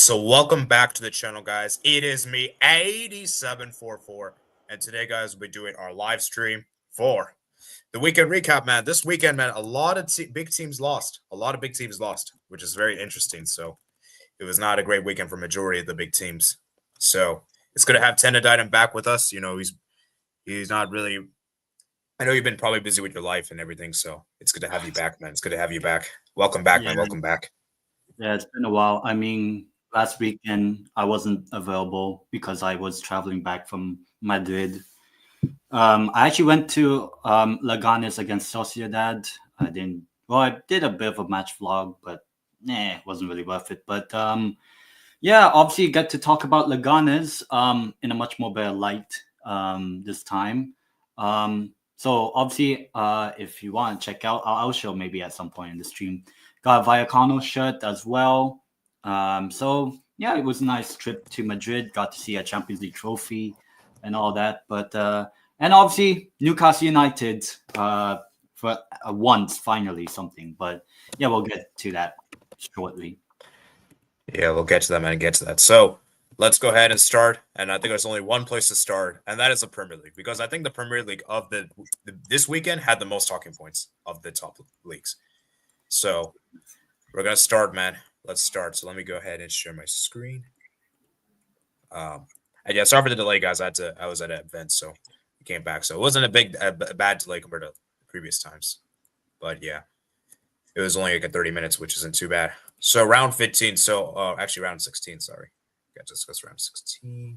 right, so welcome back to the channel, guys. It is me, 8744, and today, guys, we'll be doing our live stream for the weekend recap, man. This weekend, man, a lot of big teams lost. A lot of big teams lost, which is very interesting. So it was not a great weekend for majority of the big teams. So it's good to have tendeitem back with us. You know, he's not really. I know you've been probably busy with your life and everything, so it's good to have you back, man. It's good to have you back. Welcome back, man. Welcome back. Yeah, it's been a while. I mean, last weekend I wasn't available because I was traveling back from Madrid. I actually went to Leganes against Sociedad. I did a bit of a match vlog, but it wasn't really worth it. But yeah, obviously you get to talk about Leganes in a much more better light this time. So obviously, if you want to check out, I'll show maybe at some point in the stream. Got a Vallecano shirt as well. So yeah, it was a nice trip to Madrid. Got to see a Champions League trophy and all that. But and obviously Newcastle United for once finally something. But yeah, we'll get to that shortly. Yeah, we'll get to that, man. Get to that. So let's go ahead and start. And I think there's only one place to start, and that is the Premier League, because I think the Premier League of this weekend had the most talking points of the top leagues. So we're gonna start, man. Let's start. So let me go ahead and share my screen. And yeah, sorry for the delay, guys. I was at an event, so I came back. So it wasn't a bad delay compared to previous times. But yeah, it was only like 30 minutes, which isn't too bad. So round 15. So actually round 16. Sorry, got to discuss round 16.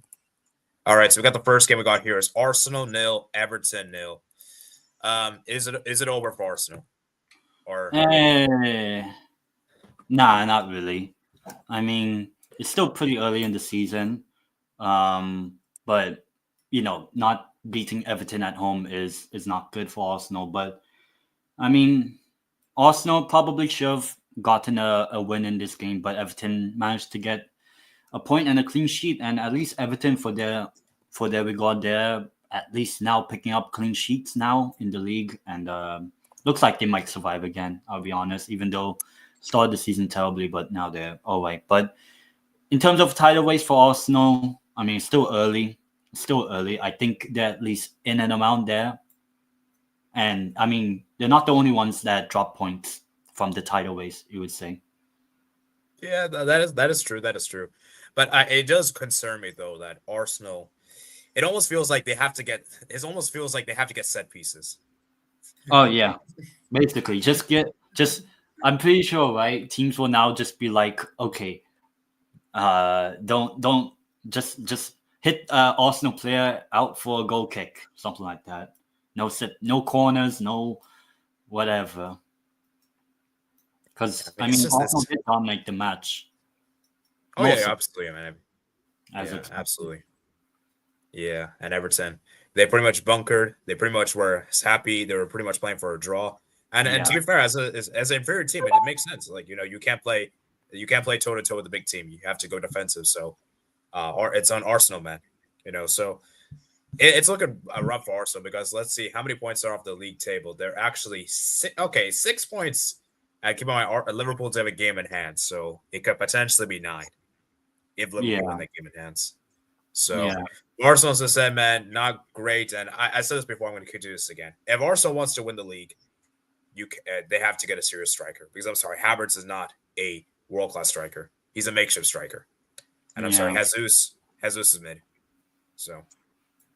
All right, so we got the first game we got here is Arsenal 0, Everton 0. Is it over for Arsenal? Or nah, not really. I mean, it's still pretty early in the season, but you know, not beating Everton at home is not good for Arsenal. But I mean, Arsenal probably should have gotten a win in this game, but Everton managed to get a point and a clean sheet, and at least Everton for their regard, they're at least now picking up clean sheets now in the league, and looks like they might survive again. I'll be honest, even though started the season terribly, but now they're all right. But in terms of title race for Arsenal, I mean, it's still early. Still early. I think they're at least in and around there. And I mean, they're not the only ones that drop points from the title race, you would say. Yeah, that is true. That is true. But it does concern me though that Arsenal. It almost feels like they have to get. It almost feels like they have to get set pieces. Oh yeah, basically, just. I'm pretty sure, right? Teams will now just be like, okay, don't just hit Arsenal player out for a goal kick, something like that. No corners, no whatever. Because I mean, Arsenal did dominate the match. Oh yeah, absolutely, man. Yeah, absolutely. Yeah, and Everton, they pretty much bunkered. They pretty much were happy. They were pretty much playing for a draw. And to be fair, as an inferior team, it makes sense. Like, you know, you can't play toe to toe with a big team. You have to go defensive. So, or it's on Arsenal, man. You know, so it's looking rough for Arsenal because let's see how many points are off the league table. They're actually 6 points. Keep in mind, Liverpool have a game in hand, so it could potentially be 9 if Liverpool win that game in hands. So Arsenal, as I said, man, not great. And I said this before. I'm going to do this again. If Arsenal wants to win the league, they have to get a serious striker. Because I'm sorry, Havertz is not a world-class striker. He's a makeshift striker. And I'm sorry, Jesus is mid. So.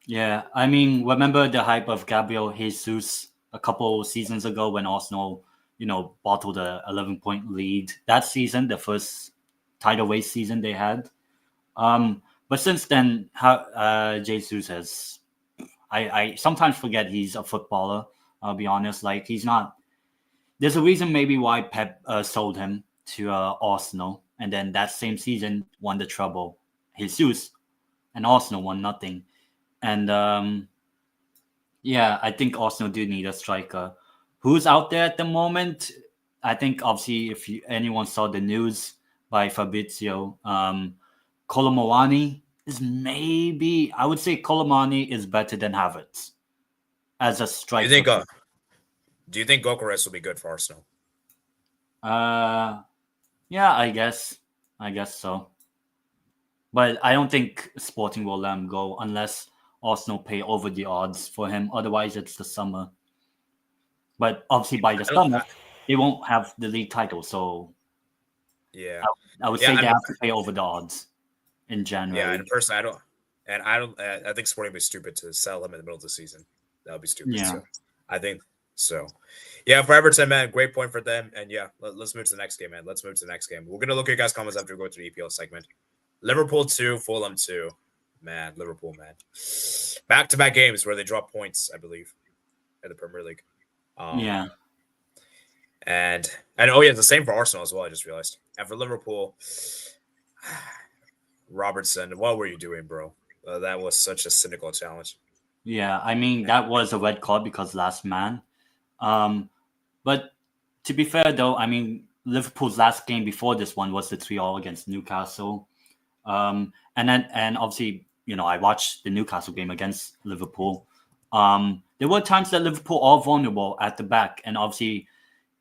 Yeah, I mean, remember the hype of Gabriel Jesus a couple seasons ago when Arsenal, you know, bottled a 11-point lead that season, the first title race season they had. But since then, Jesus has, I sometimes forget he's a footballer. I'll be honest, like he's not. There's a reason maybe why Pep sold him to Arsenal, and then that same season won the treble. Jesus and Arsenal won nothing, and yeah, I think Arsenal do need a striker. Who's out there at the moment? I think obviously if anyone saw the news by Fabrizio, Colomwani is maybe, I would say Colomwani is better than Havertz as a striker. Do you think Gyökeres will be good for Arsenal? Yeah, I guess so. But I don't think Sporting will let him go unless Arsenal pay over the odds for him. Otherwise, it's the summer. But obviously, by the I don't. summer, they won't have the league title. So Yeah, I would yeah, say they and have to pay over the odds in yeah, January. and personally, I don't. And I don't. I think Sporting would be stupid to sell him in the middle of the season. That would be stupid. Yeah. So I think so. Yeah, for Everton, man, great point for them. And yeah, let's move to the next game, man. Let's move to the next game. We're gonna look at your guys' comments after we go to the EPL segment. Liverpool 2, Fulham 2. Man, Liverpool, man. Back-to-back games where they drop points, I believe, in the Premier League. Yeah. And oh yeah, it's the same for Arsenal as well, I just realized. And for Liverpool, Robertson, what were you doing, bro? That was such a cynical challenge. Yeah. I mean, that was a red card because last man. But to be fair, though, I mean, Liverpool's last game before this one was the 3-3 against Newcastle. And obviously, I watched the Newcastle game against Liverpool. There were times that Liverpool are vulnerable at the back, and obviously,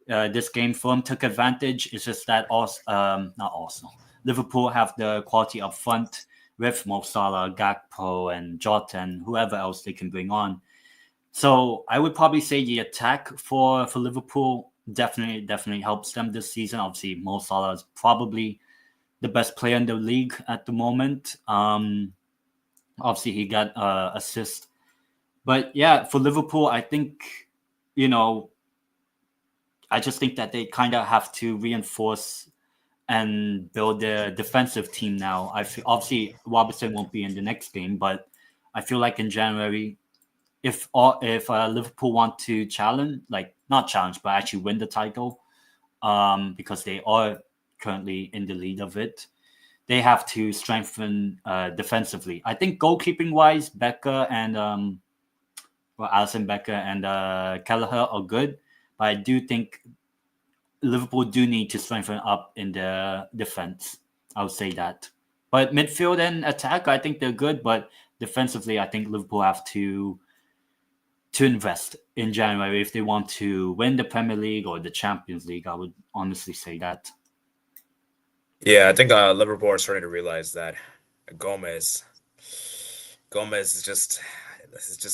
this game Fulham took advantage. It's just that not Arsenal. Liverpool have the quality up front with Mo Salah, Gakpo, and Jota, and whoever else they can bring on. So I would probably say the attack for Liverpool definitely helps them this season. Obviously, Mo Salah is probably the best player in the league at the moment. Obviously, he got assist, but yeah, for Liverpool, I think I just think that they kind of have to reinforce and build their defensive team now. I feel obviously Robertson won't be in the next game, but I feel like in January, if Liverpool want to challenge, like not challenge, but actually win the title, because they are currently in the lead of it, they have to strengthen defensively. I think goalkeeping wise, Becker and Alisson Becker and Kelleher are good, but I do think Liverpool do need to strengthen up in the defense. I would say that. But midfield and attack, I think they're good, but defensively, I think Liverpool have to invest in January if they want to win the Premier League or the Champions League. I would honestly say that. Yeah, I think Liverpool are starting to realize that Gomez, Gomez is just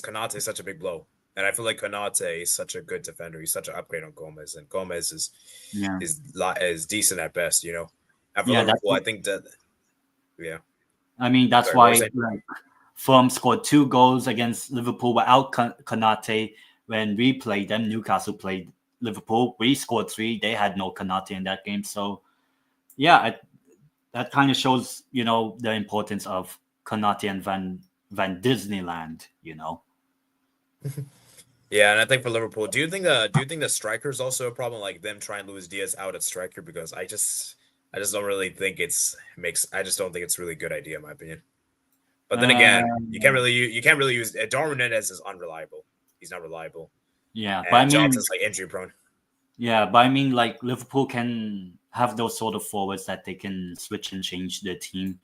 Konate is such a big blow, and I feel like Konate is such a good defender. He's such an upgrade on Gomez, and Gomez Yeah, is decent at best, you know. And for yeah. That's Liverpool, I think that yeah. I mean, that's Sorry, what were you why saying? like Fulham scored 2 goals against Liverpool without Konate. When we played them, Newcastle played Liverpool. We scored 3. They had no Konate in that game. So yeah, that kind of shows the importance of Konate and Van Disneyland. Yeah, and I think for Liverpool, do you think the striker is also a problem, like them trying Luis Diaz out at striker? Because I just don't really think I just don't think it's a really good idea in my opinion. But then again, Um, you can't really use Darwin Nunez is unreliable. He's not reliable, yeah, but I and mean, Johnson's like injury prone. like Liverpool can have those sort of forwards that they can switch and change their team.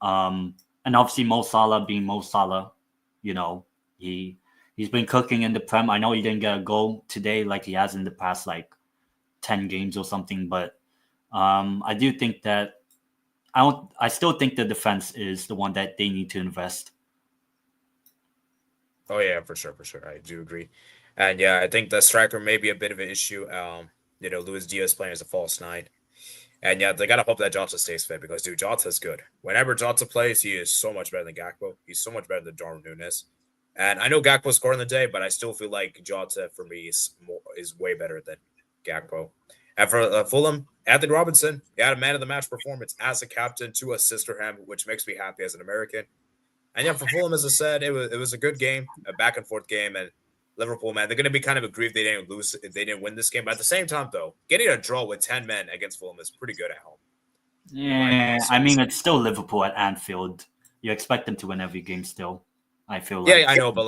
And obviously Mo Salah being Mo Salah, you know, he he's been cooking in the Prem. I know he didn't get a goal today like he has in the past like 10 games or something, but I do think that I still think the defense is the one that they need to invest. Oh yeah, for sure. I do agree. And yeah, I think the striker may be a bit of an issue. Luis Diaz playing as a false nine. And yeah, they gotta hope that Jota stays fit because dude, Jota's good. Whenever Jota plays, he is so much better than Gakpo. He's so much better than Darwin Nunes. And I know Gakpo scored in the day, but I still feel like Jota for me is way better than Gakpo. And for Fulham, Anthony Robinson, he had a man of the match performance as a captain, 2 assists for him, which makes me happy as an American. And yeah, for Fulham, as I said, it was a good game, a back and forth game, and Liverpool, man, they're going to be kind of aggrieved they didn't lose, they didn't win this game. But at the same time, though, getting a draw with 10 men against Fulham is pretty good at home, in my opinion. Yeah, I So mean it's still Liverpool at Anfield. You expect them to win every game still. I feel yeah, like. I know, but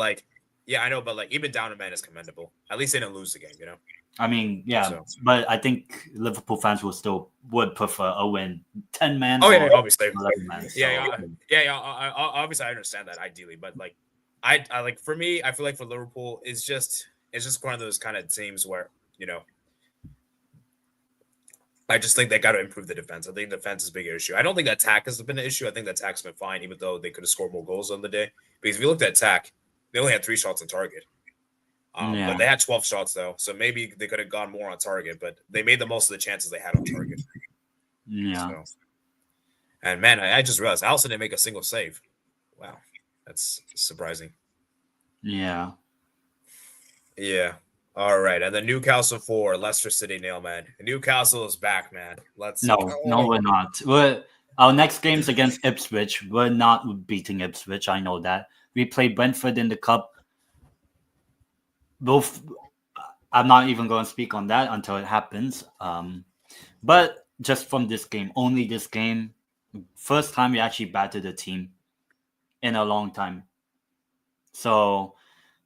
like even down a man is commendable. At least they didn't lose the game, you know. I mean, yeah, So but I think Liverpool fans would prefer a win, 10 man oh or yeah, obviously, 11 man. So obviously I understand that ideally, but like I like for me, I feel like for Liverpool, it's just one of those kind of teams where you know I just think they got to improve the defense. I think defense is a big issue. I don't think attack has been an issue. I think the attack's been fine, even though they could have scored more goals on the day. Because if you looked at attack, they only had 3 shots on target. But they had 12 shots, though. So maybe they could have gone more on target. But they made the most of the chances they had on target. Yeah. So. And, man, I just realized Alisson didn't make a single save. Wow. That's surprising. Yeah. Yeah. All right. And then Newcastle 4, Leicester City 0, man. Newcastle is back, man. No, we're not. Our next game's against Ipswich. We're not beating Ipswich. I know that. We play Brentford in the cup. Both. I'm not even going to speak on that until it happens. But just from this game, only this game, first time we actually battered a team in a long time. So,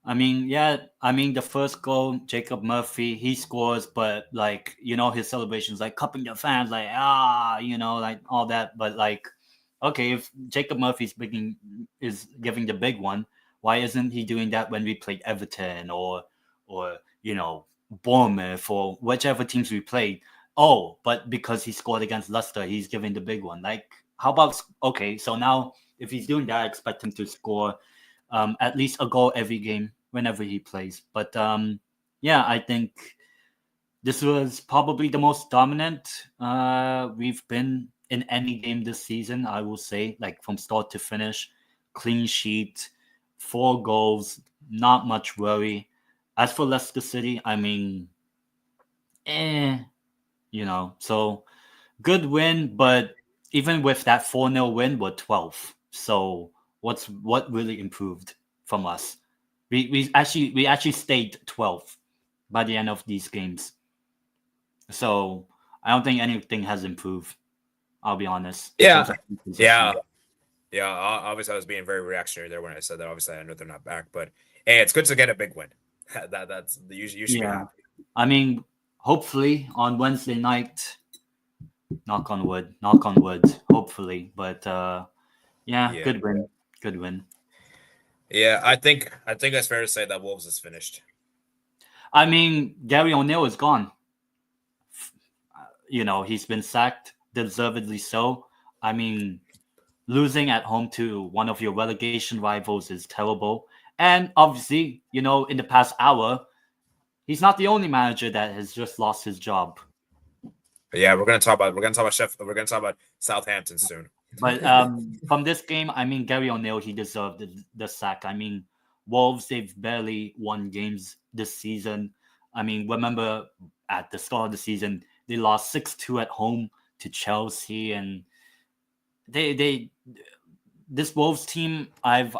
I mean, the first goal, Jacob Murphy, he scores, but like, his celebrations, like cupping the fans, like, like all that. But like, okay, if Jacob Murphy's is giving the big one, why isn't he doing that when we played Everton or Bournemouth or whichever teams we played? Oh, but because he scored against Leicester, he's giving the big one. Like, how about, okay, so now if he's doing that, I expect him to score at least a goal every game whenever he plays. But I think this was probably the most dominant we've been in any game this season, I will say, like from start to finish, clean sheet, 4 goals, not much worry. As for Leicester City, I mean, so good win, but even with that 4-0 win, we're 12th. So what really improved from us? We actually stayed 12th by the end of these games. So I don't think anything has improved. I'll be honest. Yeah. Obviously, I was being very reactionary there when I said that. Obviously, I know they're not back, but hey, it's good to get a big win. That's you should be happy. I mean, hopefully on Wednesday night. Knock on wood. Hopefully, but good win. Yeah, I think it's fair to say that Wolves is finished. I mean, Gary O'Neill is gone. He's been sacked, deservedly so. I mean, losing at home to one of your relegation rivals is terrible. And obviously, in the past hour, he's not the only manager that has just lost his job. Yeah, we're gonna talk about Sheffield. We're gonna talk about Southampton soon. But from this game, I mean, Gary O'Neill, he deserved the sack. I mean, Wolves, they've barely won games this season. I mean, remember at the start of the season, they lost 6-2 at home to Chelsea, and this Wolves team, I've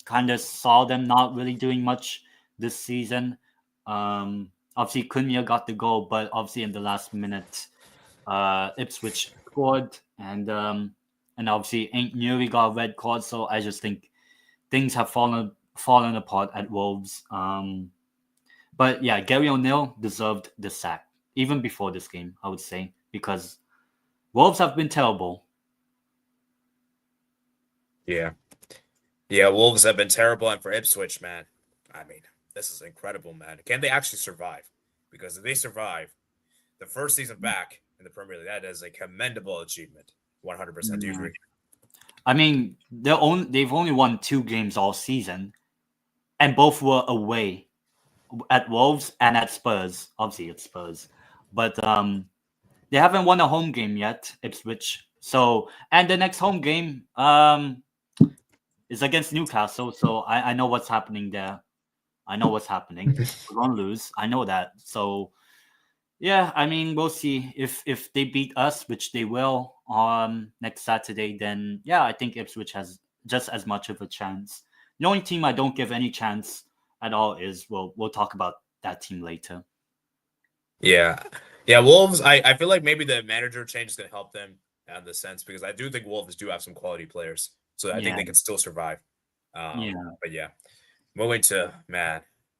kind of saw them not really doing much this season. Obviously, Cunha got the goal, but obviously in the last minute, Ipswich scored, and obviously Ain't Newry got a red card. So I just think things have fallen apart at Wolves. But yeah, Gary O'Neill deserved the sack even before this game, I would say, because Wolves have been terrible. Yeah, Wolves have been terrible, and for Ipswich, man, I mean, this is incredible, man. Can they actually survive? Because if they survive, the first season back in the Premier League, that is a commendable achievement. 100%. Do you agree? I mean, they've only won 2 games all season, and both were away at Wolves and at Spurs. Obviously, it's Spurs, but they haven't won a home game yet, Ipswich. So, and the next home game is against Newcastle. So I know what's happening there. I know what's happening. We're gonna lose. I know that. So yeah, I mean, we'll see if they beat us, which they will next Saturday. Then yeah, I think Ipswich has just as much of a chance. The only team I don't give any chance at all is we'll talk about that team later. Yeah, Wolves. I feel like maybe the manager change is gonna help them in the sense, because I do think Wolves do have some quality players, so I think they can still survive. But yeah. Moving to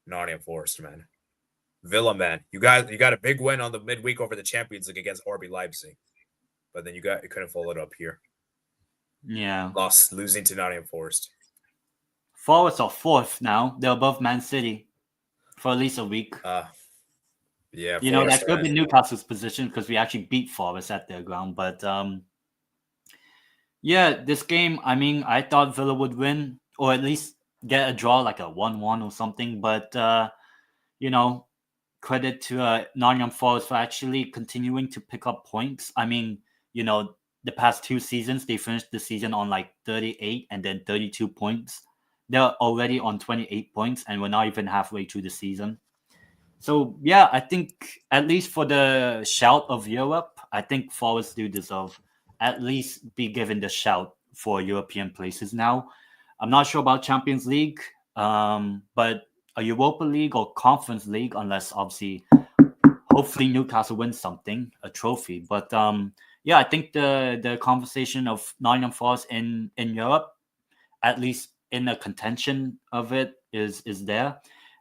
Nottingham Forest, man. Villa, man. You got a big win on the midweek over the Champions League against RB Leipzig. But then you couldn't follow it up here. Yeah. Losing to Nottingham Forest. Forest are 4th now. They're above Man City for at least a week. Yeah, that could be Newcastle's position because we actually beat Forest at their ground. But this game, I mean, I thought Villa would win or at least get a draw, like a 1-1 or something. But credit to Nottingham Forest for actually continuing to pick up points. I mean, the past 2 seasons, they finished the season on like 38 and then 32 points. They're already on 28 points, and we're not even halfway through the season. So, yeah, I think at least for the shout of Europe, I think Forest do deserve at least be given the shout for European places now. I'm not sure about Champions League, but a Europa League or Conference League, unless obviously, hopefully Newcastle wins something, a trophy. But I think the conversation of Nottingham Forest in Europe, at least in the contention of it, is there.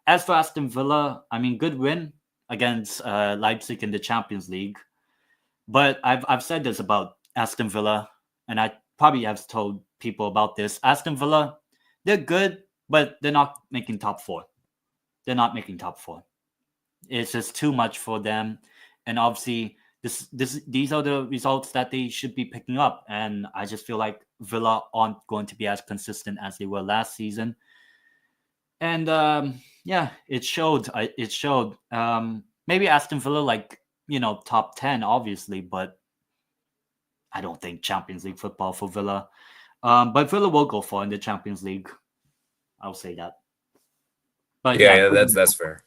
As for Aston Villa, I mean, good win against Leipzig in the Champions League. But I've said this about Aston Villa, and I probably have told people about this. Aston Villa, they're good, but they're not making top 4. They're not making top 4. It's just too much for them. And obviously, these are the results that they should be picking up. And I just feel like Villa aren't going to be as consistent as they were last season. And it showed. It showed. Maybe Aston Villa, top 10, obviously, but I don't think Champions League football for Villa. But Villa will go far in the Champions League. I'll say that. But that's fair.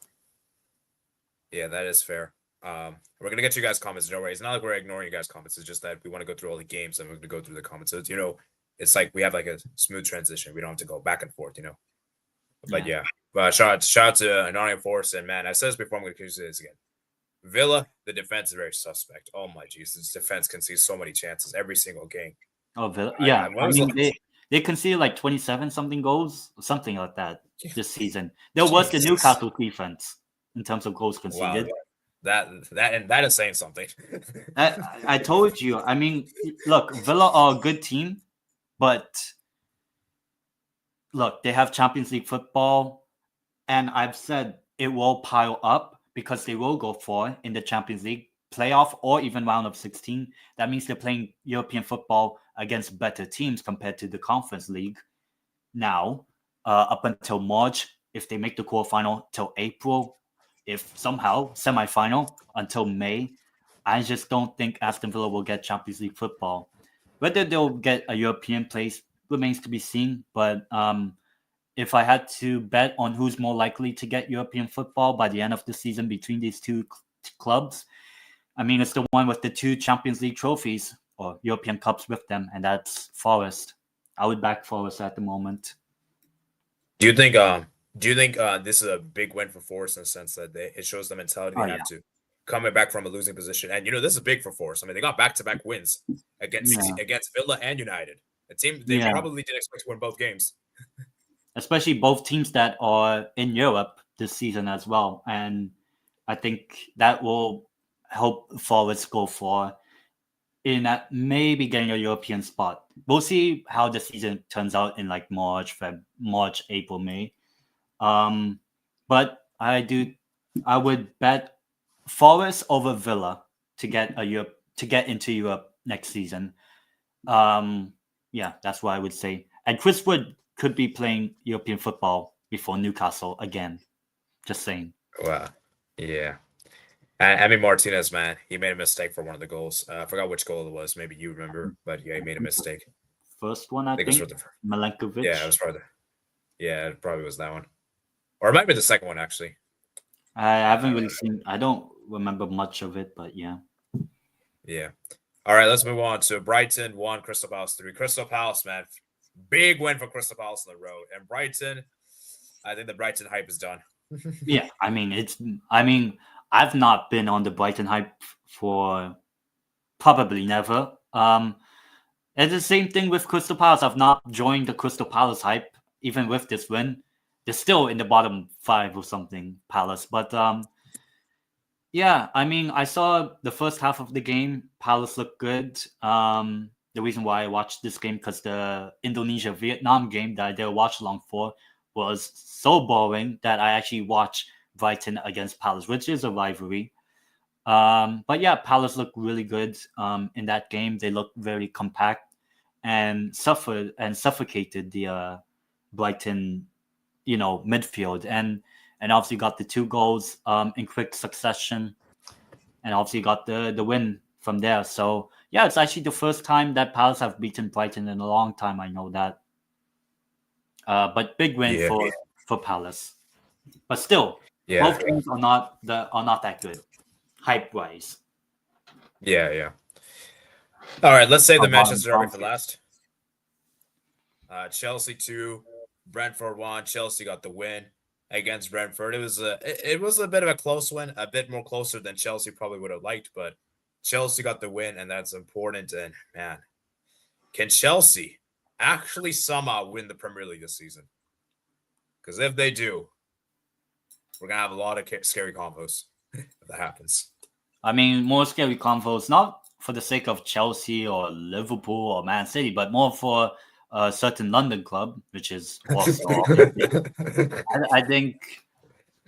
Yeah, that is fair. We're gonna get to you guys' comments. No worries. It's not like we're ignoring you guys' comments. It's just that we want to go through all the games and we're gonna go through the comments. So it's like we have like a smooth transition. We don't have to go back and forth. But shout out to Nottingham Forest, and man, I said this before. I'm gonna say this again. Villa, the defense is very suspect. Oh my Jesus, defense can see so many chances every single game. Oh, Villa, yeah. I mean, they conceded like 27 something goals, something like that this season. There was the Newcastle defense in terms of goals conceded. Wow. That is saying something. I told you. I mean, look, Villa are a good team, but look, they have Champions League football, and I've said it will pile up because they will go far in the Champions League playoff or even round of 16. That means they're playing European football against better teams compared to the Conference League. Now, up until March, if they make the quarterfinal till April, if somehow semifinal until May, I just don't think Aston Villa will get Champions League football. Whether they'll get a European place remains to be seen. But if I had to bet on who's more likely to get European football by the end of the season between these two clubs, I mean, it's the one with the 2 Champions League trophies or European Cups with them, and that's Forest. I would back Forest at the moment. Do you think this is a big win for Forest in the sense that it shows the mentality they have to coming back from a losing position? And this is big for Forest. I mean, they got back-to-back wins against Villa and United, a team they probably didn't expect to win both games. Especially both teams that are in Europe this season as well. And I think that will help Forest go far in that maybe getting a European spot. We'll see how the season turns out in like March, April, May. But I would bet Forest over Villa to get into Europe next season. That's what I would say. And Chris Wood could be playing European football before Newcastle again. Just saying. Wow. Yeah. Emi Martinez, man, he made a mistake for one of the goals. I forgot which goal it was. Maybe you remember, but yeah, he made a mistake. First one, I think. Milenkovic. Yeah, it was probably. Yeah, it probably was that one, or it might be the second one actually. I haven't really seen. I don't remember much of it, but yeah. Yeah. All right, let's move on to Brighton 1, Crystal Palace 3. Crystal Palace, man, big win for Crystal Palace on the road, and Brighton. I think the Brighton hype is done. Yeah, I mean, I've not been on the Brighton hype for probably never. It's the same thing with Crystal Palace. I've not joined the Crystal Palace hype, even with this win. They're still in the bottom 5 or something, Palace. But I mean, I saw the first half of the game. Palace looked good. The reason why I watched this game because the Indonesia-Vietnam game that I did a watch along for was so boring that I actually watched Brighton against Palace, which is a rivalry. But yeah, Palace looked really good in that game. They looked very compact and suffocated the Brighton, midfield, and obviously got the 2 goals in quick succession, and obviously got the win from there. So yeah, it's actually the first time that Palace have beaten Brighton in a long time. I know that, but big win for Palace. But still, both teams are not that good, hype wise. Yeah. All right, let's say the Manchester Derby for last. Chelsea 2, Brentford 1. Chelsea got the win against Brentford. It was a bit of a close win, a bit more closer than Chelsea probably would have liked, but Chelsea got the win, and that's important. And man, can Chelsea actually somehow win the Premier League this season? Because if they do, we're gonna have a lot of scary combos if that happens. I mean, more scary combos, not for the sake of Chelsea or Liverpool or Man City, but more for a certain London club, which is Arsenal. I think,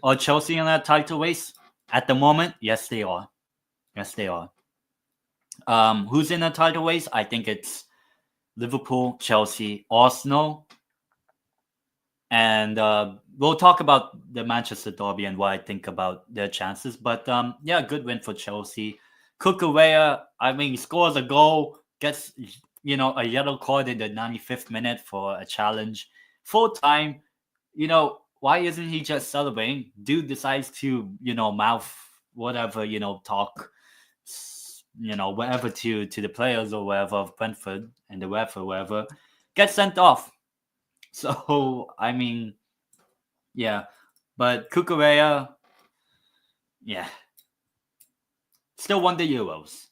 are Chelsea in that title race at the moment? Yes, they are. Who's in the title race? I think it's Liverpool, Chelsea, Arsenal, and we'll talk about the Manchester Derby and what I think about their chances. But yeah, good win for Chelsea. Cucurella, I mean, he scores a goal, gets a yellow card in the 95th minute for a challenge. Full time, why isn't he just celebrating? Dude decides to, mouth whatever, talk, whatever to the players or whatever of Brentford and the ref or whatever, gets sent off. So, I mean, yeah. But Cucurella, yeah. Still won the Euros.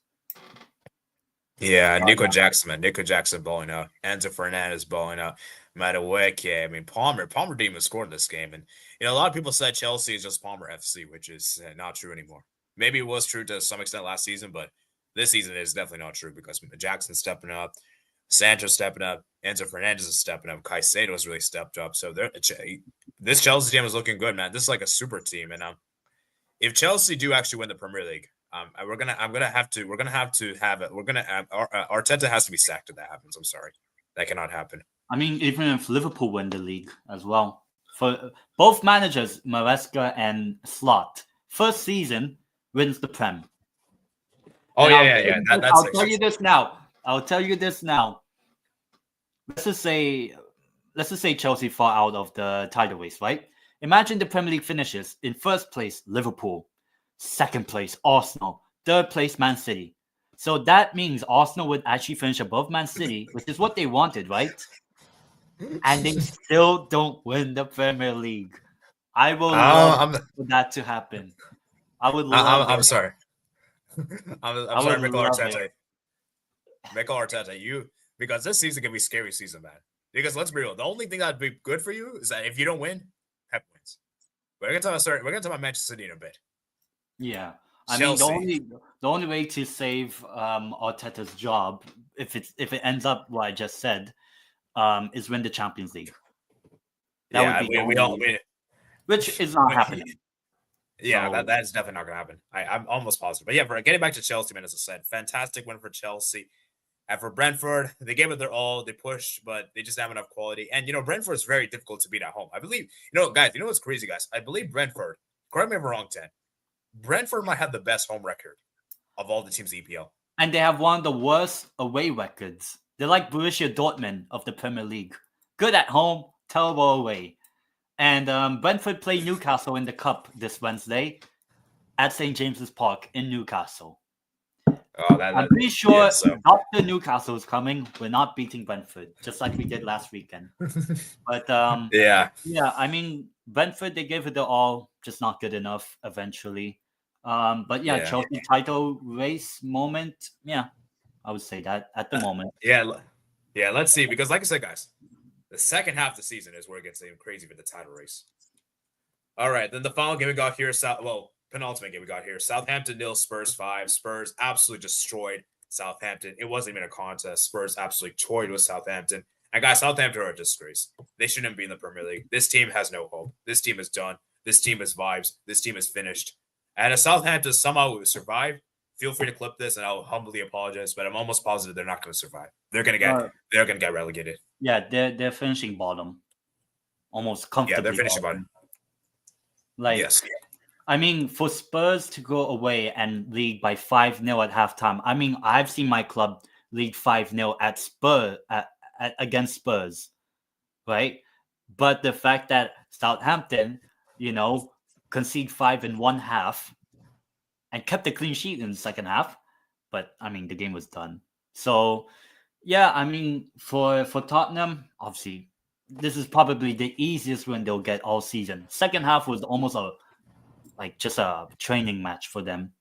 Yeah, Nico Jackson balling out. Enzo Fernandez balling out. Madueke. I mean, Palmer didn't even score in this game. And, a lot of people said Chelsea is just Palmer FC, which is not true anymore. Maybe it was true to some extent last season, but this season is definitely not true because Jackson's stepping up, Sancho's stepping up, Enzo Fernandez is stepping up, Caicedo's really stepped up. So this Chelsea team is looking good, man. This is like a super team. And if Chelsea do actually win the Premier League, Arteta has to be sacked if that happens. I'm sorry. That cannot happen. I mean, even if Liverpool win the league as well. For both managers, Maresca and Slot, first season wins the Prem. Oh, yeah. I'll tell you this now. Let's just say Chelsea fall out of the title race, right? Imagine the Premier League finishes in first place, Liverpool. Second place, Arsenal. Third place, Man City. So that means Arsenal would actually finish above Man City, which is what they wanted, right? And they still don't win the Premier League. I will love for that to happen. I would love I'm sorry. I'm sorry, Mikel Arteta. Mikel Arteta, because this season can be a scary season, man. Because let's be real, the only thing that'd be good for you is that if you don't win, Pep wins. We're gonna talk about Manchester City in a bit. Yeah, I mean the only way to save Arteta's job, if it ends up what I just said, is win the Champions League. That would be which is not happening. Yeah, so, that is definitely not going to happen. I'm almost positive. But yeah, for getting back to Chelsea, man, as I said, fantastic win for Chelsea. And for Brentford, they gave it their all. They pushed, but they just have enough quality. And, Brentford is very difficult to beat at home. I believe, guys, what's crazy, guys? I believe Brentford, correct me if I'm wrong, Ted, Brentford might have the best home record of all the teams in EPL. And they have one of the worst away records. They're like Borussia Dortmund of the Premier League. Good at home, terrible away. And Brentford play Newcastle in the Cup this Wednesday at St. James's Park in Newcastle. I'm pretty sure Dr. Newcastle is coming. We're not beating Brentford, just like we did last weekend. But yeah, I mean, Brentford, they gave it their all, just not good enough eventually. But yeah, Chelsea title race moment. Yeah, I would say that at the moment. Yeah, let's see. Because like I said, guys, the second half of the season is where it gets even crazy for the title race. All right, then the final game we got here, penultimate game we got here. Southampton 0, Spurs 5. Spurs absolutely destroyed Southampton. It wasn't even a contest. Spurs absolutely toyed with Southampton. And guys, Southampton are a disgrace. They shouldn't be in the Premier League. This team has no hope. This team is done. this team is vibes. This team is finished. And if Southampton somehow survive, feel free to clip this, and I'll humbly apologize. But I'm almost positive they're not going to survive. They're going to get relegated. Yeah, they're finishing bottom, almost comfortably. Yeah, they're finishing bottom. Like, yes. I mean, for Spurs to go away and lead by 5-0 at halftime. I mean, I've seen my club lead 5-0 against Spurs, right? But the fact that Southampton, concede 5 in one half and kept a clean sheet in the second half, but I mean, the game was done. So, yeah, I mean, for Tottenham, obviously, this is probably the easiest win they'll get all season. Second half was almost just a training match for them.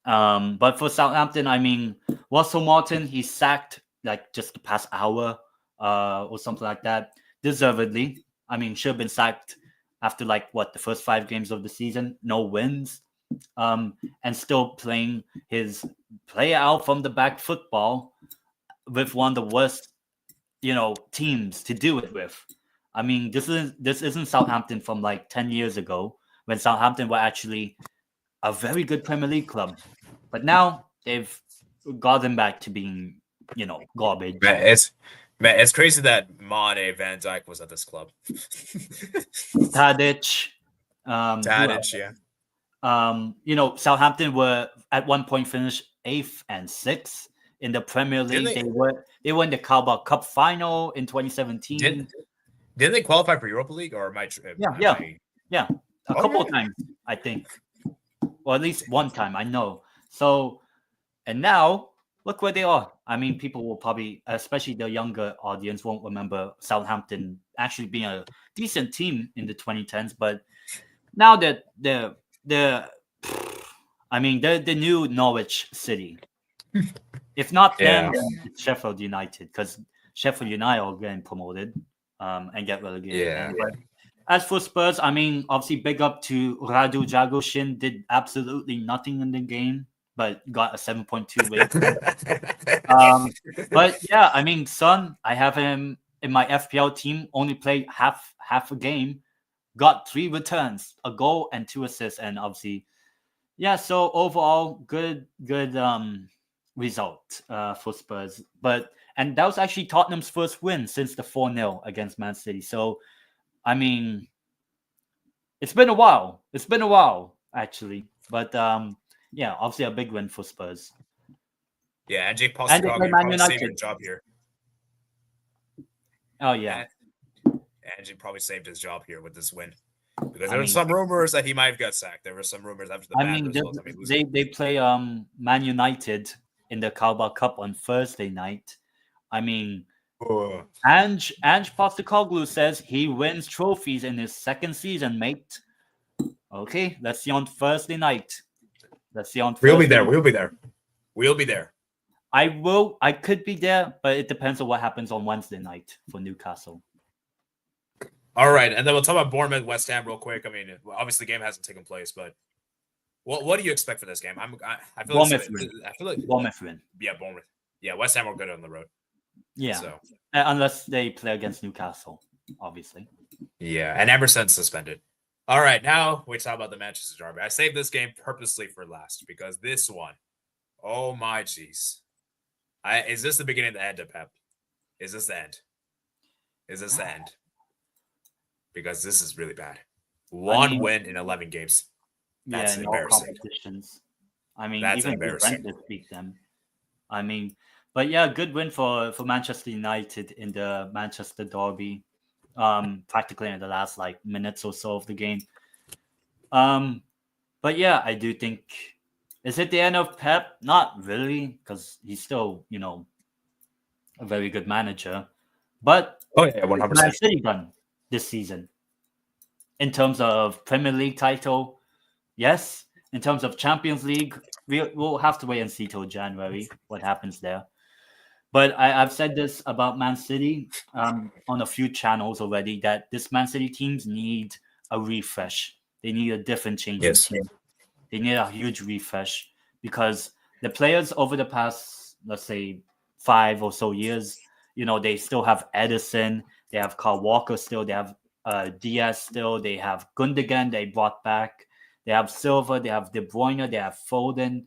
But for Southampton, I mean, Russell Martin, he's sacked just the past hour or something like that, deservedly. I mean, should have been sacked after the first 5 games of the season, no wins, and still playing his play out from the back football with one of the worst, teams to do it with. I mean, this isn't Southampton from 10 years ago when Southampton were actually a very good Premier League club, but now they've gotten back to being, garbage. It's crazy that Mane Van Dijk was at this club. Tadic, yeah. Southampton were at one point finished 8th and 6th in the Premier League. They won the Carabao Cup final in 2017. Didn't they qualify for Europa League, or Yeah. A couple of times, I think. Or at least one time, I know. So, and now, look where they are. I mean, people will probably, especially the younger audience, won't remember Southampton actually being a decent team in the 2010s. But now that they're the new Norwich City. If not them, then it's Sheffield United, because Sheffield United are getting promoted and get relegated. Yeah. But as for Spurs, I mean, obviously big up to Radu Dragoshin, did absolutely nothing in the game, but got a 7.2 rate. But yeah, I mean, Son, I have him in my FPL team, only played half a game, got 3 returns, a goal and 2 assists, and obviously, yeah, so overall, good result for Spurs. And that was actually Tottenham's first win since the 4-0 against Man City. So, I mean, it's been a while. Actually. But, yeah, obviously a big win for Spurs. Yeah, and Jake Postecoglou probably saved his job here. Oh, yeah. Angie probably saved his job here with this win. Because there were some rumors that he might have got sacked. There were some rumors after the match. They play Man United in the Carabao Cup on Thursday night. I mean, Ange Postecoglou says he wins trophies in his second season, mate. Okay, let's see on Thursday night. We'll be there. I could be there, but it depends on what happens on Wednesday night for Newcastle. All right, and then we'll talk about Bournemouth, West Ham real quick. I mean, obviously the game hasn't taken place, but what do you expect for this game? I feel Bournemouth like Bournemouth win. Yeah, Bournemouth. Yeah, West Ham are good on the road. Yeah, so. Unless they play against Newcastle, obviously. Yeah, and Emerson's suspended. All right, now we talk about the Manchester derby. I saved this game purposely for last because this one, oh my jeez. Is this the beginning of the end of Pep? Is this the end? Because this is really bad. One win in 11 games. That's embarrassing. I mean, that's even Brentford beat them. I mean, but yeah, good win for Manchester United in the Manchester derby. Practically in the last minutes or so of the game. But yeah, I do think, is it the end of Pep? Not really, because he's still, a very good manager. But 100%. Man City done this season in terms of Premier League title, yes. In terms of Champions League, we'll have to wait and see till January what happens there. But I've said this about Man City on a few channels already, that this Man City teams need a refresh. They need a different change. Yes. They need a huge refresh because the players over the past, let's say, 5 or so years, they still have Edison, they have Kyle Walker still, they have Diaz still. They have Gundogan. They brought back. They have Silva. They have De Bruyne. They have Foden.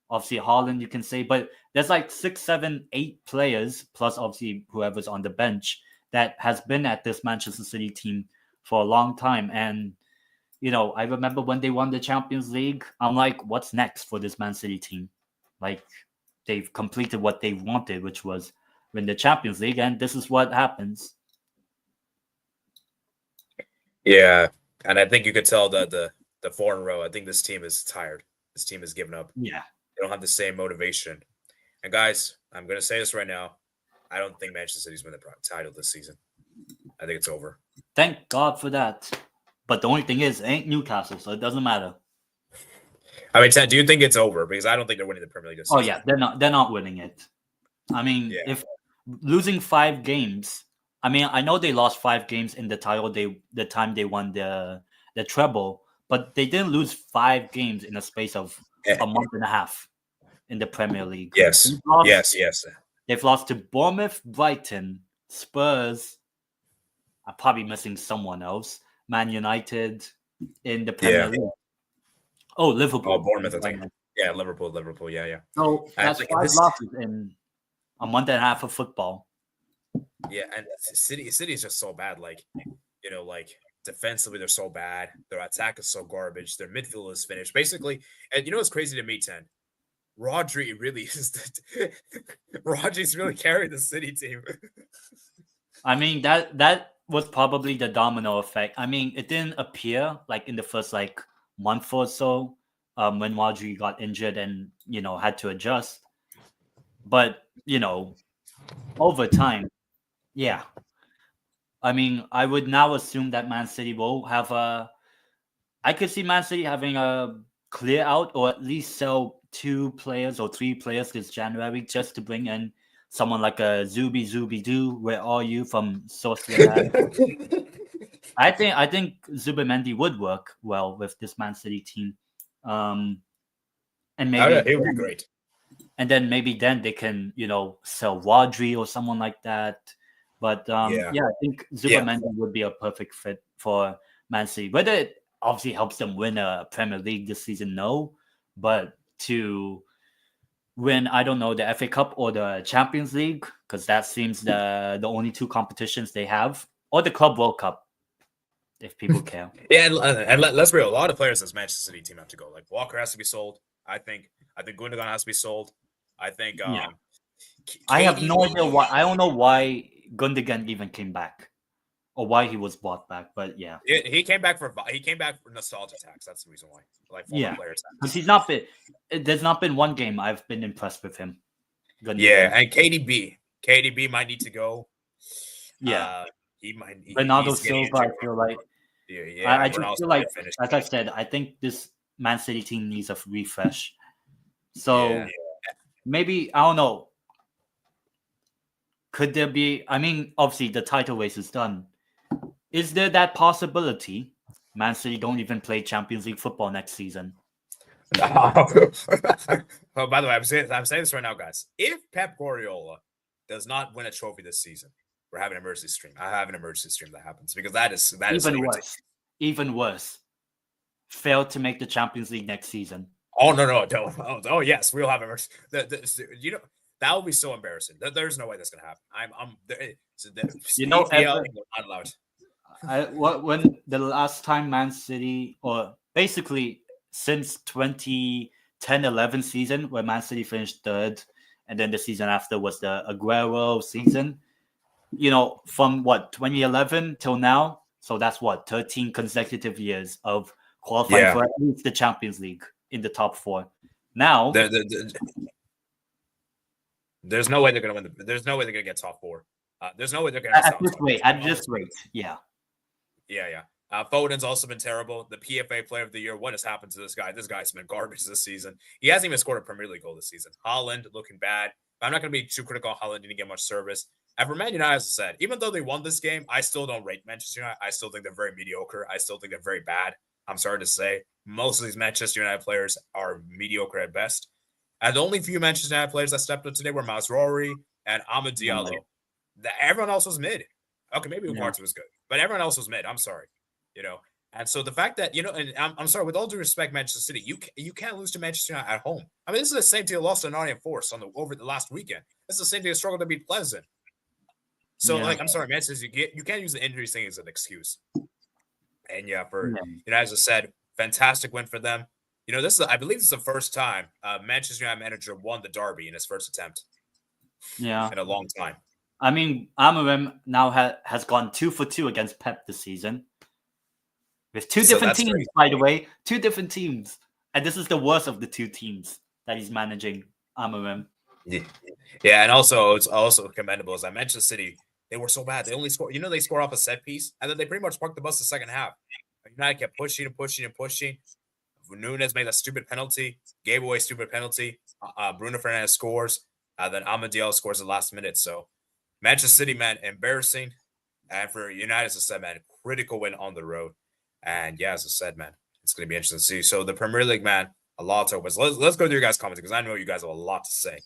Obviously Haaland, you can say, but there's like 6, 7, 8 players plus obviously whoever's on the bench that has been at this Manchester City team for a long time. And I remember when they won the Champions League, I'm like, what's next for this Man City team? Like, they've completed what they wanted, which was win the Champions League, and this is what happens. Yeah, and I think you could tell that the foreign row, I think this team is tired. This team has given up. Yeah. They don't have the same motivation. And guys, I'm going to say this right now. I don't think Manchester City's win the title this season. I think it's over. Thank God for that. But the only thing is, it ain't Newcastle, so it doesn't matter. I mean, Ted, do you think it's over? Because I don't think they're winning the Premier League this season. Oh yeah, they're not winning it. I mean, if losing 5 games, I mean, I know they lost 5 games in the title the time they won the treble, but they didn't lose 5 games in a space of a month and a half in the Premier League. Yes. Yes. They've lost to Bournemouth, Brighton, Spurs. I'm probably missing someone else. Man United in the Premier League. Oh, Liverpool. Oh, Bournemouth, I think. Yeah, Liverpool. Yeah. So that's 5 losses in a month and a half of football. Yeah, and City is just so bad. Like, defensively, they're so bad. Their attack is so garbage. Their midfield is finished. Basically, and what's crazy to me, Ten? Rodri really is Rodri's really carried the City team. I mean, that was probably the domino effect. I mean, it didn't appear like in the first month or so when Rodri got injured and had to adjust. But over time, yeah. I mean, I would now assume that Man City will have I could see Man City having a clear out or at least sell 2 players or 3 players this January just to bring in someone like a Zubi Doo. Where are you from Sociedad? I think Zubimendi would work well with this Man City team, and maybe it would be great. And then maybe they can sell Rodri or someone like that. But I think Zubimendi would be a perfect fit for Man City. Whether it obviously helps them win a Premier League this season, no, but to win, I don't know, the FA Cup or the Champions League, because that seems the only 2 competitions they have, or the Club World Cup, if people care. Yeah, and let's be real, a lot of players in this Manchester City team have to go. Like Walker has to be sold. I think Gundogan has to be sold. I think I have no idea why. I don't know why Gundogan even came back, or why he was bought back. But yeah, he came back for nostalgia tax. That's the reason why. Like players, because he's not been. There's not been one game I've been impressed with him. Gundogan. Yeah, and KDB might need to go. Yeah, he might. Bernardo Silva, I feel like. Yeah, I just feel like, as I said, I think this Man City team needs a refresh. So maybe, I don't know. Could there be? I mean, obviously the title race is done. Is there that possibility Man City don't even play Champions League football next season? Oh, by the way, I'm saying this right now, guys. If Pep Guardiola does not win a trophy this season, we're having an emergency stream. I have an emergency stream that happens because that is even worse. Even worse. Fail to make the Champions League next season. Oh no! Oh yes, we'll have emergency. That would be so embarrassing. There's no way that's gonna happen. Not allowed. When the last time Man City, or basically since 2010-11 season, where Man City finished 3rd, and then the season after was the Aguero season. From 2011 till now. So that's 13 consecutive years of qualifying for at least the Champions League in the top 4. Now, there's no way they're going to win. There's no way they're going to get top 4. There's no way they're going to at this rate. Yeah. Foden's also been terrible. The PFA Player of the Year. What has happened to this guy? This guy's been garbage this season. He hasn't even scored a Premier League goal this season. Haaland looking bad. But I'm not going to be too critical on Haaland. Didn't get much service. And for Man United, as I said, even though they won this game, I still don't rate Manchester United. I still think they're very mediocre. I still think they're very bad. I'm sorry to say. Most of these Manchester United players are mediocre at best. And the only few Manchester United players that stepped up today were Mazraoui and Amad Diallo. Everyone else was mid. Okay, maybe Ugarte was good, but everyone else was mid. I'm sorry, And so the fact that and I'm sorry, with all due respect, Manchester City, you can't lose to Manchester United at home. I mean, this is the same team that lost to Nottingham Forest over the last weekend. This is the same team that struggled to beat Pleasant. So I'm sorry, Manchester, you can't use the injuries thing as an excuse. And as I said, fantastic win for them. I believe this is the first time Manchester United manager won the derby in his first attempt. Yeah, in a long time. I mean, Amorim now has gone 2 for 2 against Pep this season. With two different teams, crazy. By the way. 2 different teams. And this is the worst of the 2 teams that he's managing, Amorim. Yeah, and also it's also commendable, as I mentioned, City, they were so bad. They only scored, they score off a set piece, and then they pretty much parked the bus the second half. United kept pushing and pushing and pushing. Nunes made a stupid penalty, gave away a stupid penalty. Bruno Fernandes scores. Then Amadiel scores at the last minute. So Manchester City, man, embarrassing. And for United, as I said, man, critical win on the road. And yeah, as I said, man, it's going to be interesting to see. So the Premier League, man, a lot to open. So let's go through your guys' comments, because I know you guys have a lot to say.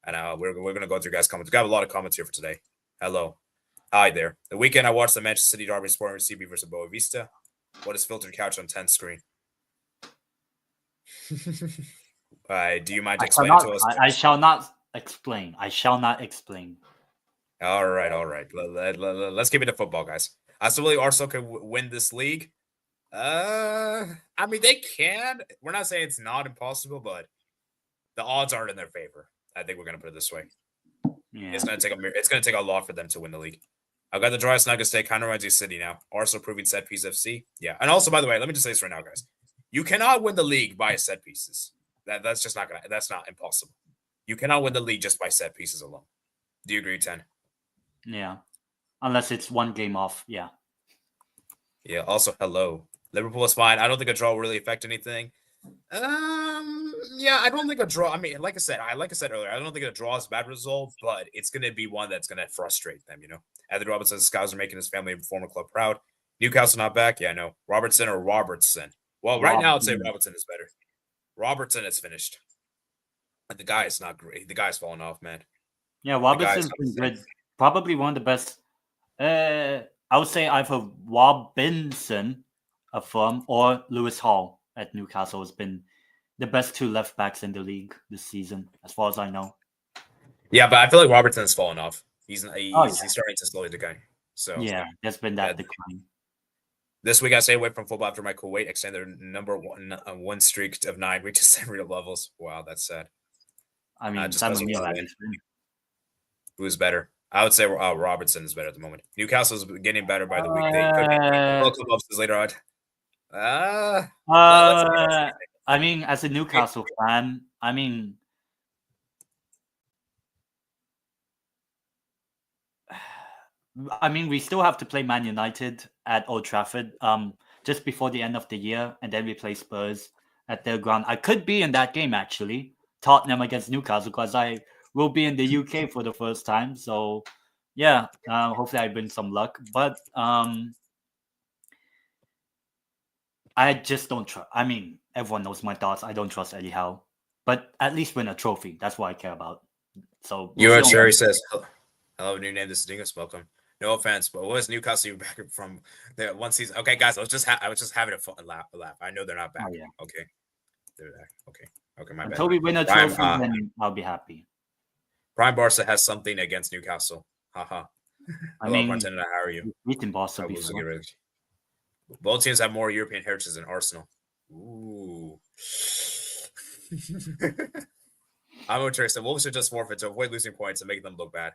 And we're going to go through your guys' comments. We got a lot of comments here for today. Hello. Hi there. The weekend I watched the Manchester City derby, Sporting CB versus Boa Vista. What is filtered couch on 10 screen? Do you mind explaining to us? I shall not explain. All right. Let's keep it to football, guys. I still believe Arsenal can win this league. I mean, they can. We're not saying it's not impossible, but the odds aren't in their favor. I think we're going to put it this way. Yeah. It's going to take a lot for them to win the league. I've got the driest nugget steak. Kind of reminds you of City now. Arsenal proving set piece FC. Yeah. And also, by the way, let me just say this right now, guys. You cannot win the league by set pieces. That's just that's not impossible. You cannot win the league just by set pieces alone. Do you agree, 10? Yeah. Unless it's one game off. Yeah. Yeah. Also, hello. Liverpool is fine. I don't think a draw will really affect anything. Yeah, I don't think a draw. I mean, like I said earlier, I don't think a draw is a bad result, but it's going to be one that's going to frustrate them, Anthony Robinson says Scouts are making his family and former club proud. Newcastle not back. Yeah, no. Robertson or Robertson. Well, right now, I'd say Robertson is better. Robertson is finished. And the guy is not great. The guy's falling off, man. Yeah, Robertson's been good. Probably one of the best. I would say either Robinson, a firm, or Lewis Hall at Newcastle has been the best 2 left backs in the league this season, as far as I know. Yeah, but I feel like Robertson has fallen off. He's starting to slowly decline. So yeah, there's been that decline. This week, I stayed away from football after my Kuwait extended their number one streak of 9 reaches 7 real levels. Wow, that's sad. I mean, who's better? I would say Robertson is better at the moment. Newcastle's getting better by the week. They could clubs later on. I mean, as a Newcastle fan, I mean, we still have to play Man United at Old Trafford just before the end of the year, and then we play Spurs at their ground. I could be in that game, actually, Tottenham against Newcastle, because I will be in the UK for the first time. So, yeah, hopefully I bring some luck. But I just don't trust. I mean, everyone knows my thoughts. I don't trust Eddie Howe. But at least win a trophy. That's what I care about. So, Euro Cherry says, hello, new name. This is Dingus. Welcome. No offense, but what was Newcastle back from the one season? Okay, guys, I was just having a fun laugh. I know they're not back. Oh, yeah. Okay, they're back. Okay, my bad. Until we win a trophy, then I'll be happy. Prime Barca has something against Newcastle. Haha. Hello, Martina. How are you? Beating Barca before. Both teams have more European heritage than Arsenal. Ooh. I'm going to say Wolves should just forfeit to avoid losing points and make them look bad.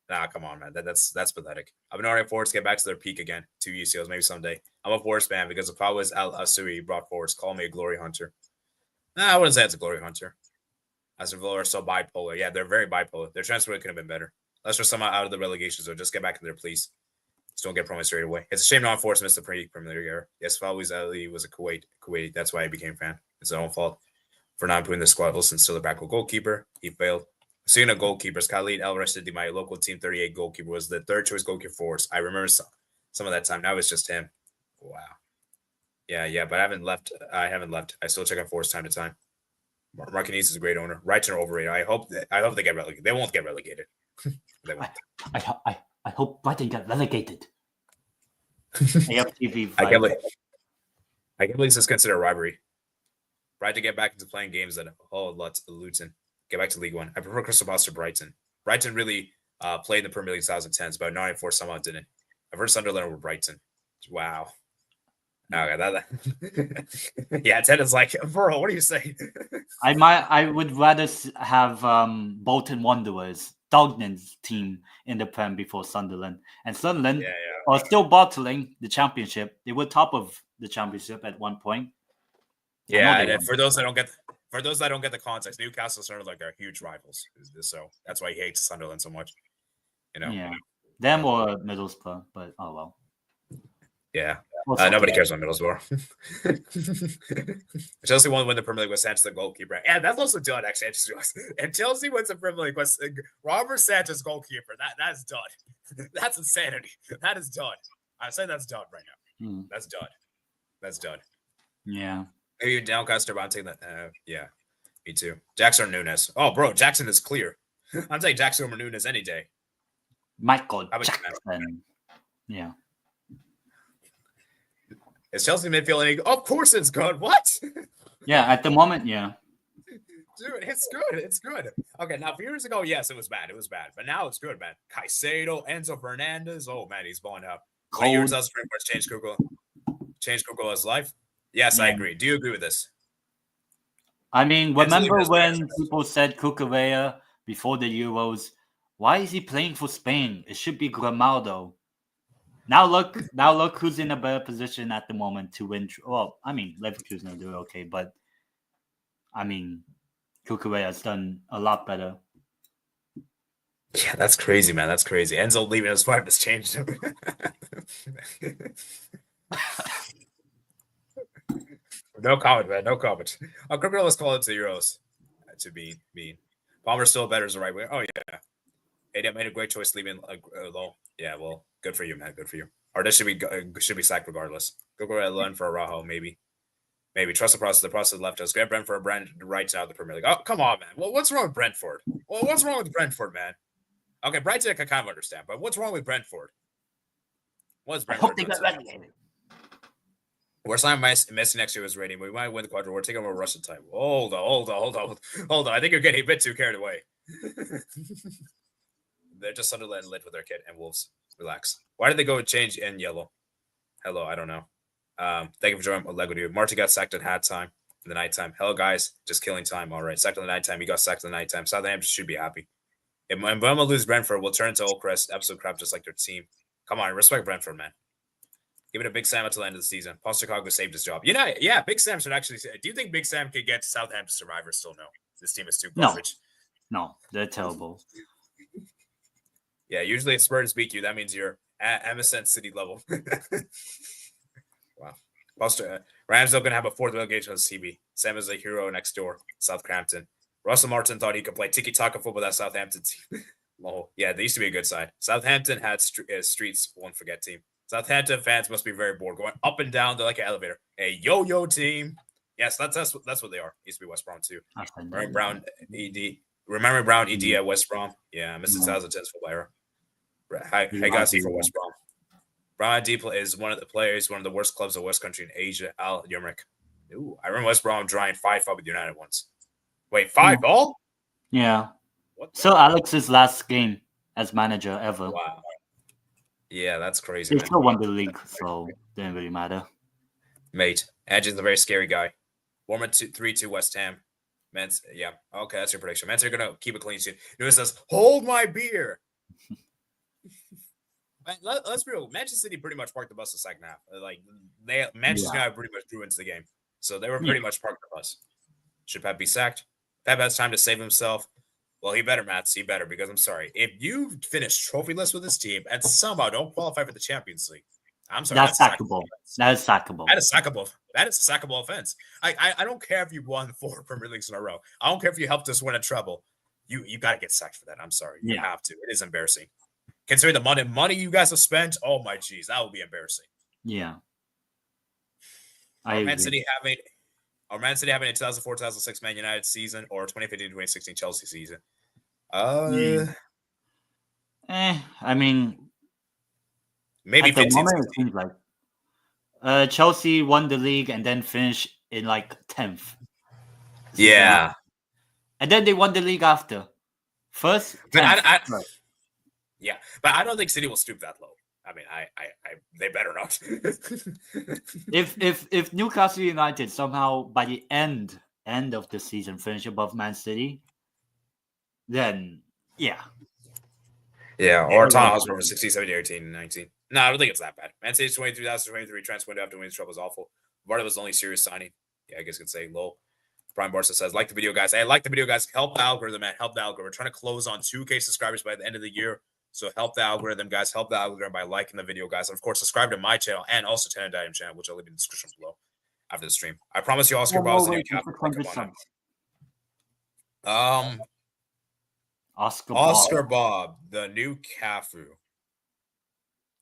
Nah, come on, man. That's pathetic. I've been ordering forwards to get back to their peak again. 2 UCLs, maybe someday. I'm a Forest fan because if I was Al Asui brought forwards, call me a glory hunter. Nah, I wouldn't say it's a glory hunter. Aston Villa are so bipolar. Yeah, they're very bipolar. Their transfer could have been better. Let's just somehow out of the relegation zone. Just get back in there, please. Just don't get promoted straight away. It's a shame non-Forest missed the Premier League era. Yes, Fawzi Ali was a Kuwaiti. That's why he became fan. It's their own fault for not putting the squad. Wilson still a backup goalkeeper. He failed. Speaking of goalkeepers, Khalid El Rashidi, my local team 38 goalkeeper, was the third choice goalkeeper for us. I remember some of that time. Now it's just him. Wow. Yeah, but I haven't left. I still check on Forest time to time. Marquinhos is a great owner. Right or overrated. I hope they get relegated. They won't get relegated. They won't. I I hope Brighton get relegated. AFTV. I can't believe this is considered a rivalry. Brighton to get back into playing games that Luton. Get back to League One. I prefer Crystal Palace to Brighton. Brighton really played in the Premier League 2010s, but 94 somehow didn't. I've heard Sunderland over Brighton. Wow. Okay, yeah, Ted is like, bro, what are you saying? I would rather have Bolton Wanderers, Dognan's team, in the Prem before Sunderland. And Sunderland are still battling the championship. They were top of the championship at one point. Yeah, and for those that don't get the context, Newcastle and Sunderland are huge rivals. So that's why he hates Sunderland so much. You know. Yeah. Them or Middlesbrough, but oh well. Yeah. Nobody cares about Middlesbrough. Chelsea won the Premier League with Sanchez the goalkeeper. Yeah, that's also done, actually. And Chelsea wins the Premier League with Robert Sanchez goalkeeper. That's done. That's insanity. That is done. I'm saying that's done right now. That's done. That's done. Yeah. Maybe Doncaster, but I'm taking that. Yeah, me too. Jackson or Nunes. Oh, bro, Jackson is clear. I'm taking Jackson over Nunes any day. Michael Jackson. Yeah. Is Chelsea midfield any? Of course it's good. What? Yeah, at the moment, yeah. Dude, it's good. It's good. Okay, now a few years ago, yes, it was bad. It was bad. But now it's good, man. Caicedo, Enzo Fernandez. Oh, man, he's balling up. 20 years out, Supreme Court's changed Kukula's life. Yes, I agree. Do you agree with this? I mean, remember when people said Cucurella before the Euros, why is he playing for Spain? It should be Grimaldo. Now look who's in a better position at the moment to win. Well, I mean, Leverkusen are doing okay, but I mean, Cucurella has done a lot better. Yeah, that's crazy, man. That's crazy. Enzo leaving his wife has changed him. No comment, man. No comment. Let's call it to Euros to be mean. Palmer's still better as a right winger. Oh yeah. AD made a great choice leaving low. Yeah, well, good for you, man. Good for you. Or this should be sacked regardless. Go ahead for Araujo, maybe. Trust the process. The process left us. Get Brentford right now the Premier League. Oh, come on, man. Well, what's wrong with Brentford? Well, what's wrong with Brentford, man? Okay, Brighton I can kind of understand, but what's wrong with Brentford? What's Brentford? I hope they got relegated. We're signing Messi next year as rating. We might win the quadruple. We're taking over Russian time. Hold on. I think you're getting a bit too carried away. They're just Sunderland lit with their kid and Wolves. Relax. Why did they go and change in yellow? Hello, I don't know. Thank you for joining Lego Dude. Marty got sacked at halftime in the nighttime. Hello, guys. Just killing time. All right. Sacked in the nighttime. He got sacked in the nighttime. Southampton should be happy. If Burma lose Brentford, we'll turn into Old Crest. Absolute crap, just like their team. Come on. Respect Brentford, man. Give it a Big Sam until the end of the season. Postecoglou saved his job. Yeah, Big Sam should actually say. Do you think Big Sam could get Southampton Survivors? Still no. This team is too garbage. No, they're terrible. Yeah, usually if Spurs beat you, that means you're at MSN City level. Wow. Rams are going to have a fourth relegation on CB. Sam is a hero next door. Southampton. Russell Martin thought he could play tiki-taka football that Southampton team. Oh, yeah, they used to be a good side. Southampton had streets won't forget team. Southampton fans must be very bored, going up and down. They're like an elevator. A yo-yo team. Yes, that's what they are. Used to be West Brom too. Remember Brown ED at West Brom? Yeah, I missed the 2010s football era. Higazi for West Brom. Brown ED is one of the worst clubs of West Country in Asia. Al Yumrik. Ooh, I remember West Brom drawing 5-5 with United once. Wait, 5-all? Yeah. So Alex's last game as manager ever. Wow. Yeah, that's crazy. He still won the league, so it didn't really matter. Mate, Edge is a very scary guy. Warman 3-2 West Ham. Men's, yeah. Okay, that's your prediction. Men's are going to keep it clean sheet. Lewis says, hold my beer. Let's be real. Manchester City pretty much parked the bus the second half. Like, Manchester United pretty much drew into the game. So they were pretty much parked the bus. Should Pep be sacked? Pep has time to save himself. Well, he better, Mats. He better, because I'm sorry. If you finish trophyless with this team and somehow don't qualify for the Champions League, I'm sorry. That's sackable. That is sackable. That is sackable. That is a sackable offense. I don't care if you won 4 Premier Leagues in a row. I don't care if you helped us win a treble. You got to get sacked for that. I'm sorry. You have to. It is embarrassing. Considering the money you guys have spent, oh my geez, that would be embarrassing. Yeah. Man City having a 2004-2006 Man United season or 2015-2016 Chelsea season? I mean, maybe At the 15. moment, it seems like Chelsea won the league and then finished in like 10th. Yeah. And then they won the league after. First, 10th. But I don't think City will stoop that low. I mean, they better not. if Newcastle United somehow by the end of the season finish above Man City, then yeah. Yeah, or Tottenham Hotspur for 16, 17, 18, 19. No, I don't think it's that bad. Man City's 2023 transfer window after winning trouble was awful. Varda was the only serious signing. Yeah, I guess you could say low. Prime Barca says, like the video, guys. Hey, like the video, guys. Help the algorithm, man. Help the algorithm. We're trying to close on 2K subscribers by the end of the year. So help the algorithm, guys. Help the algorithm by liking the video, guys. And of course, subscribe to my channel and also tendeitem channel, which I'll leave in the description below after the stream. I promise you, Oscar Bob is the new cap. Oscar Bob, the new Cafu.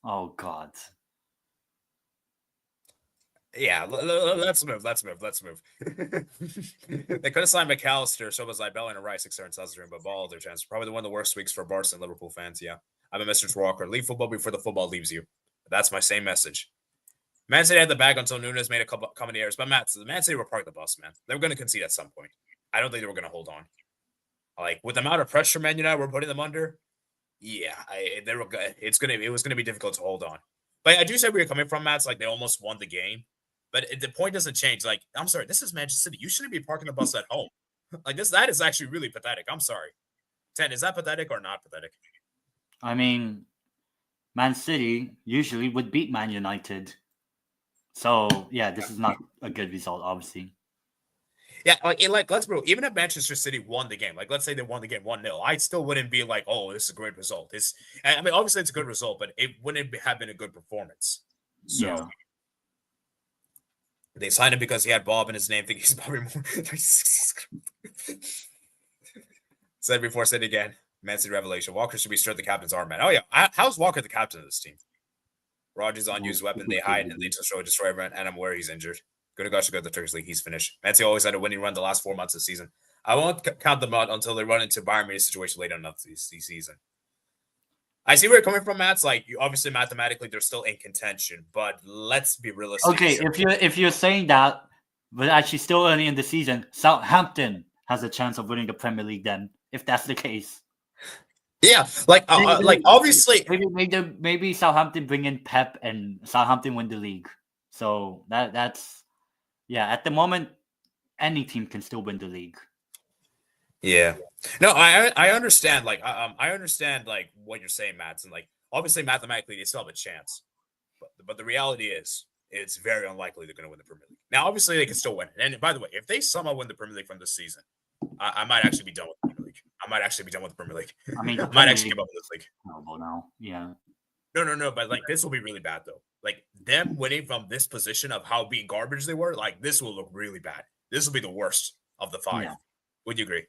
Oh God. Yeah, let's move. They could have signed McAllister, so was like Bell and Rice, 6 and Southern, but ball their chance. Probably one of the worst weeks for Barca and Liverpool fans. Yeah, I'm a Mr. Walker. Leave football before the football leaves you. That's my same message. Man City had the bag until Nunes made a couple comedy errors, but Man City were parked the bus, man. They were going to concede at some point. I don't think they were going to hold on. Like with the amount of pressure, Man United were putting them under. Yeah, they were good. It was gonna be difficult to hold on. But I do say where you're coming from, Matt. It's like they almost won the game. But the point doesn't change. Like, I'm sorry, this is Manchester City. You shouldn't be parking the bus at home. Like that is actually really pathetic. I'm sorry. 10, is that pathetic or not pathetic? I mean, Man City usually would beat Man United. So yeah, this is not a good result, obviously. Yeah, even if Manchester City won the game, like let's say they won the game 1-0, I still wouldn't be like, oh, this is a great result. I mean, obviously it's a good result, but it wouldn't have been a good performance. So yeah. They signed him because he had Bob in his name. Think he's probably more. Said before, said again. Man City revelation. Walker should be sure the captain's arm, man. Oh yeah, how's Walker the captain of this team? Rodgers unused weapon. They hide and they destroy everyone. And I'm aware he's injured. Good gosh, to go to the Turkish League. He's finished. Man City always had a winning run the last 4 months of the season. I won't count them out until they run into Bayern Munich situation later in the season. I see where you're coming from, Matt. It's like obviously mathematically they're still in contention, but let's be realistic. Okay, if you're saying that, but actually still early in the season, Southampton has a chance of winning the Premier League. Then, if that's the case, yeah, obviously maybe Southampton bring in Pep and Southampton win the league. So that's at the moment, any team can still win the league. Yeah. No, I understand. Like, I understand like what you're saying, Matt, and like obviously mathematically they still have a chance, but the reality is it's very unlikely they're going to win the Premier League. Now, obviously they can still win. And by the way, if they somehow win the Premier League from this season, I might actually be done with the Premier League. I might actually give up with this league. Now, yeah. No. But like this will be really bad though. Like them winning from this position of how being garbage they were, like this will look really bad. This will be the worst of the 5. Yeah. Would you agree?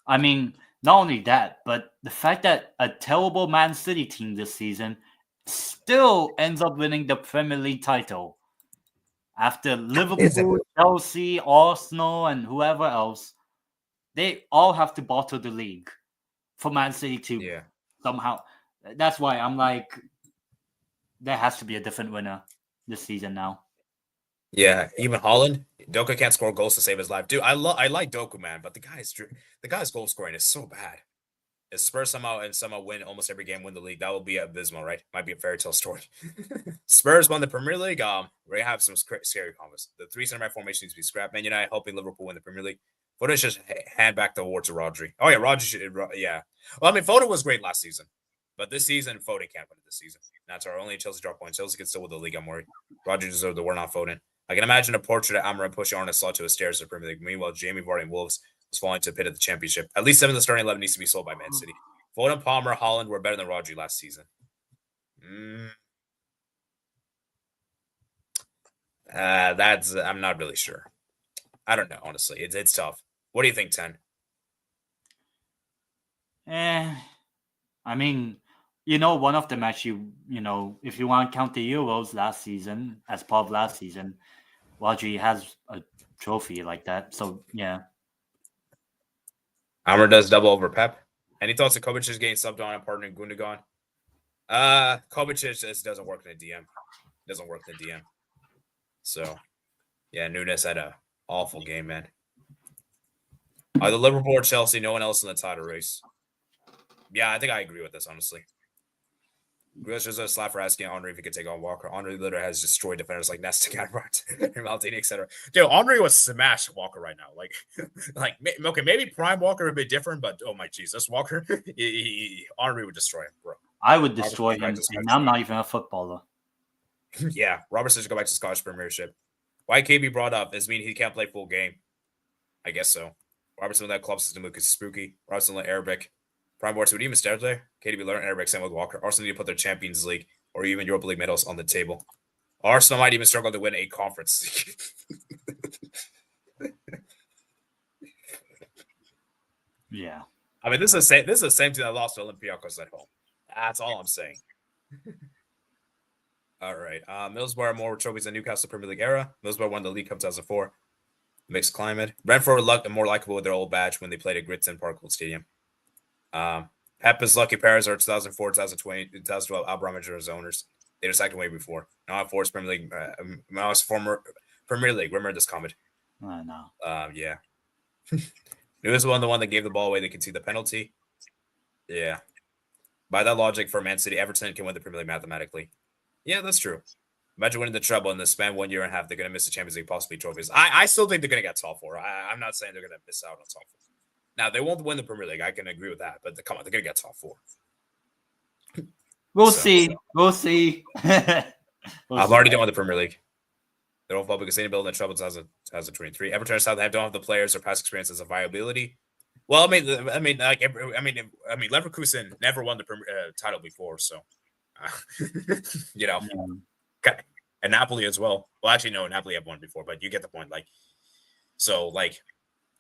I mean, not only that, but the fact that a terrible Man City team this season still ends up winning the Premier League title after Liverpool, Chelsea, Arsenal, and whoever else, they all have to bottle the league for Man City to somehow. That's why I'm like, there has to be a different winner this season now. Yeah, even Holland, Doku can't score goals to save his life, dude. I like Doku, man, but the guy's goal scoring is so bad. If Spurs somehow win almost every game, win the league, that will be abysmal, right? Might be a fairy tale story. Spurs won the Premier League. We have some scary comments. The 3 center back formation needs to be scrapped. Man United hoping Liverpool win the Premier League. Foden should hand back the award to Rodri. Oh yeah, Rodri should. Yeah. Well, I mean, Foden was great last season, but this season Foden can't win it this season. That's our only Chelsea drop point. Chelsea can still win the league. I'm worried. Rodri deserved the award, not Foden. I can imagine a portrait of Amarim pushing Arne Slot to his stairs to the Premier League. Meanwhile, Jamie Vardy and Wolves was falling to the pit of the championship. At least 7 of the starting 11 needs to be sold by Man City. Foden, Palmer, Holland were better than Rodri last season. I'm not really sure. I don't know, honestly. It's tough. What do you think, 10? I mean, one of them actually, if you want to count the Euros last season, as part of last season, Rodri has a trophy like that. So, yeah. Amr does double over Pep. Any thoughts of Kovac's getting subbed on and partnering Gundogan? Kovacic just doesn't work in the DM. Doesn't work in the DM. So, yeah, Nunes had a awful game, man. The Liverpool or Chelsea, no one else in the title race. Yeah, I think I agree with this, honestly. Grealish is a slap for asking Henry if he could take on Walker. Henry literally has destroyed defenders like Nesta, Maldini, etc. Dude, Henry was smash Walker right now. Okay, maybe Prime Walker would be different, but oh my Jesus, Walker, Henry would destroy him, bro. I would destroy him, and I'm not even a footballer. Yeah, Robertson should go back to Scottish Premiership. YKB brought up does mean he can't play full game. I guess so. Robertson with that club system looks spooky. Robertson with Arabic. Prime Boards would even start there. KDB learn Arabic, same with Walker. Arsenal need to put their Champions League or even Europa League medals on the table. Arsenal might even struggle to win a conference. Yeah. I mean, this is the same team that lost to Olympiacos at home. That's all I'm saying. All right. Middlesbrough more trophies in Newcastle Premier League era. Middlesbrough won the league Cup 2004. Mixed climate. Brentford were more likable with their old badge when they played at Gritson Parkwood Stadium. Pep is lucky Paris are 2004, 2020, 2012 Abramovich are his owners. They just acted way before. Now I'm forced Premier League. Now it's former Premier League. Remember this comment? I know. Yeah. It was the one that gave the ball away. They could see the penalty. Yeah. By that logic, for Man City, Everton can win the Premier League mathematically. Yeah, that's true. Imagine winning the treble in the span 1 year and a half. They're going to miss the Champions League, possibly trophies. I still think they're going to get top four. I'm not saying they're going to miss out on top four. Now, they won't win the Premier League. I can agree with that. But come on, they're going to get top four. We'll see. We'll see. I've already done with the Premier League. They're all public casino building treble 2023. Everton and Southampton don't have the players or past experience as a viability. Well, Leverkusen never won the title before, so and Napoli as well. Well, actually, no, Napoli have won before, but you get the point.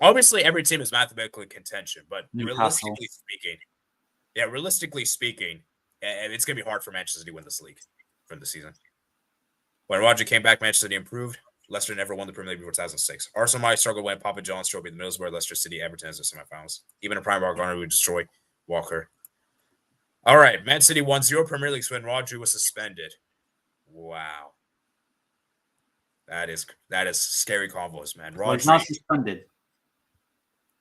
Obviously, every team is mathematically contention, but realistically speaking, it's going to be hard for Manchester City to win this league for the season. When Roger came back, Manchester City improved. Leicester never won the Premier League before 2006. Arsenal might struggle when Papa John's trophy, the Middlesbrough, Leicester City, Everton as the semifinals. Even a prime Garner would destroy Walker. All right, Man City won 0 Premier Leagues when Rodri was suspended. Wow. That is scary combos, man. Rodri not suspended.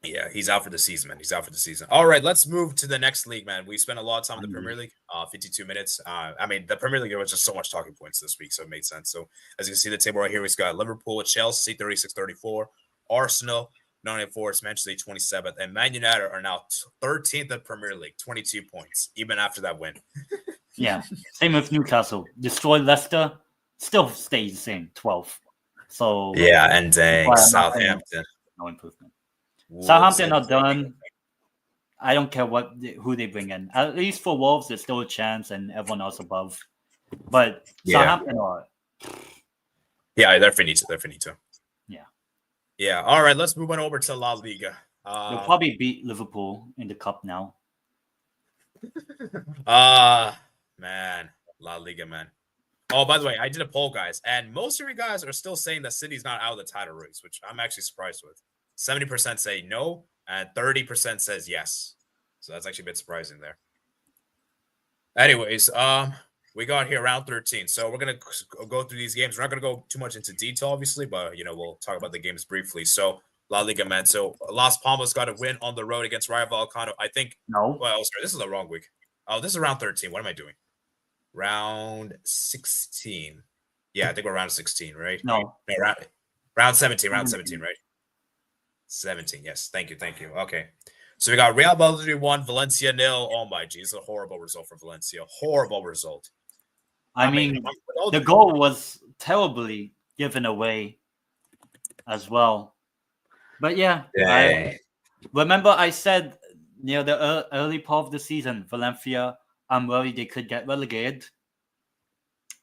Yeah, he's out for the season, man. He's out for the season. All right, let's move to the next league, man. We spent a lot of time in the Premier League, 52 minutes. The Premier League, there was just so much talking points this week, so it made sense. So, as you can see, the table right here, we've got Liverpool with Chelsea, 36-34. Arsenal, 94. It's Manchester City, 27th. And Man United are now 13th in the Premier League, 22 points, even after that win. Yeah, same with Newcastle. Destroyed Leicester, still stays the same, 12th. So yeah, and dang, Southampton. No improvement. Southampton are done. I don't care who they bring in. At least for Wolves, there's still a chance, and everyone else above. But Southampton are. Yeah, they're finito. Yeah. Yeah. All right, let's move on over to La Liga. They'll probably beat Liverpool in the cup now. Man, La Liga, man. Oh, by the way, I did a poll, guys, and most of you guys are still saying that City's not out of the title race, which I'm actually surprised with. 70% say no, and 30% says yes. So that's actually a bit surprising there. Anyways, we got here round 13. So we're going to go through these games. We're not going to go too much into detail, obviously, but, we'll talk about the games briefly. So, La Liga, man. So, Las Palmas got a win on the road against Rayo Vallecano. I think. No. Well, sorry, this is the wrong week. Oh, this is round 13. What am I doing? Round 16. Yeah, I think we're round 16, right? No, round 17. Round 17, right? 17. Yes. Thank you. Okay. So we got Real Madrid 1, Valencia 0. Oh my geez, a horrible result for Valencia. Horrible result. I mean, the goal was terribly given away as well. But yeah. Remember I said near the early part of the season, Valencia, I'm worried they could get relegated.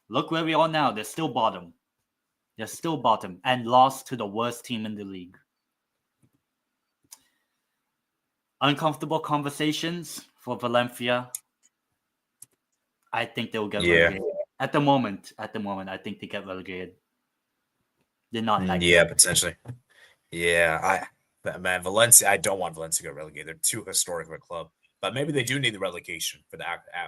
Look where we are now. They're still bottom. And lost to the worst team in the league. Uncomfortable conversations for Valencia. I think they'll get relegated. At the moment, I think they get relegated. They're not that good. Potentially. Yeah, Valencia, I don't want Valencia to get relegated. They're too historic of a club. But maybe they do need the relegation for the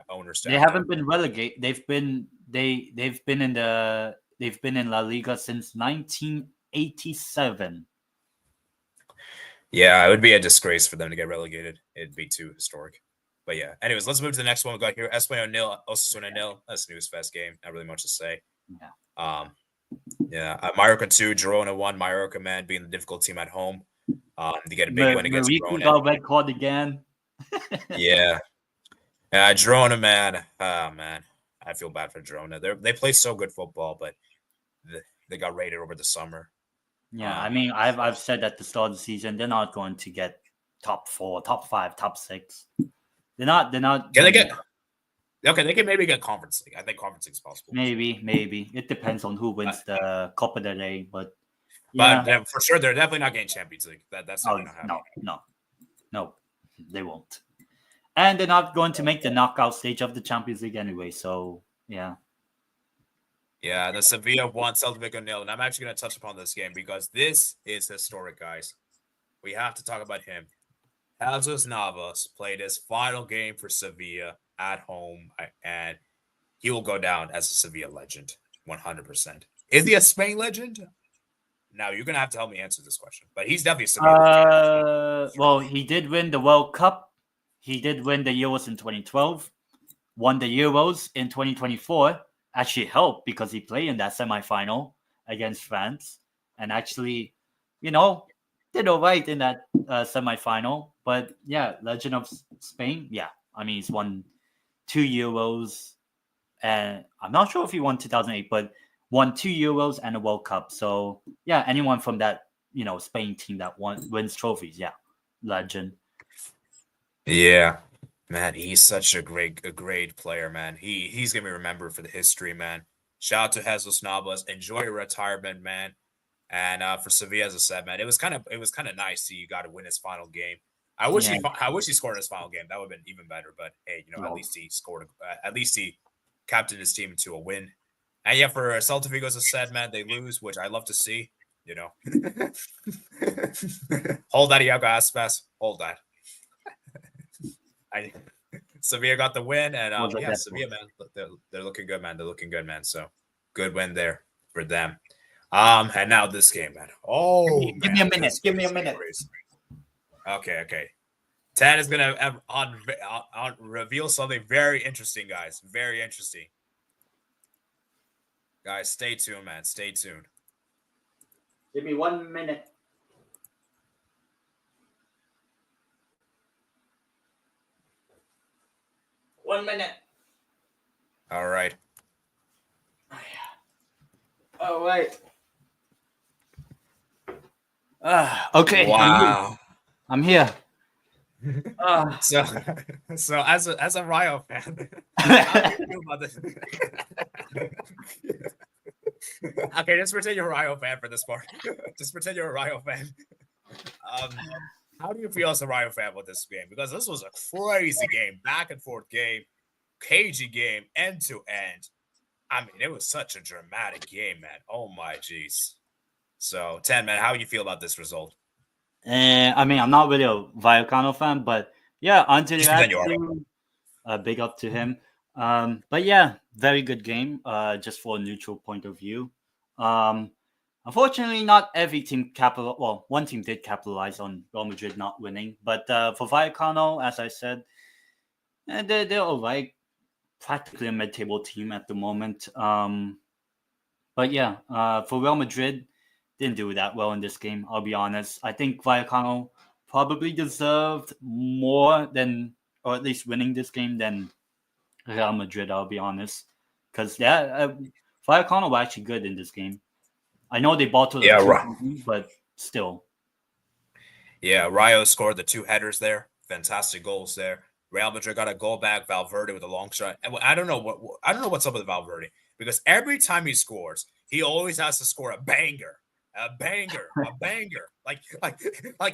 owners to. They haven't been relegated. They've been in La Liga since 1987. Yeah, it would be a disgrace for them to get relegated. It'd be too historic. But yeah, anyways, let's move to the next one we got here. Espanyol 0, Osasuna 0. That's a snooze fest game. Not really much to say. Yeah. Mallorca 2, Girona 1. Mallorca, man, being the difficult team at home. They get a big win against Girona. Got red card again. Yeah. Girona, man. Man. I feel bad for Girona. They play so good football, but they got rated over the summer. Yeah, I mean, I've said at the start of the season, they're not going to get top 4, top 5, top 6. They're not. Can they get? Okay, they can maybe get Conference League. I think Conference League is possible. Maybe it depends on who wins the Copa del Rey, but for sure they're definitely not getting Champions League. That's not gonna happen. No, they won't. And they're not going to make the knockout stage of the Champions League anyway. So yeah. Yeah, the Sevilla won, Celta Vigo 0, and I'm actually going to touch upon this game because this is historic, guys. We have to talk about him. Jesus Navas played his final game for Sevilla at home, and he will go down as a Sevilla legend, 100%. Is he a Spain legend? Now, you're going to have to help me answer this question, but he's definitely a Sevilla legend. Well, he did win the World Cup. He did win the Euros in 2012, won the Euros in 2024. Actually helped because he played in that semifinal against France and actually, did all right in that semifinal. But yeah, legend of Spain. Yeah, I mean, he's won 2 Euros, and I'm not sure if he won 2008, but won 2 Euros and a World Cup. So yeah, anyone from that Spain team that wins trophies, yeah, legend. Yeah. Man, he's such a great player, man. He's gonna be remembered for the history, man. Shout out to Jesus Navas. Enjoy your retirement, man. And for Sevilla, as I said, man, it was kind of nice to see you got to win his final game. I wish he scored his final game. That would have been even better. But hey, at least he scored. At least he captained his team to a win. And yeah, for Celta Vigo, as I said, man, they lose, which I love to see. Hold that, Iago Aspas. Hold that. Sevilla got the win, and Sevilla, man, they're looking good, man. They're looking good, man. So good win there for them. And now this game, man. Give me a minute. Give me a minute. Okay. Tan is gonna reveal something very interesting, guys. Very interesting. Guys, stay tuned, man. Stay tuned. Give me 1 minute. One minute. All right. All right. Okay. Wow. I'm here. So as a Rayo fan, how do you feel about this? Okay, just pretend you're a Rayo fan for this part. Just pretend you're a Rayo fan. How do you feel as a Rayo fan with this game? Because this was a crazy game, back and forth game, cagey game, end to end. I mean, it was such a dramatic game, man. Oh my jeez. So, Tan, man, how do you feel about this result? I mean, I'm not really a Vallecano fan, but yeah, until that, big up to him. But yeah, very good game. Just for a neutral point of view. Unfortunately, not every team one team did capitalize on Real Madrid not winning, but for Vallecano, as I said, they're all right. Practically a mid-table team at the moment. But yeah, for Real Madrid, didn't do that well in this game, I'll be honest. I think Vallecano probably deserved more or at least winning this game than Real Madrid, I'll be honest. Because Vallecano were actually good in this game. I know they bottled but still. Yeah, Rayo scored the 2 headers there. Fantastic goals there. Real Madrid got a goal back. Valverde with a long shot. And I don't know what's up with Valverde, because every time he scores, he always has to score a banger. A banger. Like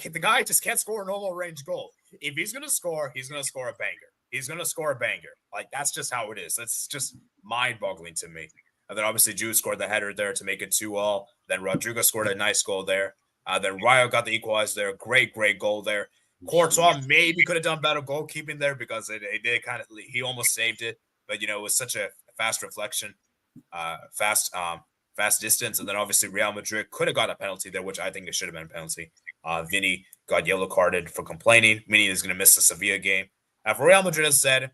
the guy just can't score a normal range goal. If he's gonna score, he's gonna score a banger. He's gonna score a banger. Like, that's just how it is. That's just mind-boggling to me. And then obviously Juve scored the header there to make it 2-2. Then Rodrigo scored a nice goal there. Then Rayo got the equalizer there. Great goal there. Courtois maybe could have done better goalkeeping there because it did he almost saved it, but it was such a fast reflection, fast distance, and then obviously Real Madrid could have got a penalty there, which I think it should have been a penalty. Vinny got yellow carded for complaining. Vinny is going to miss the Sevilla game. For Real Madrid, as said,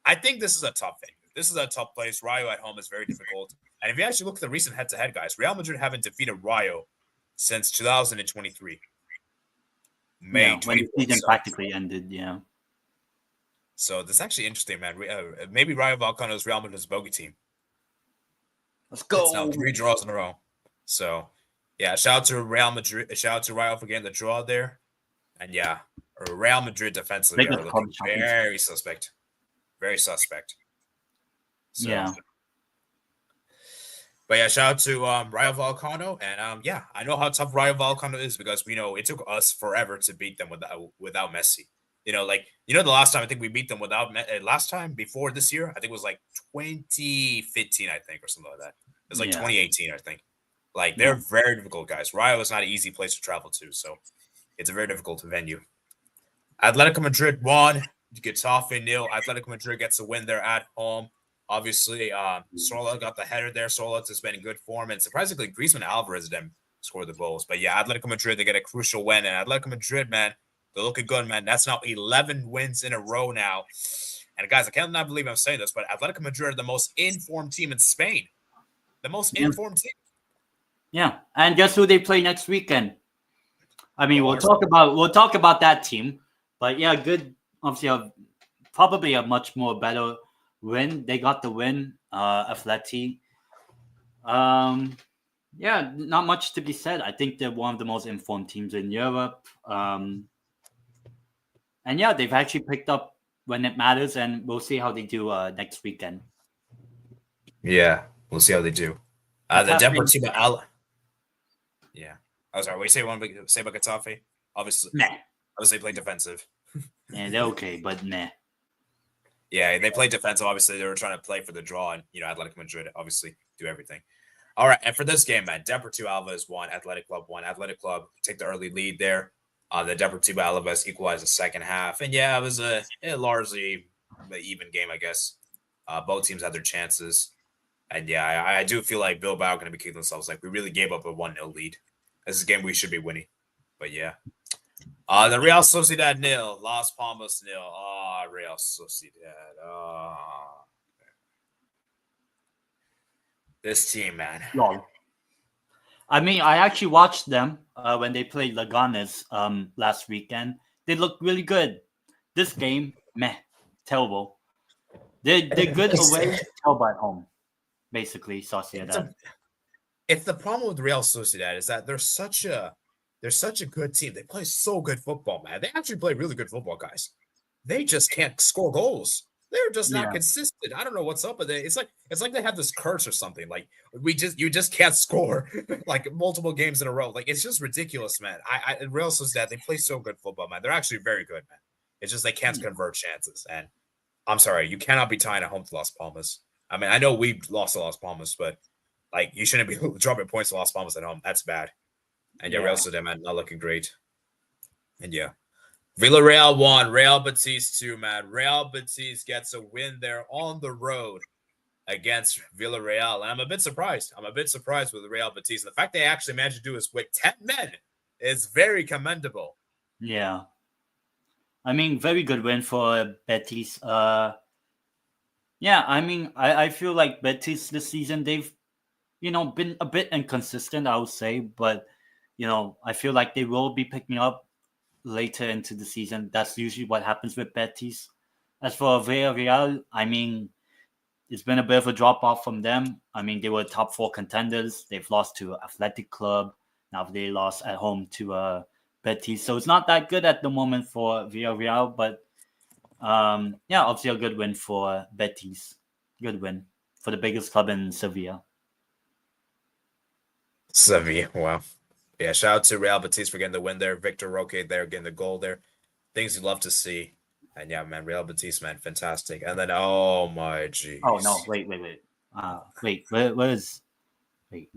I think this is a tough venue. This is a tough place. Rayo at home is very difficult. And if you actually look at the recent head-to-head, guys, Real Madrid haven't defeated Rayo since 2023. May when the season practically ended, yeah. So that's actually interesting, man. Maybe Rayo Vallecano is Real Madrid's bogey team. Let's go. It's now 3 draws in a row. So, yeah, shout out to Real Madrid. Shout out to Rayo for getting the draw there. And, yeah, Real Madrid defensively are looking very suspect. Very suspect. So, yeah. But, yeah, shout out to Rayo Vallecano. And, yeah, I know how tough Rayo Vallecano is because we know it took us forever to beat them without Messi. The last time I think we beat them without last time before this year, I think it was like 2015, I think, or something like that. It was like 2018, I think. Like, they're very difficult, guys. Rayo is not an easy place to travel to, so it's a very difficult venue. Atletico Madrid won, Getafe 0. Atletico Madrid gets a win there at home. Obviously, Sola got the header there. Sola has been in good form, and surprisingly, Griezmann Alvarez then scored the goals. But yeah, Atletico Madrid, they get a crucial win, and Atletico Madrid, man, they're looking good, man. That's now 11 wins in a row now. And guys, I cannot believe I'm saying this, but Atletico Madrid are the most informed team in Spain. The most informed team. Yeah, and guess who they play next weekend? I mean, we'll talk about that team, but yeah, good. Obviously, probably a much more better win. They got the win, Atleti. Yeah, not much to be said. I think they're one of the most informed teams in Europe. And yeah, they've actually picked up when it matters, and we'll see how they do next weekend. Yeah, we'll see how they do. The Deportivo Yeah. Oh, sorry. What do you say about Getafe? Obviously, they play defensive. Yeah, they're okay, but nah. Yeah, they play defensive. Obviously, they were trying to play for the draw, and Atletico Madrid obviously do everything. All right, and for this game, man, Deportivo Alaves won, Athletic Club won. Athletic Club take the early lead there. The Deportivo Alaves equalized the second half, and yeah, it was a largely even game, I guess. Both teams had their chances, and yeah, I do feel like Bilbao are going to be kicking themselves. Like, we really gave up a 1-0 lead. This is a game we should be winning, but yeah. The Real Sociedad 0, Las Palmas 0. Real Sociedad. This team, man. I mean, I actually watched them when they played Leganes last weekend. They looked really good. This game, terrible. They're good away, terrible at home. Basically, Sociedad. It's the problem with Real Sociedad is that they're such a good team. They play so good football, man. They actually play really good football, guys. They just can't score goals. They're just not consistent. I don't know what's up with it. It's like they have this curse or something. Like, you just can't score like multiple games in a row. Like, it's just ridiculous, man. Real Sociedad, they play so good football, man. They're actually very good, man. It's just they can't convert chances. And I'm sorry, you cannot be tying at home to Las Palmas. I mean, I know we lost to Las Palmas, but like, you shouldn't be dropping points to Las Palmas at home. That's bad. And yeah, Real Sociedad, man, not looking great. And yeah. Villarreal won. Real Betis 2, man. Real Betis gets a win there on the road against Villarreal. And I'm a bit surprised. With Real Betis. The fact they actually managed to do this with 10 men is very commendable. Yeah. I mean, very good win for Betis. Yeah, I mean, I feel like Betis this season, they've, been a bit inconsistent, I would say. But, I feel like they will be picking up later into the season. That's usually what happens with Betis. As for Villarreal, I mean, it's been a bit of a drop-off from them. I mean, they were top 4 contenders. They've lost to Athletic Club. Now they lost at home to Betis. So it's not that good at the moment for Villarreal. But, yeah, obviously a good win for Betis. Good win for the biggest club in Sevilla. Wow. Yeah, shout out to Real Betis for getting the win there. Victor Roque there getting the goal there. Things you love to see. And yeah, man, Real Betis, man, fantastic. And then, oh my geez. Oh no, wait. Where's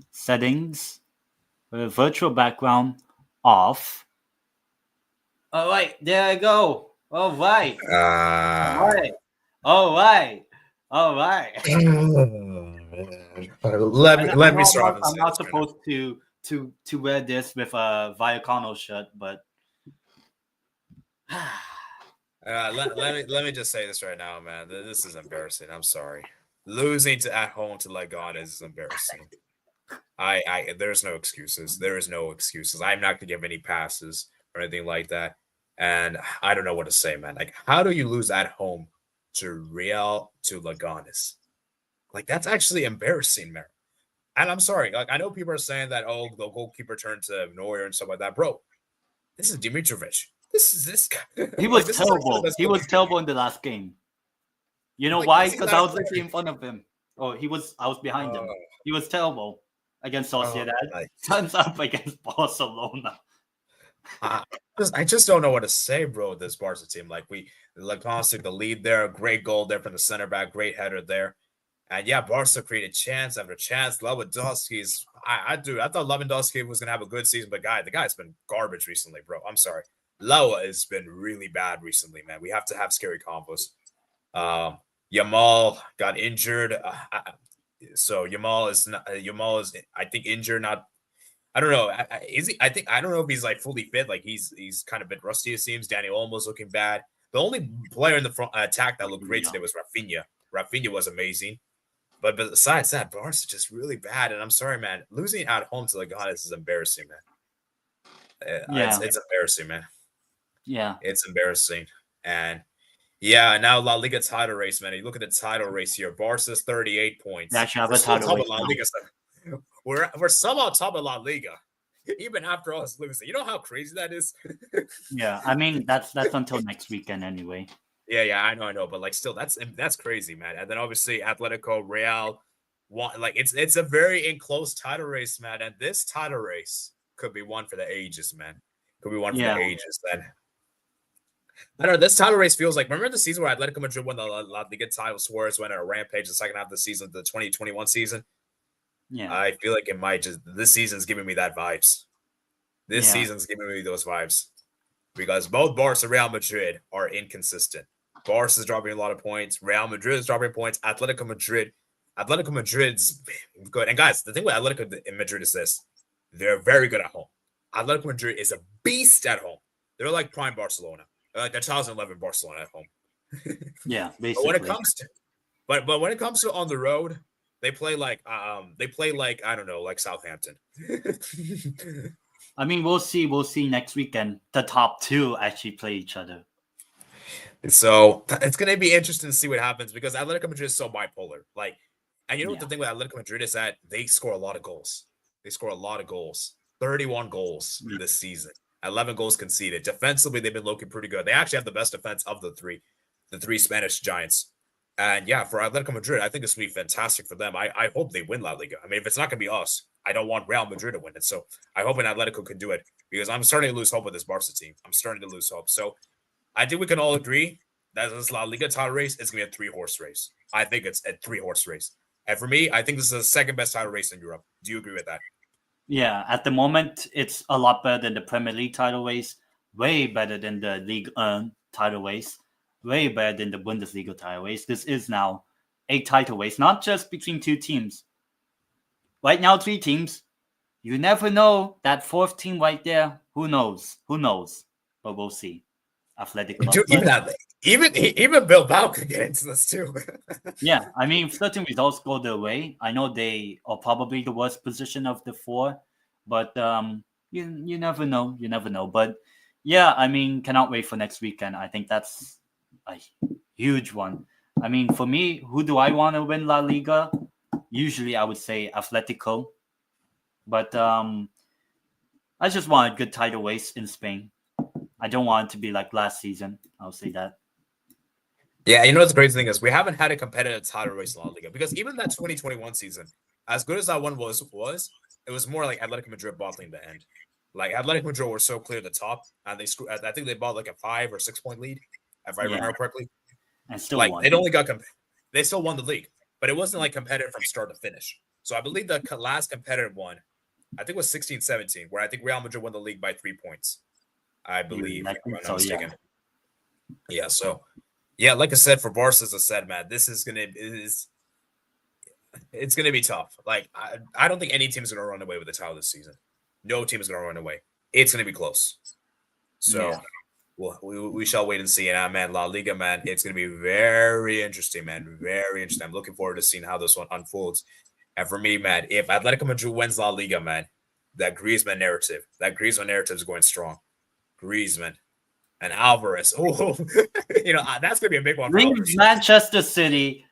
settings? Virtual background off. All right, there I go. All right. All Uh, right. All right. All right. let I me know start and I'm say not this right now. supposed to wear this with a Viacano shirt, but Let me just say this right now, man. This is embarrassing. I'm sorry. Losing to at home to Leganes is embarrassing. There's no excuses. There is no excuses. I'm not gonna give any passes or anything like that. And I don't know what to say, man. Like, how do you lose at home to Leganes? Like, that's actually embarrassing, man. And I'm sorry. Like, I know people are saying that, oh, the goalkeeper turned to Neuer and stuff like that, bro. This is Dimitrovic. This guy. he Like, was this is actually the terrible. best He was goalkeeper. terrible in the last game. You know Like, why? this is Because not I a was player. literally in front of him. Oh, I was behind him. Oh, He was terrible against oh, Sociedad. like, Turns up against Barcelona. I just don't know what to say, bro. With this Barca team, like Leganes took the lead there, great goal there from the center back, great header there, and yeah, Barca created chance after chance. Lewandowski's, I thought Lewandowski was gonna have a good season, but the guy's been garbage recently, bro. I'm sorry, Lewa has been really bad recently, man. We have to have scary combos. Yamal got injured, so Yamal is I think injured, not I don't know. Is he? I don't know if he's like fully fit. Like he's kind of been rusty. It seems. Danny Olmo's looking bad. The only player in the front attack that looked great today was Rafinha. Rafinha was amazing, but besides that, Barca just really bad. And I'm sorry, man. Losing at home to Leganes is embarrassing, man. Yeah, It's embarrassing, man. yeah. It's embarrassing. And yeah, now La Liga title race, man. You look at the title race here. Barca's 38 They points. actually have We're a still title top race of La now. Liga. We're somehow top of La Liga, even after all us losing. You know how crazy that is? Yeah, I mean that's until next weekend anyway. Yeah, I know, but like still, that's crazy, man. And then obviously Atletico, Real, like it's a very enclosed title race, man. And this title race could be one for the ages, man. Could be one for the Yeah, ages. Then I don't know. This title race feels like remember the season where Atletico Madrid won the La Liga title. Suarez went on a rampage the second half of the season, the 2021 season. yeah, I feel like it might just this season's giving me that vibes. This yeah. season's giving me those vibes because both Barca and Real Madrid are inconsistent. Barca is dropping a lot of points. Real Madrid is dropping points. Atletico Madrid's good. And guys, the thing with Atletico Madrid is this: they're very good at home. Atletico Madrid is a beast at home. They're like prime Barcelona. They're like the 2011 Barcelona at home. Yeah, But when it basically. comes to but when it comes to on the road, they play like I don't know, like Southampton. I mean, we'll see. We'll see next weekend. The top two actually play each other. So it's gonna be interesting to see what happens because Atletico Madrid is so bipolar. Like, and you know what the Yeah, thing with Atletico Madrid is that they score a lot of goals. They score a lot of goals. 31 goals yeah, this season. 11 goals conceded. Defensively, they've been looking pretty good. They actually have the best defense of the three Spanish giants. And yeah, for Atletico Madrid, I think this will be fantastic for them. I hope they win La Liga. I mean, if it's not going to be us, I don't want Real Madrid to win it. So I hope an Atletico can do it because I'm starting to lose hope with this Barca team. I'm starting to lose hope. So I think we can all agree that this La Liga title race is going to be a 3-horse race. I think it's a 3-horse race. And for me, I think this is the second best title race in Europe. Do you agree with that? yeah. At the moment, it's a lot better than the Premier League title race. Way better than the League title race. Way better than the Bundesliga title race. This is now a title race, not just between two teams. Right now, three teams. You never know that fourth team right there. Who knows? Who knows? But we'll see. Athletic Club. Dude, even Bilbao could get into this too. Yeah, I mean, if certain results go their way, I know they are probably the worst position of the four, but you never know. You never know. But yeah, I mean, cannot wait for next weekend. I think that's a huge one. I mean, for me, who do I want to win La Liga? Usually, I would say Atletico, but I just want a good title race in Spain. I don't want it to be like last season. I'll say that. Yeah, you know what the crazy thing is? We haven't had a competitive title race in La Liga because even that 2021 season, as good as that one was, it was more like Atletico Madrid bottling the end. Like Atletico Madrid were so clear at the top, and I think they bought like a 5 or 6 point lead, if I Yeah, remember correctly. and still Like won. it only got they still won the league, but it wasn't like competitive from start to finish. So I believe the last competitive one, I think was 16-17, where I think Real Madrid won the league by 3 points. I believe. I If think I'm not so, mistaken. Yeah. So, yeah, like I said, for Barca, as I said, man, this is it's gonna be tough. Like I don't think any team is gonna run away with the title this season. No team is gonna run away. It's gonna be close. So. Yeah. Well, we shall wait and see. And man, La Liga, man, it's going to be very interesting, man. Very interesting. I'm looking forward to seeing how this one unfolds. And for me, man, if Atletico Madrid wins La Liga, man, that Griezmann narrative is going strong. Griezmann and Alvarez. Oh, that's going to be a big one. Leave Manchester City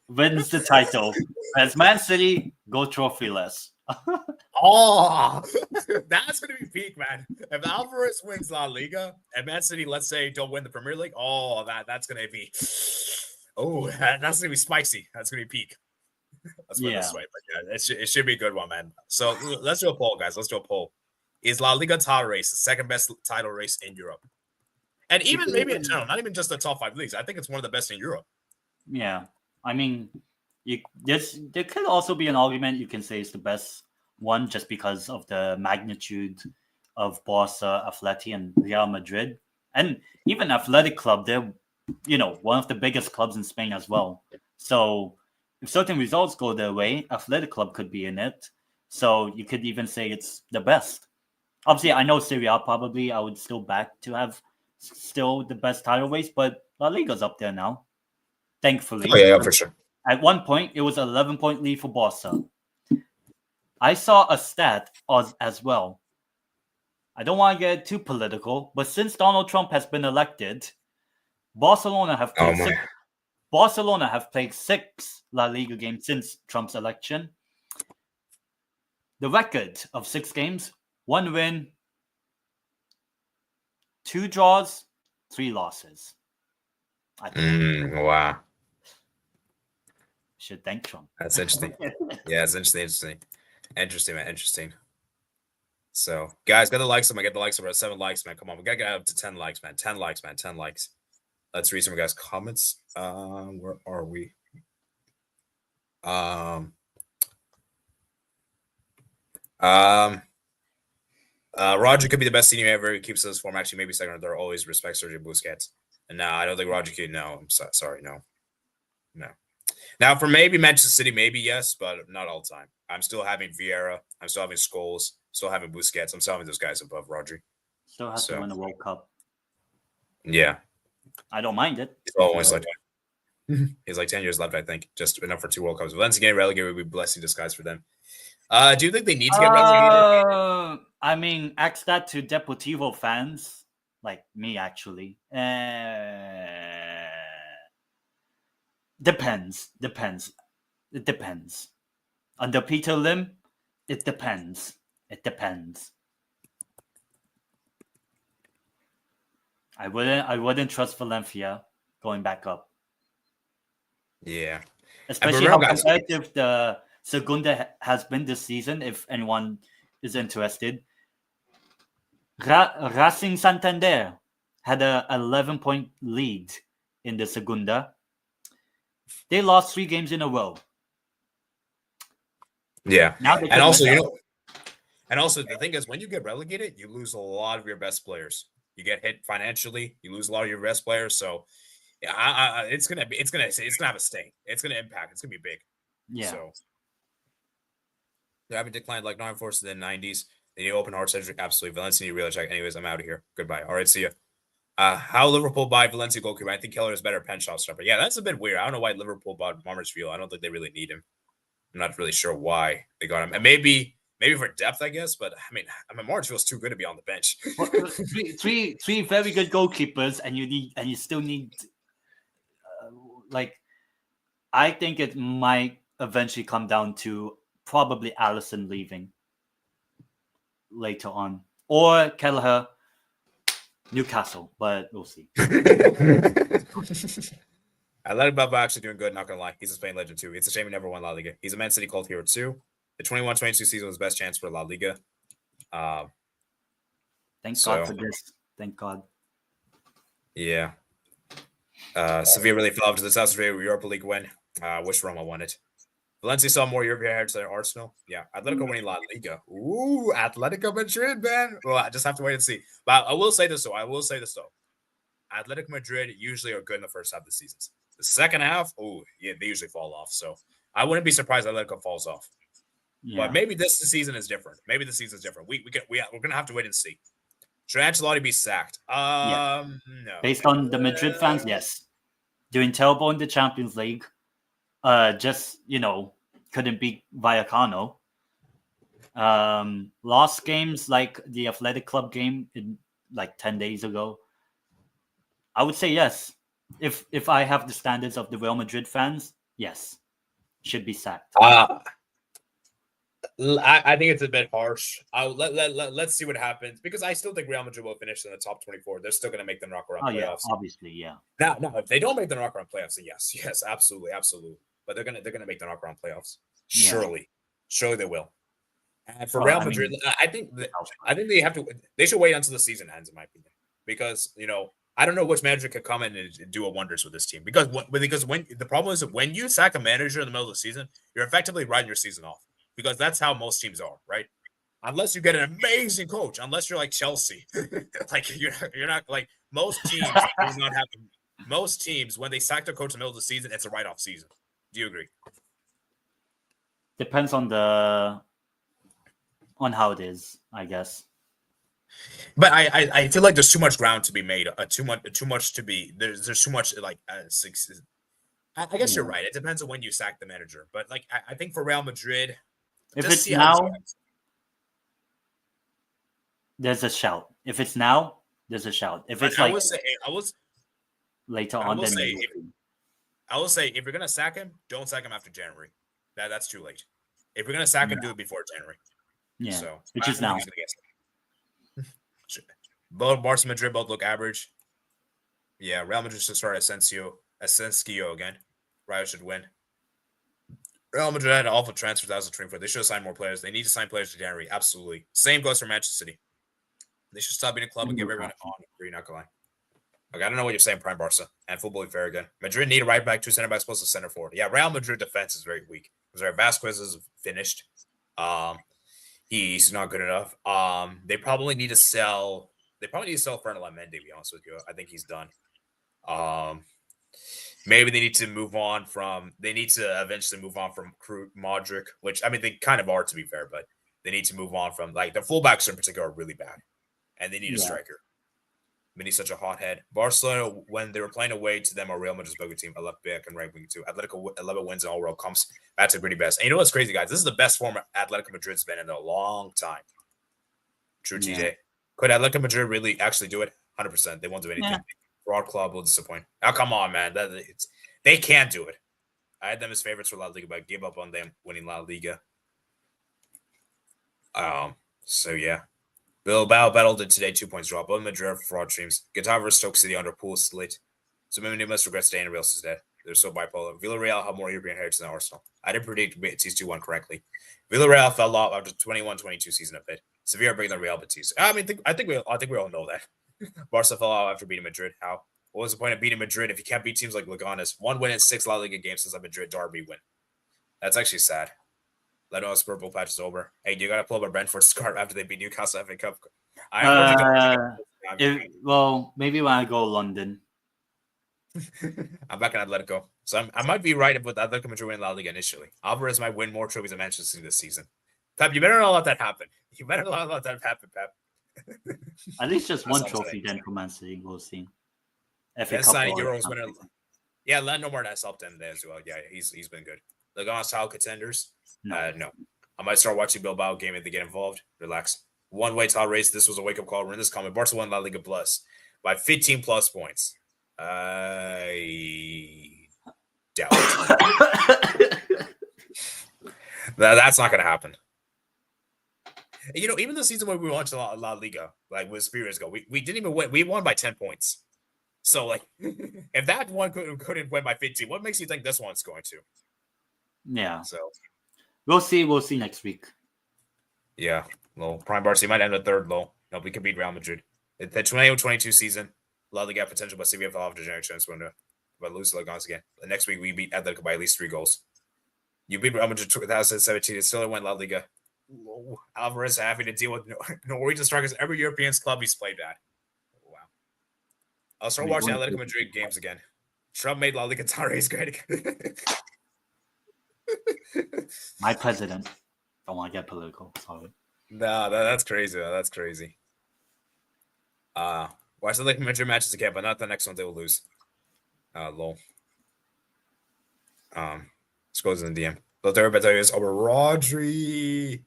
wins the title. As Man City, go trophyless. Oh, that's going to be peak, man. If Alvarez wins La Liga and Man City, let's say, don't win the Premier League, that's going to be, that's going to be spicy. That's going to be peak. Let's put it this way. But yeah, it should be a good one, man. So let's do a poll, guys. Let's do a poll. Is La Liga title race the second best title race in Europe? And even maybe in general, not even just the top 5 leagues. I think it's one of the best in Europe. Yeah. I mean, there could also be an argument you can say it's the best one just because of the magnitude of Barca, Atleti, and Real Madrid. And even Athletic Club, they're, one of the biggest clubs in Spain as well. So if certain results go their way, Athletic Club could be in it. So you could even say it's the best. Obviously, I know Serie A probably I would still back to have still the best title race, but La Liga's up there now, thankfully. Oh, yeah, for sure. At one point, it was an 11-point lead for Barca. I saw a stat as well. I don't want to get too political, but since Donald Trump has been elected, Barcelona have played 6 La Liga games since Trump's election. The record of 6 games, 1 win, 2 draws, 3 losses. Wow. Should thank Trump. That's interesting. Yeah, it's interesting. Interesting, man. Interesting. So, guys, get the likes. Get the likes over 7 likes, man. Come on, we gotta get up to 10 likes, man. 10 likes, man. 10 likes. Let's read some of you guys' comments. Where are we? Roger could be the best senior ever. He keeps us form. Actually, maybe second or third. Always respect Sergio Busquets. And no, I don't think Roger could. No, I'm sorry. No. Now, for maybe Manchester City, maybe yes, but not all the time. I'm still having Vieira. I'm still having Scholes. Still having Busquets. I'm still having those guys above Rodri. Still have to win the World Cup. Yeah. I don't mind it. He's like 10 years left, I think. Just enough for 2 World Cups. Valencia getting relegated would be blessing disguise for them. Do you think they need to get relegated? I mean, ask that to Deportivo fans, like me, actually. Depends. It depends. Under Peter Lim, it depends. I wouldn't trust Valencia going back up. Yeah. Especially how competitive the Segunda has been this season, if anyone is interested. Racing Santander had a 11-point lead in the Segunda. They lost 3 games in a row. Yeah. And also the thing is, when you get relegated, you lose a lot of your best players. You get hit financially. You lose a lot of your best players. So, yeah, it's gonna have a sting. It's gonna impact. It's gonna be big. Yeah. So they're having declined like 9 forces in the 90s. They need open heart surgery. Absolutely. Valencia need real check. Anyways, I'm out of here. Goodbye. All right, see ya. How Liverpool buy Valencia goalkeeper? I think Keller is better pen shot stopper. Yeah, that's a bit weird. I don't know why Liverpool bought Marmersfield. I don't think they really need him. I'm not really sure why they got him. And maybe for depth, I guess. But I mean, Marmersfield's too good to be on the bench. three very good goalkeepers, and you still need I think it might eventually come down to probably Alisson leaving later on, or Kelleher, Newcastle, but we'll see. I let Baba actually doing good, not gonna lie. He's a Spain legend too. It's a shame he never won La Liga. He's a Man City cult hero too. The 21-22 season was his best chance for La Liga. Thank God for this. Thank God. Yeah. Sevilla really fell off to the South Australia Europa League win. Wish Roma won it. Valencia saw more European heritage than Arsenal. Yeah, Atletico winning La Liga. Ooh, Atletico Madrid, man. Well, I just have to wait and see. But I will say this though. Atletico Madrid usually are good in the first half of the seasons. The second half, yeah, they usually fall off. So I wouldn't be surprised Atletico falls off. Yeah. But maybe this season is different. We're gonna have to wait and see. Should Ancelotti be sacked? No. Based on the Madrid fans, yes. Doing terrible in the Champions League. Just couldn't beat Vallecano. Lost games like the Athletic Club game in like 10 days ago. I would say yes. If I have the standards of the Real Madrid fans, yes, should be sacked. I think it's a bit harsh. Let's see what happens because I still think Real Madrid will finish in the top 24. They're still going to make them knock around playoffs. Yeah, obviously, yeah. No, if they don't make the knock around playoffs, then yes, absolutely. But they're gonna make the knock around playoffs. Surely they will. And for Real Madrid, I think they should wait until the season ends, in my opinion, because I don't know which manager could come in and do wonders with this team. Because when the problem is that when you sack a manager in the middle of the season, you're effectively writing your season off. Because that's how most teams are, right? Unless you get an amazing coach, unless you're like Chelsea, like you're not like most teams. Do not have most teams when they sack their coach in the middle of the season, it's a write-off season. Do you agree? Depends on how it is, I guess. But I feel like there's too much ground to be made. Too much to be there's too much like I guess you're right. It depends on when you sack the manager. But like I think for Real Madrid. If it's now, there's a shout. If it's now, there's a shout. If it's later on, then I will say if you're gonna sack him, don't sack him after January. That's too late. If you're gonna sack him, do it before January. Yeah, so which is now. Both Barca and Madrid both look average. Yeah, Real Madrid should start Asensio again. Rayo should win. Real Madrid had an awful transfer 2024. They should have signed more players. They need to sign players in January. Absolutely. Same goes for Manchester City. They should stop being a club and get everyone on. You're not going to lie. Okay, I don't know what you're saying, Prime Barca. And football fair again. Madrid need a right back, 2 center backs, plus a center forward. Yeah, Real Madrid defense is very weak. Vasquez is finished. He's not good enough. They probably need to sell. Fernando Mendy, to be honest with you. I think he's done. Maybe they need to move on from. They need to eventually move on from Modric, which I mean they kind of are, to be fair, but they need to move on from like the fullbacks in particular are really bad, and they need a striker. He's such a hothead. Barcelona, when they were playing away to them, a Real Madrid's bigger team, a left back and right wing too. Atletico 11 wins in all World Cups. That's a pretty best. And you know what's crazy, guys? This is the best form Atletico Madrid's been in a long time. True TJ. Could Atletico Madrid really actually do it? 100%. They won't do anything. Broad club will disappoint. Now, come on, man. They can't do it. I had them as favorites for La Liga, but I gave up on them winning La Liga. So, yeah. Bilbao battled it today, 2 points drop. Both Madrid fraud streams. Getafe vs Stoke City under pool slit. So maybe they must regret staying in Real Sociedad. They're so bipolar. Villarreal have more European heritage than Arsenal. I didn't predict Betis 2-1 correctly. Villarreal fell off after 21-22 season a bit. Sevilla bigger than Real Betis. I think we all know that. Barca fell out after beating Madrid. How? What was the point of beating Madrid if you can't beat teams like Leganes? 1 win in 6 La Liga games since a Madrid derby win. That's actually sad. Let us purple patch is over. Hey, you got to pull up a Brentford scarf after they beat Newcastle FA Cup. Well, maybe when I go to London. I'm back in Atletico. So I might be right with Atletico Madrid winning La Liga initially. Alvarez might win more trophies than Manchester City this season. Pep, you better not let that happen. Pep. At least just one trophy then for Man City. We'll see. FA Cup Euros winner. Yeah, Lando Martinez helped him there as well. Yeah, he's been good. Leganes style contenders? No. I might start watching Bilbao game if they get involved. Relax. One-way title race. This was a wake-up call. We're in this comment. Barcelona La Liga Plus by 15 plus points. I doubt it. That's not going to happen. Even the season where we launched La Liga, like was 3 years ago, we didn't even win. We won by 10 points. So, like, if that one couldn't win by 15, what makes you think this one's going to? Yeah. So, we'll see. We'll see next week. Yeah. Well, Prime Barca might end a third low. No, we could beat Real Madrid. The 2022 season, La Liga potential, but Sevilla fell off the January transfer window. But lose to Leganes again. The next week, we beat Atletico by at least 3 goals. You beat Real Madrid 2017 and still win La Liga. Alvarez having to deal with Norwegian strikers every European club he's played at. Wow. I'll start watching Atletico Madrid games again. Trump made La Liga Tara's great again. My president. Don't want to get political. Sorry. No, that's crazy. That's crazy. Watch the Atletico Madrid matches again, but not the next one. They will lose. Lol. Scrolls in the DM. Lothar Battalions over Rodri.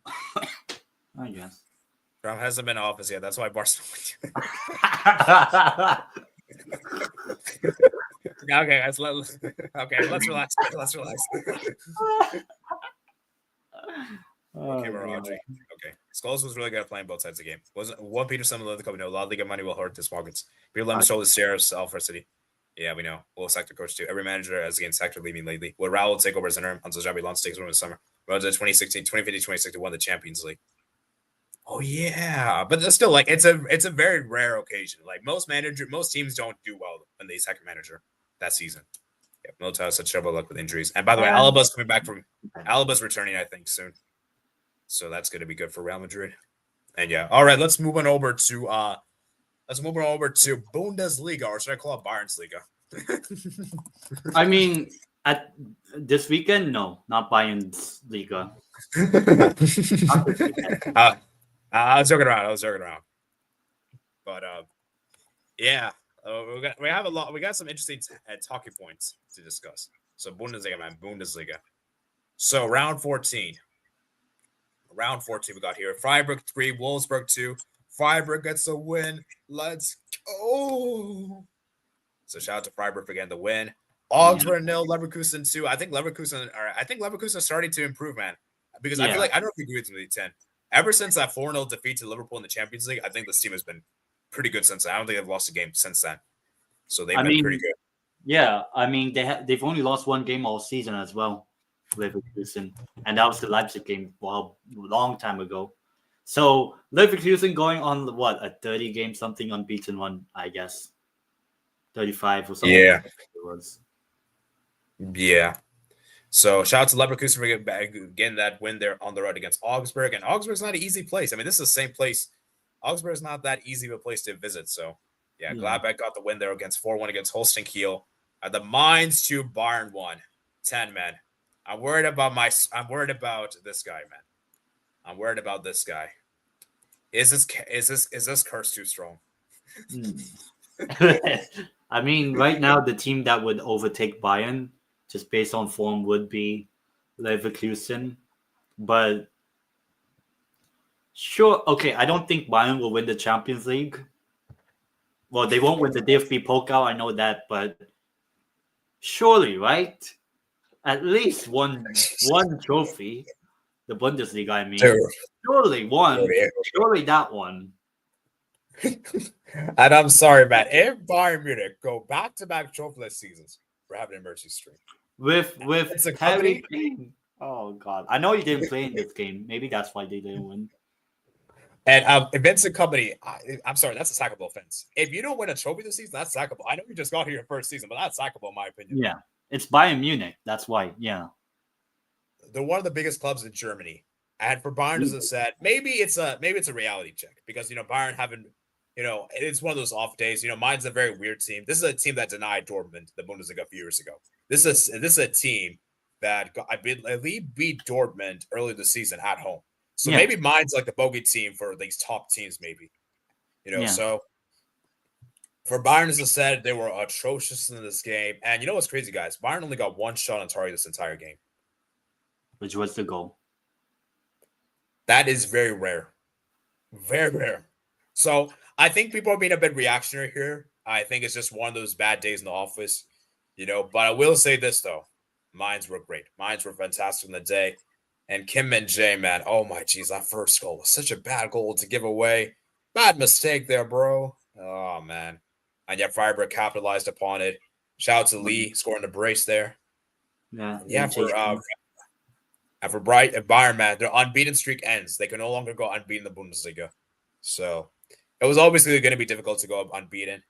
I guess. Trump hasn't been in office yet. That's why Barcelona. Okay, let's relax. Let's relax. Okay, Rodri. Okay, Scholes was really good at playing both sides of the game. Wasn't one Peterson of the company? No, La Liga money will hurt this markets. People let him show the shares for City. Yeah, we know. We'll sector coach too. Every manager has against sector leaving lately. Will Raul take over as interim until Xabi Alonso takes over in the summer? Raul did 2016, 2015, 2016 won the Champions League. Oh yeah, but it's still like it's a very rare occasion. Like most teams don't do well when they second manager that season. Yeah, Militao had such trouble luck with injuries. And by the way, Alaba's coming back Alaba's returning, I think, soon. So that's going to be good for Real Madrid. And yeah, all right, let's move on over to Bundesliga, or should I call it Bayern's Liga? I mean, at this weekend, no, not Bayern's Liga. I was joking around. But yeah, we got some interesting talking points to discuss. So Bundesliga. So round 14 we got here. Freiburg 3, Wolfsburg 2. Freiburg gets a win. Let's go. So shout out to Freiburg for getting the win. Augsburg 0, Leverkusen 2. I think Leverkusen is starting to improve, man. Because I feel like I don't know if you agree with me, 10. Ever since that 4-0 defeat to Liverpool in the Champions League, I think this team has been pretty good since then. I don't think they've lost a game since then. So they've been pretty good. Yeah, I mean they've only lost one game all season as well, Leverkusen, and that was the Leipzig game a long time ago. So Leverkusen going on a 30 game something unbeaten one, I guess, 35 or something. Yeah, it was. Yeah. So shout out to Leverkusen for getting that win there on the road against Augsburg, and Augsburg's not an easy place. I mean, this is the same place. Augsburg is not that easy of a place to visit. So yeah, Gladbach got the win there against 4-1 against Holstein Kiel. The Mainz 2, Bayern 1. 10, man. I'm worried about this guy, man. I'm worried about this guy. Is this curse too strong? I mean, right now the team that would overtake Bayern, just based on form, would be Leverkusen. But sure, okay, I don't think Bayern will win the Champions League. Well, they won't win the DFB Pokal, I know that, but surely, right? At least one trophy. The Bundesliga, I mean. Surely one. Surely that one. And I'm sorry, man. If Bayern Munich go back-to-back trophyless seasons, we're having an emergency stream. With Harry Kane. Oh, God. I know he didn't play in this game. Maybe that's why they didn't win. And Vincent Company, I'm sorry, that's a sackable offense. If you don't win a trophy this season, that's sackable. I know you just got here your first season, but that's sackable in my opinion. Yeah, it's Bayern Munich. That's why. Yeah, they're one of the biggest clubs in Germany. And for Bayern, as I said, maybe it's a reality check because Bayern haven't. It's one of those off days. Mainz a very weird team. This is a team that denied Dortmund the Bundesliga a few years ago. This is a team that beat Dortmund earlier this season at home. So maybe Mainz like the bogey team for these top teams, maybe. So for Bayern, as I said, they were atrocious in this game. And you know what's crazy, guys? Bayern only got one shot on target this entire game. Which was the goal. That is very rare. Very rare. So I think people are being a bit reactionary here. I think it's just one of those bad days in the office, But I will say this, though. Mainz were great. Mainz were fantastic in the day. And Kim Min-jae, man, oh my geez, that first goal was such a bad goal to give away. Bad mistake there, bro. Oh, man. And yet Freiburg capitalized upon it. Shout out to Lee scoring the brace there. Yeah. For Bayern, man, their unbeaten streak ends. They can no longer go unbeaten in the Bundesliga. So it was obviously going to be difficult to go up unbeaten.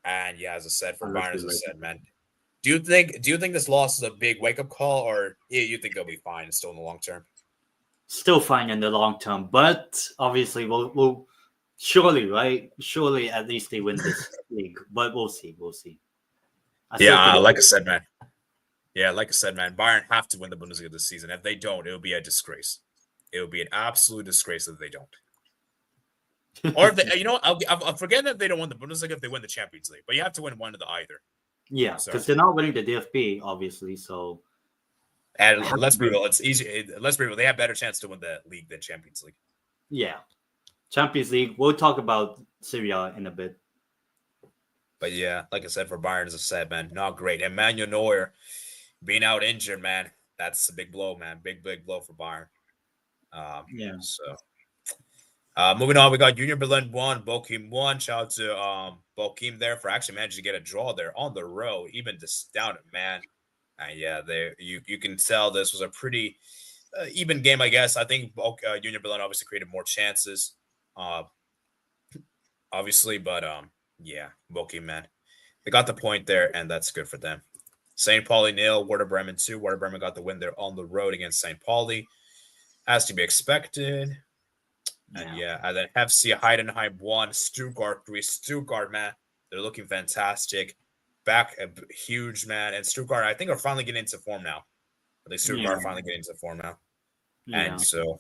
And yeah, as I said, for Bayern, as I said, man, Do you think this loss is a big wake up call, or you think they'll be fine still in the long term? Still fine in the long term, but obvious't we'll surely, right? Surely at least they win this league, but we'll see. Like I said, man. Yeah, like I said, man, Bayern have to win the Bundesliga this season. If they don't, it will be a disgrace. It will be an absolute disgrace if they don't. Or if they, I'll forget that they don't win the Bundesliga if they win the Champions League. But you have to win one of the either. Yeah, because they're not winning the DFB, obviously. So, and let's be real, it's easy. Let's be real, they have better chance to win the league than Champions League. Yeah, Champions League. We'll talk about Serie A in a bit. But yeah, like I said, for Bayern, as I said, man, not great. And Manuel Neuer being out injured, man, that's a big blow, man. Big blow for Bayern. So moving on, we got Union Berlin 1, Bochum 1. Shout out to Bochum there for actually managing to get a draw there on the road, even just down, man. Yeah, you can tell this was a pretty even game, I guess. I think Union Berlin obviously created more chances, obviously, but yeah, Bochum, man, they got the point there, and that's good for them. St. Pauli 0, Werder Bremen 2. Werder Bremen got the win there on the road against St. Pauli, as to be expected. And and then FC Heidenheim 1, Stuttgart 3. Stuttgart, man, they're looking fantastic. Back huge, man. And Stuttgart, I think, are finally getting into form now. I think Stuttgart are finally getting into form now. And so,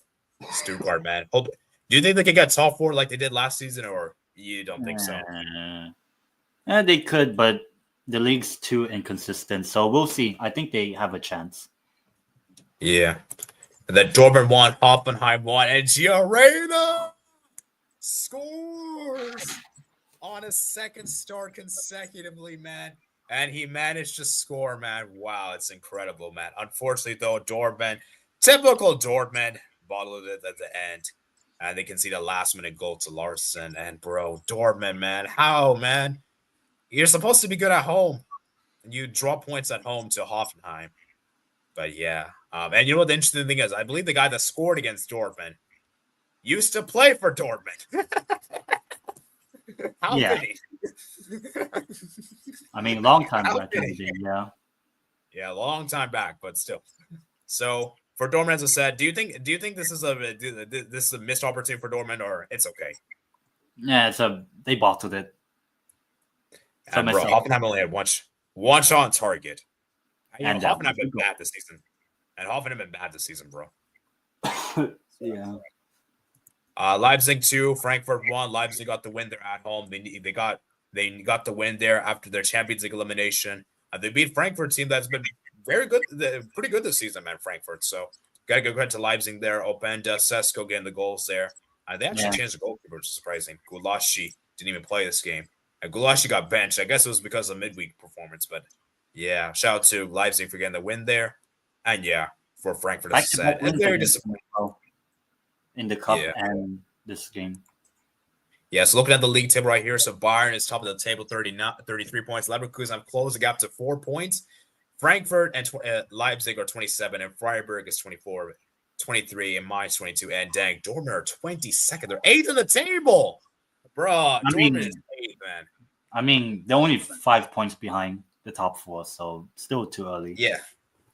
Stuttgart, man. Do you think they could get top 4 like they did last season, or you don't think so? They could, but the league's too inconsistent. So we'll see. I think they have a chance. Yeah. And then Dortmund 1, Hoffenheim 1, and Giorena scores on his second start consecutively, man. And he managed to score, man. Wow, it's incredible, man. Unfortunately, though, Dortmund, typical Dortmund, bottled it at the end. And they can see the last-minute goal to Larson. And, bro, Dortmund, man, how, man? You're supposed to be good at home. And you draw points at home to Hoffenheim. But, yeah. And you know what the interesting thing is? I believe the guy that scored against Dortmund used to play for Dortmund. How could he? I mean, long time back. Yeah, long time back, but still. So for Dortmund, as I said, do you think this is a missed opportunity for Dortmund, or it's okay? Yeah, they bottled it. And bro, Hoffenheim only had one shot on target. And Hoffenheim been bad this season. And Hoffenheim been bad this season, bro. Yeah. Leipzig 2, Frankfurt 1. Leipzig got the win there at home. They got the win there after their Champions League elimination. They beat Frankfurt team that's been very good, pretty good this season, man. Frankfurt. So gotta go ahead to Leipzig there. Openda, Sesko getting the goals there. They actually changed the goalkeeper, which is surprising. Gulashi didn't even play this game. And Gulashi got benched. I guess it was because of midweek performance, but yeah, shout out to Leipzig for getting the win there. And yeah, for Frankfurt, as I said, and very disappointing in the cup and this game. Yeah, so looking at the league table right here, so Bayern is top of the table, 33 points. Leverkusen have closed the gap to 4 points. Frankfurt and Leipzig are 27, and Freiburg is 24, 23, and Mainz 22. And dang, Dortmund are 22nd. They're 8th in the table. Bro, Dortmund is 8th, man. I mean, they're only 5 points behind the top 4, so still too early.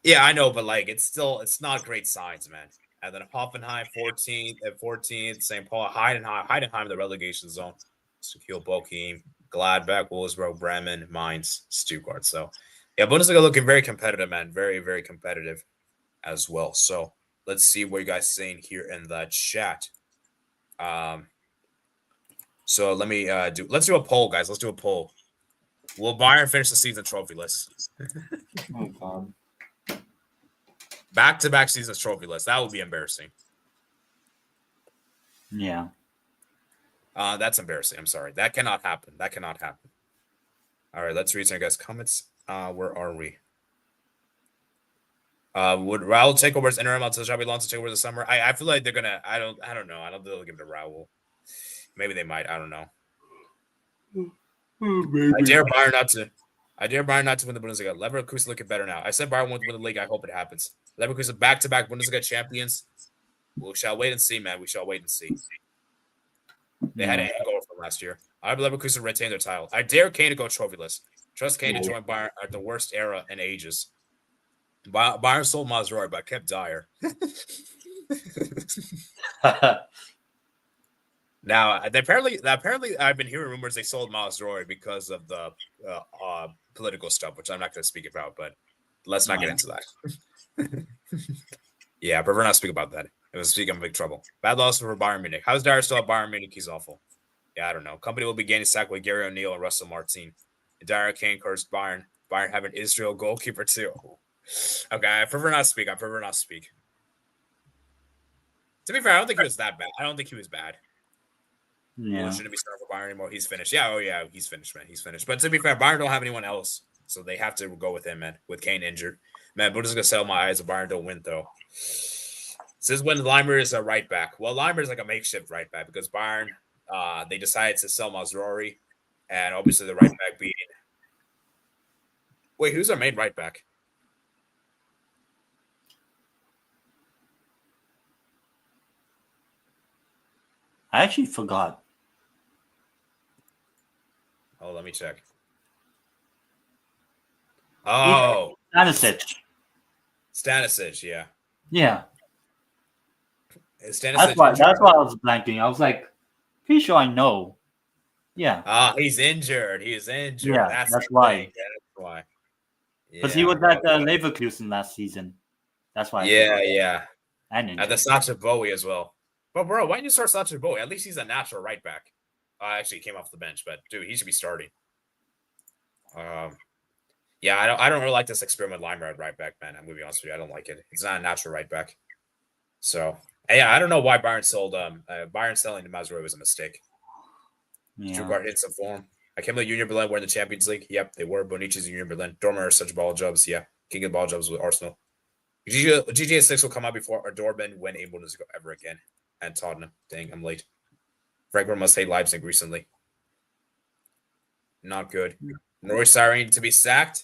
Yeah, I know, but like it's not great signs, man. And then Hoffenheim 14th, St. Paul, Heidenheim, the relegation zone. Kiel, Bochum, Gladbach, Wolfsburg, Bremen, Mainz, Stuttgart. So yeah, Bundesliga looking very competitive, man. Very, very competitive as well. So let's see what you guys saying here in the chat. So let's do a poll, guys. Let's do a poll. Will Bayern finish the season trophyless? Oh God. Back-to-back seasons trophyless. That would be embarrassing. Yeah. That's embarrassing. I'm sorry. That cannot happen. All right, let's read some guys' comments. Where are we? Would Raul take over as interim until Xabi Alonso take over the summer? I feel like they're gonna. I don't know. I don't think they'll give it to Raul. Maybe they might. I don't know. Maybe. I dare Bayern not to win the Bundesliga. Leverkusen looking better now. I said Bayern won't win the league. I hope it happens. Leverkusen back-to-back Bundesliga champions. We shall wait and see, man. We shall wait and see. They had a hangover from last year. I believe Leverkusen retain their title. I dare Kane to go trophyless. Trust Kane to join Bayern at the worst era in ages. Bayern sold Mazraoui, but kept Dyer. Now, apparently, I've been hearing rumors they sold Mazraoui because of the political stuff, which I'm not going to speak about. But let's not get into that. Yeah, I prefer not to speak about that. It was speaking of big trouble. Bad loss for Bayern Munich. How's Dyer still at Bayern Munich? He's awful. Yeah, I don't know. Company will be gaining sack with Gary O'Neill and Russell Martin. Dyer Kane cursed Bayern. Bayern have an Israel goalkeeper too. Okay, I prefer not to speak. To be fair, I don't think he was that bad. I don't think he was bad. Yeah. Well, shouldn't be starting for Bayern anymore. He's finished. Yeah, he's finished, man. He's finished. But to be fair, Bayern don't have anyone else, so they have to go with him, man. With Kane injured, man. Bundesliga sell my eyes. If Bayern don't win, though. This is when Leimer is a right back. Well, Leimer is like a makeshift right back because Bayern, they decided to sell Mazraoui, and obviously the right back being. Wait, who's our main right back? I actually forgot. Oh, let me check. Oh, Stanisic, yeah. Yeah. Stanisic. That's why I was blanking. I was like, pretty sure I know. Yeah. He's injured. He is injured. Yeah, that's why. That's why. Because he was at Leverkusen last season. That's why. Yeah. And at the Sacha Bowie as well. But bro, why didn't you start Sacha Bowie? At least he's a natural right back. Actually, he came off the bench, but dude, he should be starting. Yeah, I don't really like this experiment with Leimer at right back, man. I'm gonna be honest with you, I don't like it. It's not a natural right back. So yeah, I don't know why Bayern sold Bayern selling to Mazraoui was a mistake. Yeah. Stuttgart hit some form. I can't believe Union Berlin were in the Champions League. Yep, they were. Bonici's Union Berlin. Dortmund are such ball jobs. Yeah, king of ball jobs with Arsenal. GTA 6 will come out before Dortmund win a Bundesliga ever again. And Tottenham. Dang, I'm late. Frankfurt must hate Leipzig recently. Not good. Norwich Siren to be sacked.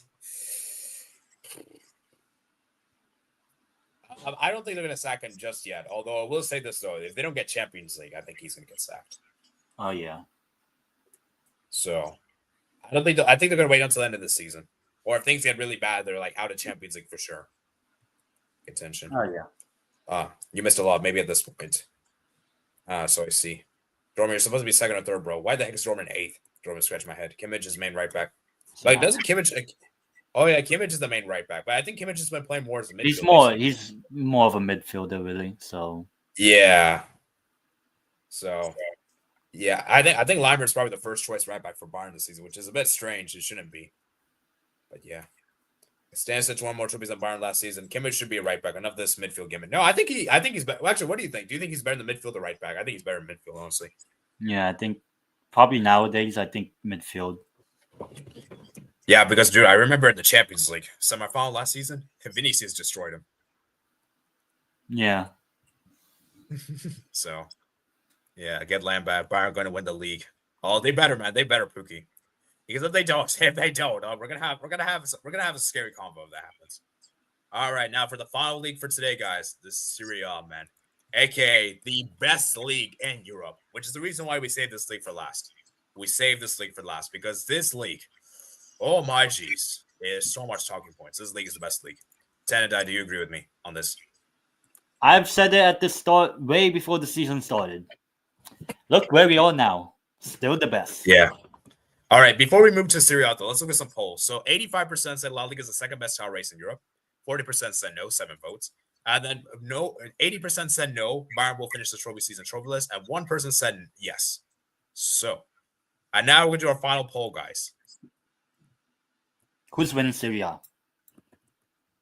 I don't think they're going to sack him just yet. Although I will say this, though. If they don't get Champions League, I think he's going to get sacked. Oh, yeah. So, I think they're going to wait until the end of the season. Or if things get really bad, they're like out of Champions League for sure. Attention. Oh, yeah. You missed a lot, maybe at this point. So I see. Dortmund, you're supposed to be second or third, bro. Why the heck is Dortmund eighth? Dortmund scratch my head. Kimmich is main right back. Like, doesn't Kimmich... Oh, yeah, Kimmich is the main right back. But I think Kimmich has been playing more as a midfielder. He's more of a midfielder, really. So... Yeah. So... Yeah, I think Leimer is probably the first choice right back for Bayern this season, which is a bit strange. It shouldn't be. But yeah. Stanisic won more trophies than Bayern last season. Kimmich should be a right back. Enough of this midfield gimmick. No, I think he's better. Well, actually, what do you think? Do you think he's better than midfield or right back? I think he's better in midfield, honestly. Yeah, I think probably nowadays, I think midfield. Yeah, because, dude, I remember in the Champions League semifinal last season, Vinicius destroyed him. Yeah. So, yeah, get Lambert. Bayern going to win the league. Oh, they better, man. They better, Pookie. Because if they don't, we're gonna have a scary combo if that happens. All right, now for the final league for today, guys, the Serie A, man, aka the best league in Europe, which is the reason why we saved this league for last. We saved this league for last because this league, oh my geez, there's so much talking points. This league is the best league. Tendeitem, do you agree with me on this? I've said it at the start, way before the season started. Look where we are now. Still the best. Yeah. All right, before we move to Serie A, though, let's look at some polls. So 85% said La Liga is the second best title race in Europe. 40% said no, 7 votes. And then 80% said no, Bayern will finish the trophy season trophyless, and 1 person said yes. So, and now we're going to do our final poll, guys. Who's winning Serie A?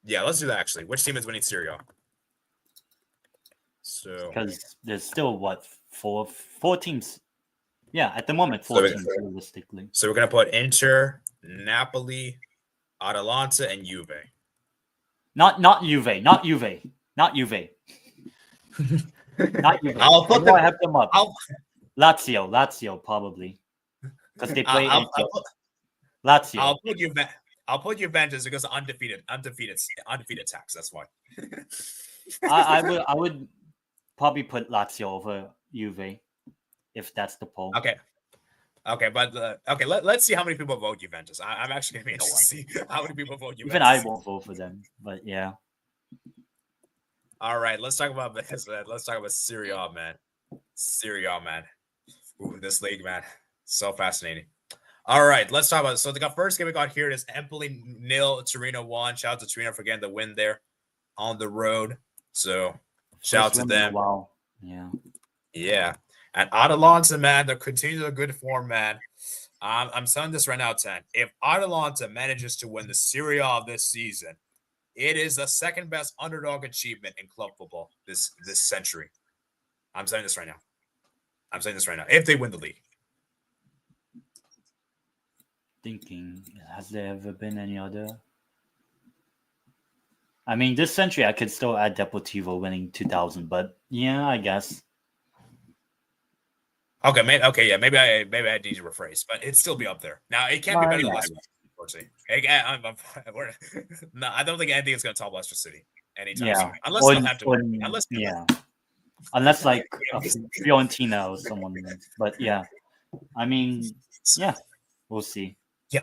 Yeah, let's do that, actually. Which team is winning Serie A? So, because there's still, four teams? Yeah, at the moment, 4 teams, realistically. So we're going to put Inter, Napoli, Atalanta, and Juve. Not Juve. Not Juve. Not Juve. I'll put them. I have them up. Lazio, probably. Because they play Lazio. I'll put Juventus because of undefeated tax. That's why. I would probably put Lazio over Juve. If that's the poll. Okay. Okay, but okay, let's see how many people vote Juventus. I'm actually gonna be interested to see how many people vote Juventus. Even I won't vote for them, but yeah. All right, let's talk about this, man. Let's talk about Serie A, man. Serie A, man. Ooh, this league, man, so fascinating. All right, let's talk about it. So the first game we got here is Empoli 0, Torino 1. Shout out to Torino for getting the win there on the road. So shout out to them. Wow. Yeah. Yeah. And Atalanta, man, they're continuing a good form, man. I'm saying this right now, 10. If Atalanta manages to win the Serie A this season, it is the second best underdog achievement in club football this century. I'm saying this right now. If they win the league. Thinking, has there ever been any other? I mean, this century I could still add Deportivo winning 2000, but yeah, I guess. Okay, maybe I need to rephrase, but it'd still be up there. Now it can't be better than Leicester, unfortunately. No, I don't think anything is going to top Leicester City anytime soon, unless like Fiorentina or someone. But yeah, I mean, yeah, we'll see. Yeah,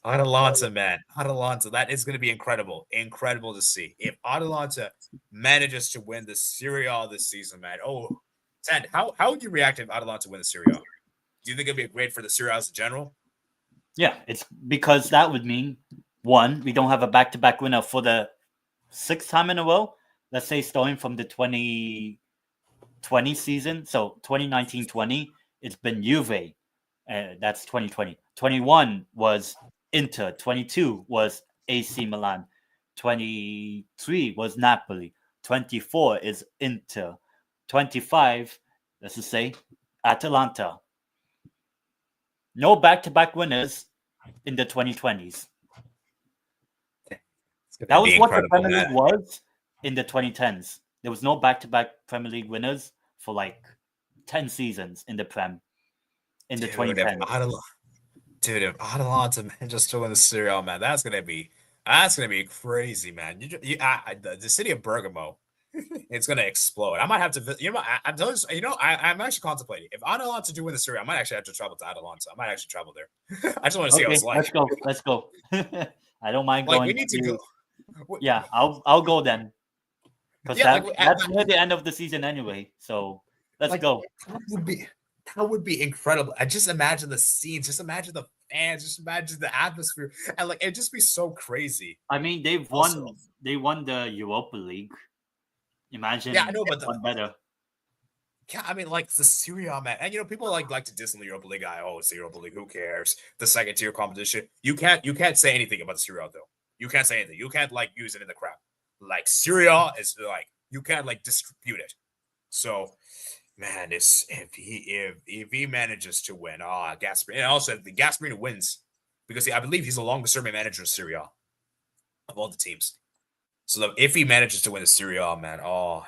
Atalanta, man, that is going to be incredible to see if Atalanta manages to win the Serie A this season, man. Oh. 10. How would you react if Atalanta win the Serie A? Do you think it'd be great for the Serie A as a general? Yeah, it's because that would mean, one, we don't have a back-to-back winner for the 6th time in a row. Let's say starting from the 2020 season. So 2019-20, it's been Juve. That's 2020. 21 was Inter. 22 was AC Milan. 23 was Napoli. 24 is Inter. 25, let's just say, Atalanta. No back-to-back winners in the 2020s. That was what the Premier League was in the 2010s. There was no back-to-back Premier League winners for like 10 seasons in the Prem in the 2010s. If Atalanta just to win the Serie A, man, that's gonna be crazy, man. The city of Bergamo. It's gonna explode. I might have to. I'm actually contemplating if Atalanta do win the Serie, I might actually have to travel to Atalanta. I might actually travel there. I just want to see how it's like. Let's go. I don't mind going. We need to go. Yeah, I'll go then. Because that's near the end of the season anyway. So let's go. That would be incredible. I just imagine the scenes. Just imagine the fans. Just imagine the atmosphere, and it'd just be so crazy. I mean, they won the Europa League. Imagine, yeah, I know, but better. Yeah, I mean, the Serie A, man, and people like to diss in the Europa League. It's the Europa League. Who cares? The second tier competition. You can't say anything about the Serie A though. You can't say anything. You can't use it in the crap. Serie A is you can't distribute it. So, man, if he manages to win, Gasperini, and also if the Gasperini wins, because I believe he's the longest serving manager in Serie A of all the teams. So if he manages to win the Serie A, man,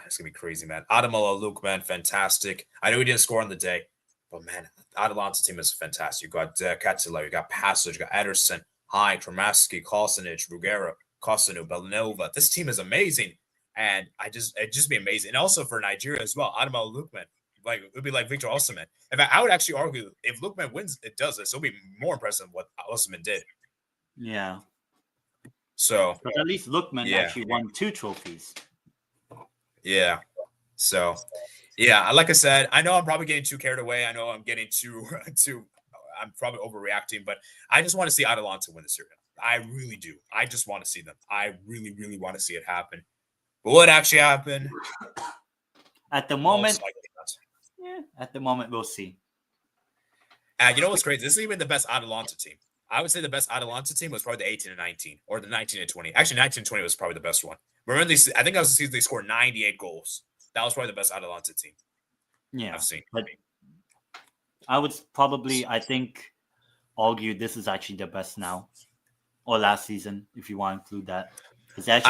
it's gonna be crazy, man. Ademola Luke, man, fantastic. I know he didn't score on the day, but man, Atalanta team is fantastic. You got Catilla, you got Passage, you got Ederson, High, Tramaski, Kosanic, Ruggiero, Kosanu, Belanova. This team is amazing, and it'd just be amazing. And also for Nigeria as well, Ademola Luke, man, it would be like Victor Osimhen. In fact, I would actually argue if Lookman wins, it does this. It'll be more impressive than what Osimhen did. Yeah. So, but at least Lookman actually won 2 trophies. Yeah. So, yeah, like I said, I know I'm probably getting too carried away. I know I'm getting I'm probably overreacting, but I just want to see Atalanta win the Serie A. I really do. I just want to see them. I really, really want to see it happen. But what actually happened? At the moment, we'll see. You know what's crazy? This is even the best Atalanta team. I would say the best Atalanta team was probably the 18 and 19 or the 19 and 20. Actually, 19 and 20 was probably the best one. Remember, I think that was the season they scored 98 goals. That was probably the best Atalanta team. Yeah, I've seen. But I would probably, I think, argue this is actually the best now, or last season, if you want to include that. I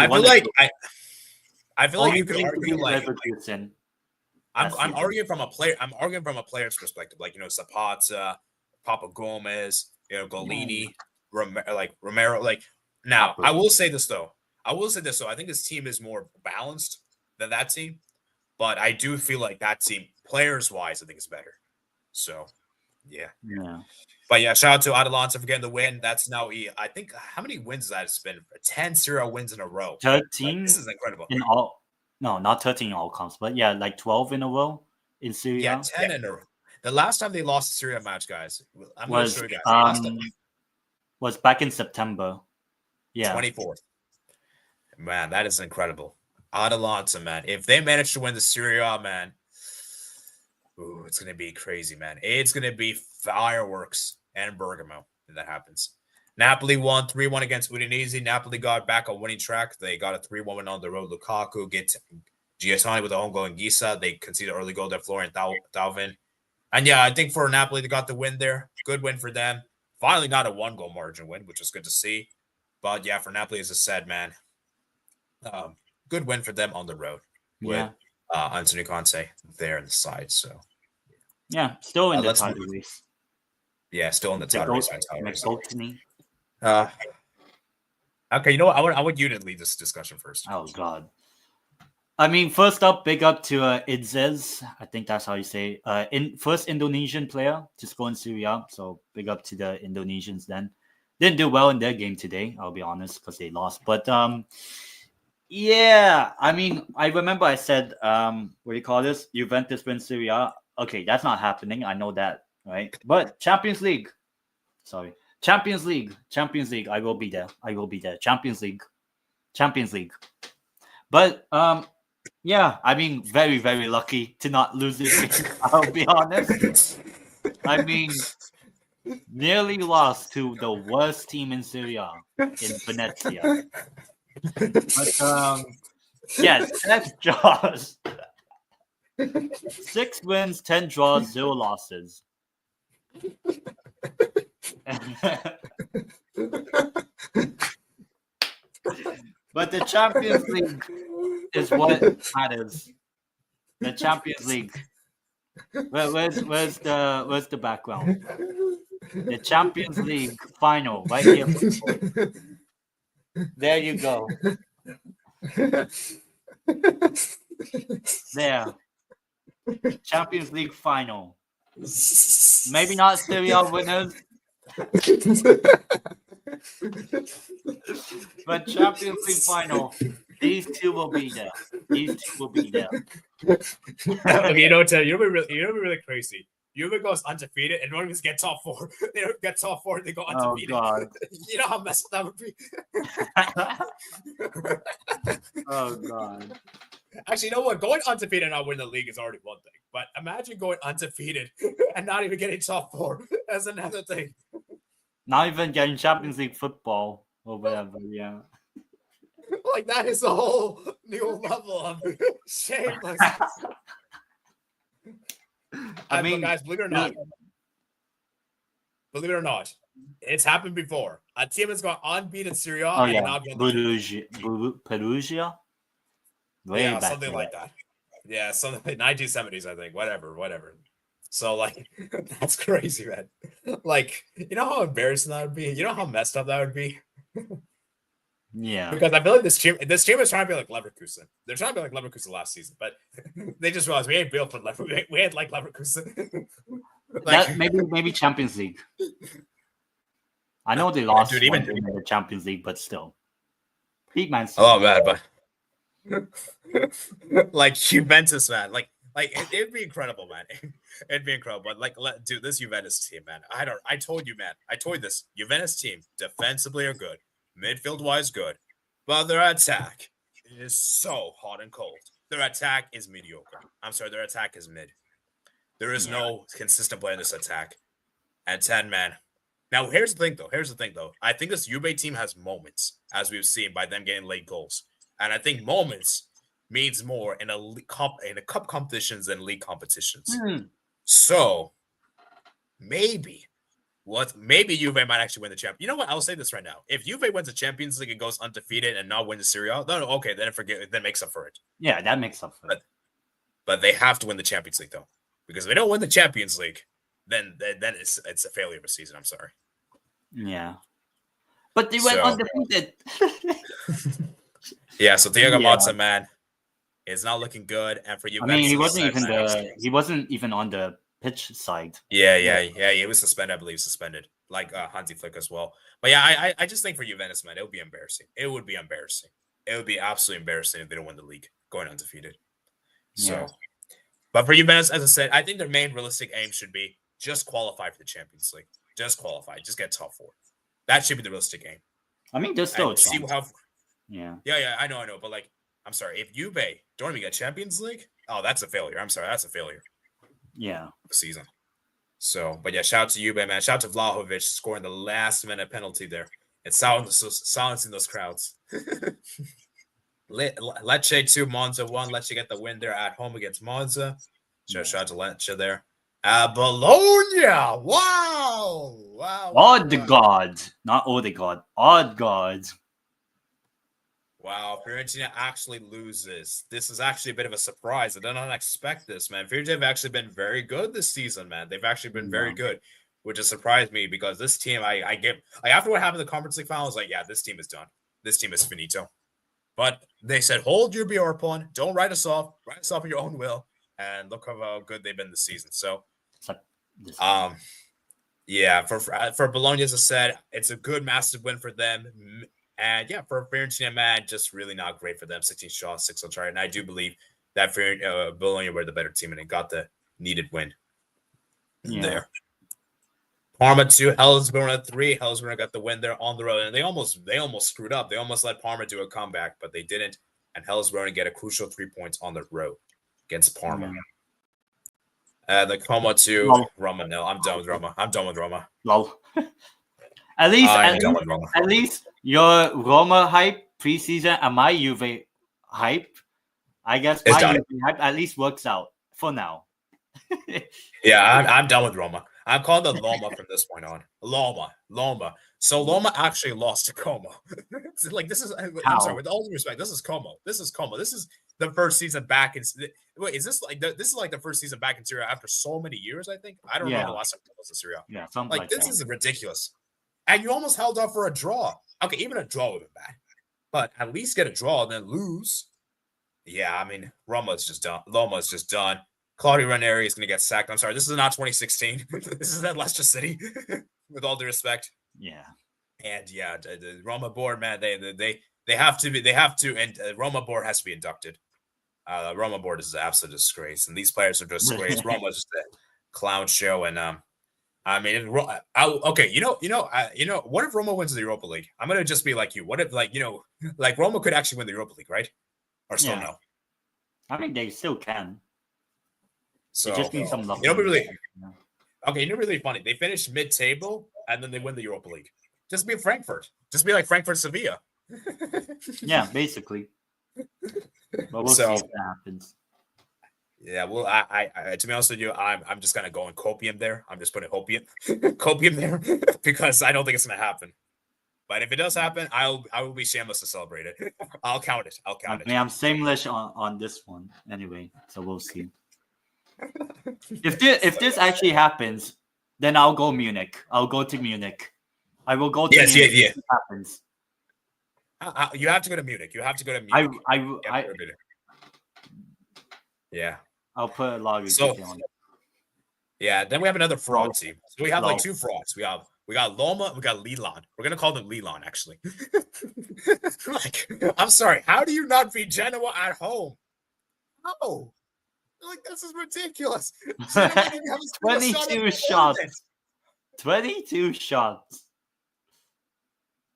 feel like you could argue I'm arguing from a player. I'm arguing from a player's perspective, Zapata, Papa Gomez, Golini, Romero. Now, I will say this though. I think this team is more balanced than that team, but I do feel like that team, players wise, I think is better. So, Yeah. Yeah. But yeah, shout out to Atalanta for getting the win. That's now, I think, how many wins has that been? 10 Serie A wins in a row. 13 this is incredible. in all. No, not 13 in all comps, but yeah, like 12 in a row in Serie A. Yeah, 10 in a row. The last time they lost a Serie A match, guys, I'm going to show you guys. Was back in September. Yeah. 24th. Man, that is incredible. Atalanta, man. If they manage to win the Serie A, man, ooh, it's going to be crazy, man. It's going to be fireworks and Bergamo if that happens. Napoli won 3-1 against Udinese. Napoli got back on winning track. They got a 3-1 win on the road. Lukaku gets Giattoni with a home goal in Gisa. They conceded early goal there, Florian Thauvin. And yeah, I think for Napoli, they got the win there. Good win for them. Finally, not a 1-goal margin win, which was good to see. But yeah, for Napoli, as I said, man, good win for them on the road with Antonio Conte there on the side. So yeah, still in the title race. Yeah, still in the title race. Okay, you know what? I want you to lead this discussion first. Oh God. I mean, first up, big up to Idzes. I think that's how you say first Indonesian player to score in Serie A. So big up to the Indonesians then. Didn't do well in their game today, I'll be honest, because they lost. But yeah, I mean, I remember I said, what do you call this? Juventus win Serie A. Okay, that's not happening. I know that, right? But Champions League. I will be there. Champions League. But yeah, I mean, very, very lucky to not lose this game, I'll be honest. I mean, nearly lost to the worst team in Serie A, in Venezia. But yeah, 10 draws. 6 wins, 10 draws, 0 losses. But the Champions League is what matters. The Champions League. Where's the background? The Champions League final, right here. There you go. There. Champions League final. Maybe not Serie A winners. But Champions League final, these two will be there. Okay, you know what? You'll be really crazy. Juve goes undefeated and don't even get top 4. They don't get top 4. They go undefeated. Oh God! You know how messed up that would be. Oh God! Actually, you know what? Going undefeated and not win the league is already one thing. But imagine going undefeated and not even getting top 4. That's another thing. Not even getting Champions League football or whatever. Yeah. Like that is a whole new level of shameless. I mean, guys, believe it or not, it's happened before. A team has gone unbeaten in Serie A. Oh yeah, Perugia. Yeah, something like that. Yeah, something like 1970s, I think. Whatever. So like, that's crazy, man. Like, you know how embarrassing that would be. You know how messed up that would be. Yeah, because I feel like this team is trying to be like Leverkusen. They're trying to be like Leverkusen last season, but they just realized we ain't built for Leverkusen. We ain't like Leverkusen. Like, that maybe Champions League. I know they lost even in the Champions League, but still, beat Man City. Oh man, but like Juventus, man, like it'd be incredible, man. It'd be incredible. But like, dude, this Juventus team, man. I told you, man. I told you this. Juventus team defensively are good. Midfield wise, good, but their attack is so hot and cold. Their attack is mediocre. I'm sorry, their attack is mid. There is no consistent play in this attack. And 10, man. Now, here's the thing, though. I think this Juve team has moments, as we've seen by them getting late goals. And I think moments means more in a cup competitions than league competitions. So maybe Juve might actually win the champion. You know what? I'll say this right now. If Juve wins the Champions League and goes undefeated and not win the Serie A, then okay, then makes up for it. Yeah, that makes up for it. But they have to win the Champions League though, because if they don't win the Champions League, then it's a failure of a season. I'm sorry. Yeah, but they went undefeated. Yeah, so Thiago Motta, man, is not looking good, and for you, I mean, he wasn't even on the pitch side. Yeah. He was suspended, I believe, like Hansi Flick as well. But yeah, I just think for Juventus, man, it would be embarrassing. It would be embarrassing. It would be absolutely embarrassing if they don't win the league, going undefeated. So, but for Juventus, as I said, I think their main realistic aim should be just qualify for the Champions League. Just qualify. Just get top 4. That should be the realistic aim. I mean, there's still a chance. See how. Yeah, I know. But like, I'm sorry, if Juve don't even get Champions League, oh, that's a failure. I'm sorry, that's a failure. Yeah. The season. So, but yeah, shout out to Juve, man. Shout out to Vlahovic scoring the last minute penalty there and silencing those crowds. Lecce 2, Monza 1. Lecce get the win there at home against Monza. Shout out to Lecce there. Bologna. Wow. Odegaard. Not Odegaard. Odegaard. Wow, Fiorentina actually loses. This is actually a bit of a surprise. I did not expect this, man. Fiorentina have actually been very good this season, man. They've actually been very good, which has surprised me because this team, after what happened in the Conference League final, I was like, yeah, this team is done. This team is finito. But they said, hold your beer upon. Don't write us off. Write us off at your own will. And look how good they've been this season. So, yeah, for Bologna, as I said, it's a good, massive win for them. And yeah, for Fiorentina, man, just really not great for them. 16 shots, 6 on target. And I do believe that Bologna were the better team and it got the needed win there. Parma 2, Hellas Verona 3. Hellas Verona got the win there on the road. And they almost screwed up. They almost let Parma do a comeback, but they didn't. And Hellas Verona get a crucial 3 points on the road against Parma. The Como 2, Roma. No, I'm done with Roma. Lol. At least your Roma hype preseason and my Juve hype, I guess my Juve hype at least works out for now. Yeah, I'm done with Roma. I'm calling them Loma from this point on. Loma. So Loma actually lost to Como. Like this is. I'm sorry, with all due respect, this is Como. This is the first season back in. Wait, is this like this is like the first season back in Serie A after so many years? I think I don't remember the last time it was in Serie A. Yeah, something like this that. is ridiculous. And you almost held up for a draw. Okay, even a draw would have been bad. But at least get a draw and then lose. Yeah, I mean, Loma's just done. Claudio Ranieri is going to get sacked. I'm sorry, this is not 2016. This is at Leicester City, with all due respect. Yeah. And yeah, the Roma board, man, they have to, and Roma board has to be inducted. Roma board is an absolute disgrace. And these players are just disgrace. Roma is just a clown show. And I mean, okay, what if Roma wins the Europa League? I'm gonna just be like you. What if, like Roma could actually win the Europa League, right? Or still no? I mean, they still can. So they just need some luck. Really funny. They finished mid-table and then they win the Europa League. Just be Frankfurt. Just be like Frankfurt Sevilla. Yeah, basically. But we'll see if that happens. Yeah, well, I to be honest with you, I'm just gonna go in copium there. I'm just putting copium there because I don't think it's gonna happen. But if it does happen, I will be shameless to celebrate it. I'll count it. I mean, I'm shameless on this one anyway, so we'll see. If this actually happens, then I'll go Munich. I'll go to Munich. I will go to Munich. If it happens. You have to go to Munich. You have to go to Munich. Yeah. I'll put a log on it. Yeah, then we have another fraud team. So we have like two frauds. We got Loma, we got Lilon. We're gonna call them Lilon, actually. I'm sorry. How do you not beat Genoa at home? No. Like, this is ridiculous. 22 shots. 22 shots.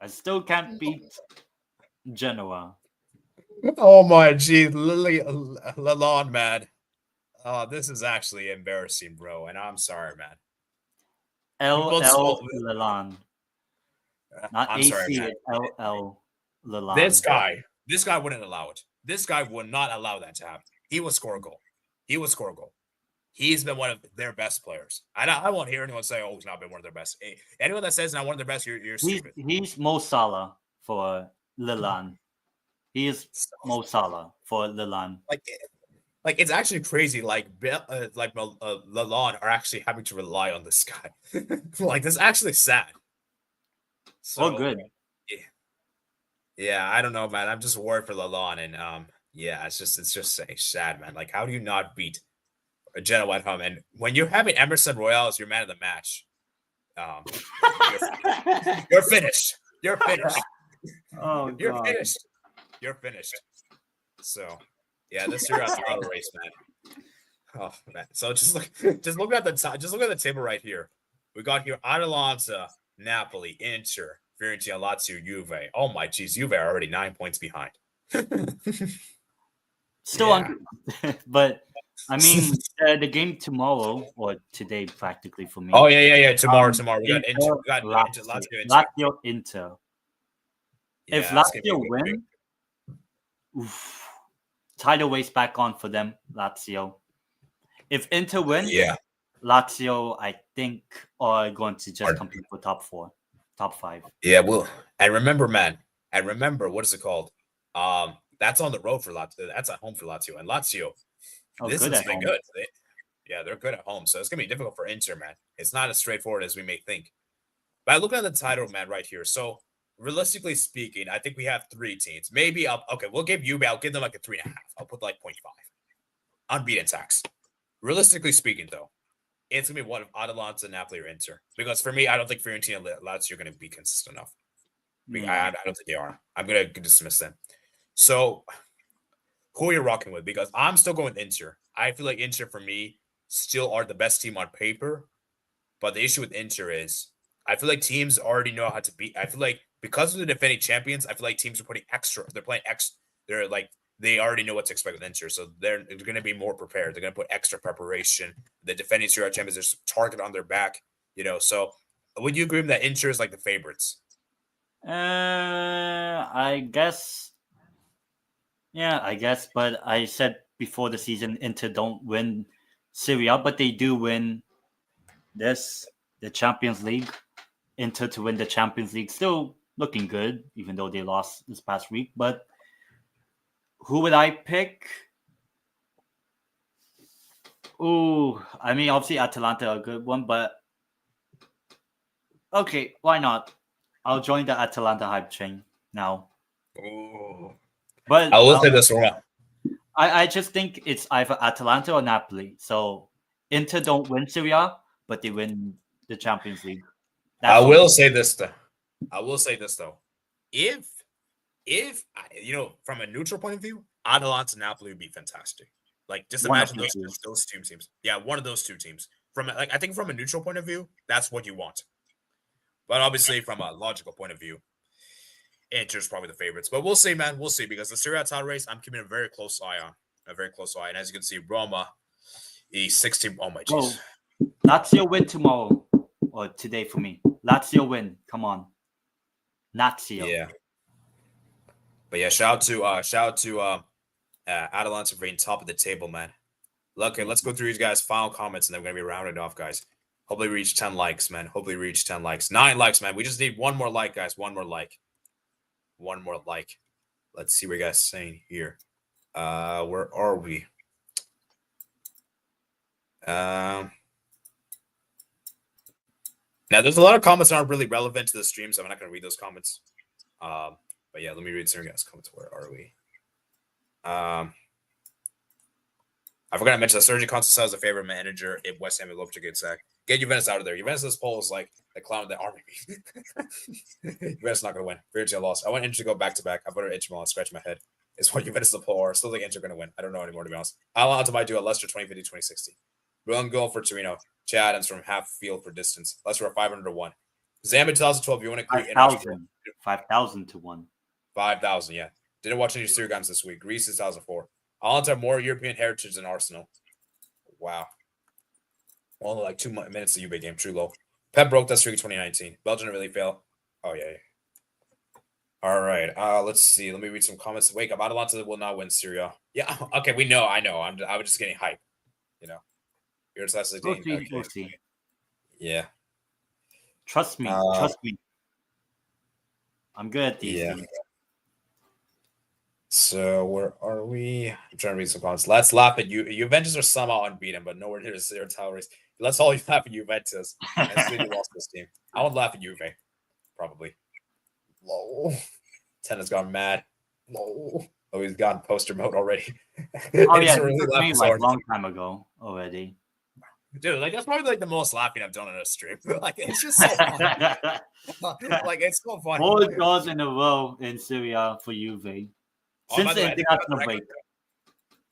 I still can't beat Genoa. Oh my gee, Lilon, man. Oh, this is actually embarrassing, bro. And I'm sorry, man. LL Lilon. Not I'm AC, sorry, LL Lilon. This guy wouldn't allow it. This guy would not allow that to happen. He would score a goal. He's been one of their best players. I won't hear anyone say, "Oh, he's not been one of their best." Anyone that says not one of their best, you're stupid. He's Mo Salah for Lilon. He is Mo Salah for Lilon. Like it's actually crazy. Lilon are actually having to rely on this guy. Like, this is actually sad. So good. Yeah, I don't know, man. I'm just worried for Lilon, and yeah, it's just sad, man. Like, how do you not beat Genoa at home. And when you're having Emerson Royale as your man of the match, you're finished. You're finished. Oh, You're God. finished. You're finished. So, yeah, this year out title race, man. Oh man! So just look at the top. Just look at the table right here. We got here Atalanta, Napoli, Inter, Fiorentina, Lazio, Juve. Oh my geez, Juve are already 9 points behind. Still on, but I mean the game tomorrow or today practically for me. Oh yeah. Tomorrow we got Inter. We got Lazio, Inter. Yeah, if Lazio win, title race back on for them, Lazio. If Inter win, Lazio, I think, are going to just compete for top 5. Yeah, well, and remember, man, what is it called? That's on the road for Lazio. That's at home for Lazio. And Lazio, this has been good. They're good at home. So it's going to be difficult for Inter, man. It's not as straightforward as we may think. But look at the title, man, right here. So realistically speaking, I think we have 3 teams. Maybe we'll give Juve, I'll give them like a 3.5. I'll put like 0.5. Unbeaten tax. Realistically speaking, though, it's going to be one of Atalanta, Napoli, or Inter. Because for me, I don't think Fiorentina and Lazio are going to be consistent enough. I don't think they are. I'm going to dismiss them. So, who are you rocking with? Because I'm still going with Inter. I feel like Inter, for me, still are the best team on paper. But the issue with Inter is, I feel like teams already know how to beat. I feel like because of the defending champions, I feel like teams are putting extra. They're playing extra. They're like, they already know what to expect with Inter. So they're going to be more prepared. They're going to put extra preparation. The defending Serie A champions, there's a target on their back. So would you agree that Inter is like the favorites? I guess. Yeah, I guess. But I said before the season, Inter don't win Serie A, but they do win the Champions League. Inter to win the Champions League, still looking good, even though they lost this past week. But who would I pick? I mean, obviously Atalanta a good one, but okay, why not? I'll join the Atalanta hype train now. Ooh. But I will say this one. I just think it's either Atalanta or Napoli. So Inter don't win Serie A, but they win the Champions League. I will say this though. If from a neutral point of view, Atalanta and Napoli would be fantastic. Like, just imagine those two teams. Yeah, one of those 2 teams. I think from a neutral point of view, that's what you want. But obviously, from a logical point of view, Inter's probably the favorites. But we'll see, man. We'll see, because the Serie A title race, I'm keeping a very close eye on. And as you can see, Roma is 16. Oh my jeez. Lazio win tomorrow or today for me. Lazio win. Come on. Lazio. Yeah. But yeah, shout out to Atalanta for being top of the table, man. Okay, let's go through these guys' final comments, and then we're gonna be rounding off, guys. Hopefully we reach 10 likes, man. 9 likes, man. We just need one more like, guys. One more like. Let's see what you guys are saying here. Where are we? Now there's a lot of comments that aren't really relevant to the stream, so I'm not gonna read those comments. But yeah, let me read some of you guys' comments. Where are we? I forgot to mention that Sergio Conceição is a favorite manager if West Ham would love to get sacked. Get Juventus out of there. Juventus' poll is like the clown of the army. Juventus not going to win. Fiorentina lost. I want Inter to go back-to-back. I voted Inter while I scratch my head. It's what Juventus the poll are. Still think Inter going to win. I don't know anymore, to be honest. Atalanta might do a Leicester 2050-2060. One goal for Torino. Chad Adams from half field for distance. Leicester are 500-1. Zambia 2012. You want to create 5,000 to 1. 5,000, yeah. Didn't watch any Serie games this week. Greece 2004. Atalanta have more European heritage than Arsenal. Wow. Only like 2 minutes to Juve game. True low. Pep broke that streak in 2019. Belgium didn't really fail. Oh, yeah. All right. Let's see. Let me read some comments. Wake up. Atalanta will not win Serie A. Yeah. Okay. We know. I know. I was just getting hype. You're just like, we'll see. Yeah. Trust me. I'm good at these things. So where are we? I'm trying to read some comments. Let's laugh at you. Juventus are somehow unbeaten, but nowhere near their title race. Let's all laugh at Juventus. And see who lost this team. I would laugh at Juve, probably. Low. 10 has gone mad. Low. Oh, he's gone poster mode already. Oh yeah, really me like a long time ago already. Dude, like that's probably like the most laughing I've done on a stream. Like it's just so fun. Like it's so funny. 4 draws in a row in Serie A for Juve. Since the international break.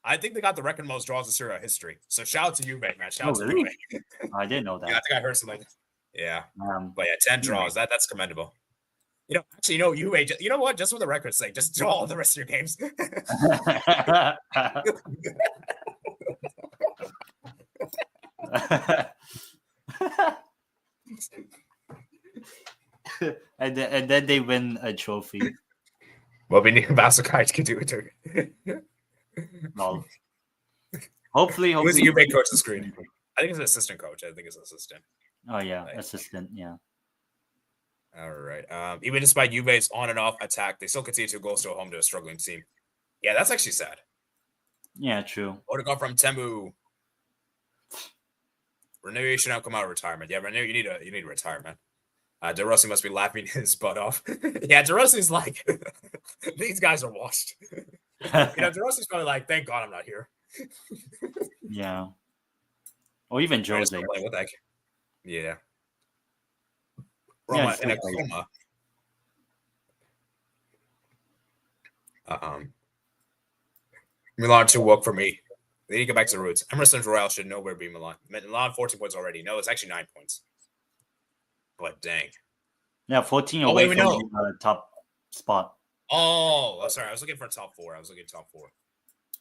I think they got the record most draws in Serie A history. So shout out to Juve, man. Shout out to really? Juve. I didn't know that. Yeah, I think I heard something. Yeah. But yeah, 10 draws. That's commendable. Actually, Juve, you know what? Just for the record's sake, just draw all the rest of your games. and then they win a trophy. Well, we need Vasakaj to do it too. Well, hopefully. Who's the Juve coach the screen? I think it's an assistant coach. Oh yeah, assistant. Yeah. All right. Even despite Juve's on and off attack, they still continue to goals to home to a struggling team. Yeah, that's actually sad. Yeah, true. Autograph from Temu. Renew should now come out of retirement. Yeah, Renew, you need to retire, man. De Rossi must be laughing his butt off. Yeah, De Rossi's like, these guys are washed. De Rossi's probably like, thank God I'm not here. Yeah. Or even Jose. What the heck? Yeah. Roma in a coma. Milan to work for me. They need to get back to the roots. Emerson Royale should know where to be Milan. Milan 14 points already. No, it's actually 9 points. But dang. Yeah, 14 away from the top spot. Oh, sorry. I was looking for top 4.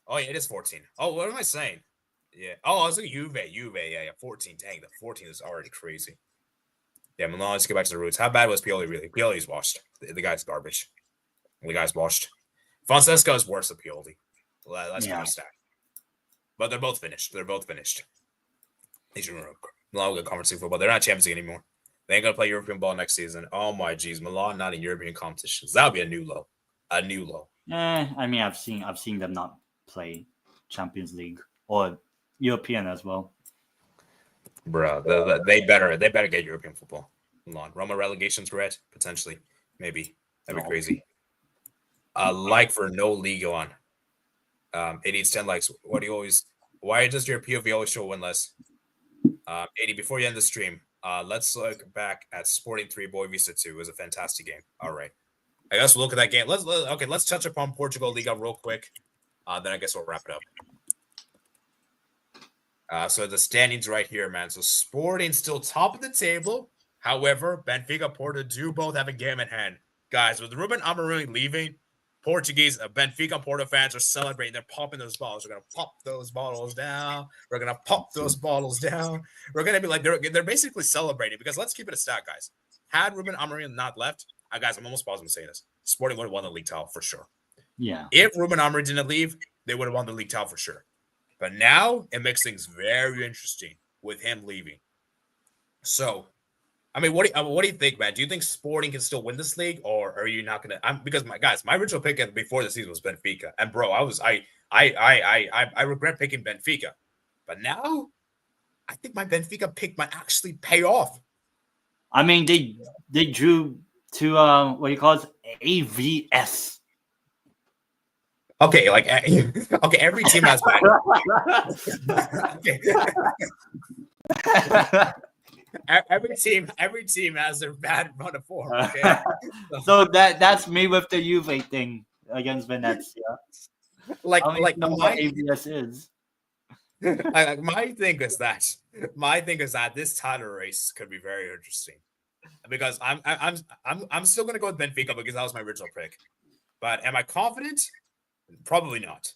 Oh, yeah, it is 14. Oh, what am I saying? Yeah. Oh, I was looking at Juve. Yeah. 14. Dang, the 14 is already crazy. Yeah, Milan, let's get back to the roots. How bad was Pioli really? Pioli's washed. The guy's garbage. The guy's washed. Fonseca is worse than Pioli. Let's be honest. But they're both finished. They should Milan will get Conference League football. They're not Champions League anymore. They ain't gonna play European ball next season. Oh my geez, Milan not in European competitions. That would be a new low. I mean, I've seen them not play Champions League or European as well. Bro, they better get European football. Milan. Roma relegation threat potentially, maybe that'd be crazy. Like for no league on. It needs 10 likes. Why does your POV always show one less? 80, before you end the stream, let's look back at Sporting 3, Boa Vista 2. It was a fantastic game. All right. I guess we'll look at that game. Let's touch upon Portugal Liga real quick. Then I guess we'll wrap it up. So the standings right here, man. So Sporting still top of the table. However, Benfica, Porto do both have a game at hand. Guys, with Ruben Amorim leaving, Portuguese Benfica and Porto fans are celebrating. They're popping those bottles. We're going to pop those bottles down. We're going to pop those bottles down. We're going to be like, they're basically celebrating because let's keep it a stat, guys. Had Ruben Amorim not left, guys, I'm almost positive saying this. Sporting would have won the league title for sure. Yeah. If Ruben Amorim didn't leave, they would have won the league title for sure. But now it makes things very interesting with him leaving. So, I mean, what do you think, man? Do you think Sporting can still win this league, or are you not gonna? Because my original pick before the season was Benfica, and bro, I regret picking Benfica, but now I think my Benfica pick might actually pay off. I mean, they drew to what you call it, AVS. Okay, okay, every team has bad. Okay. Every team has their bad run of form. Okay? So that's me with the Juve thing against Venezia. Like what AVS is. My thing is that this title race could be very interesting because I'm still gonna go with Benfica because that was my original pick. But am I confident? Probably not.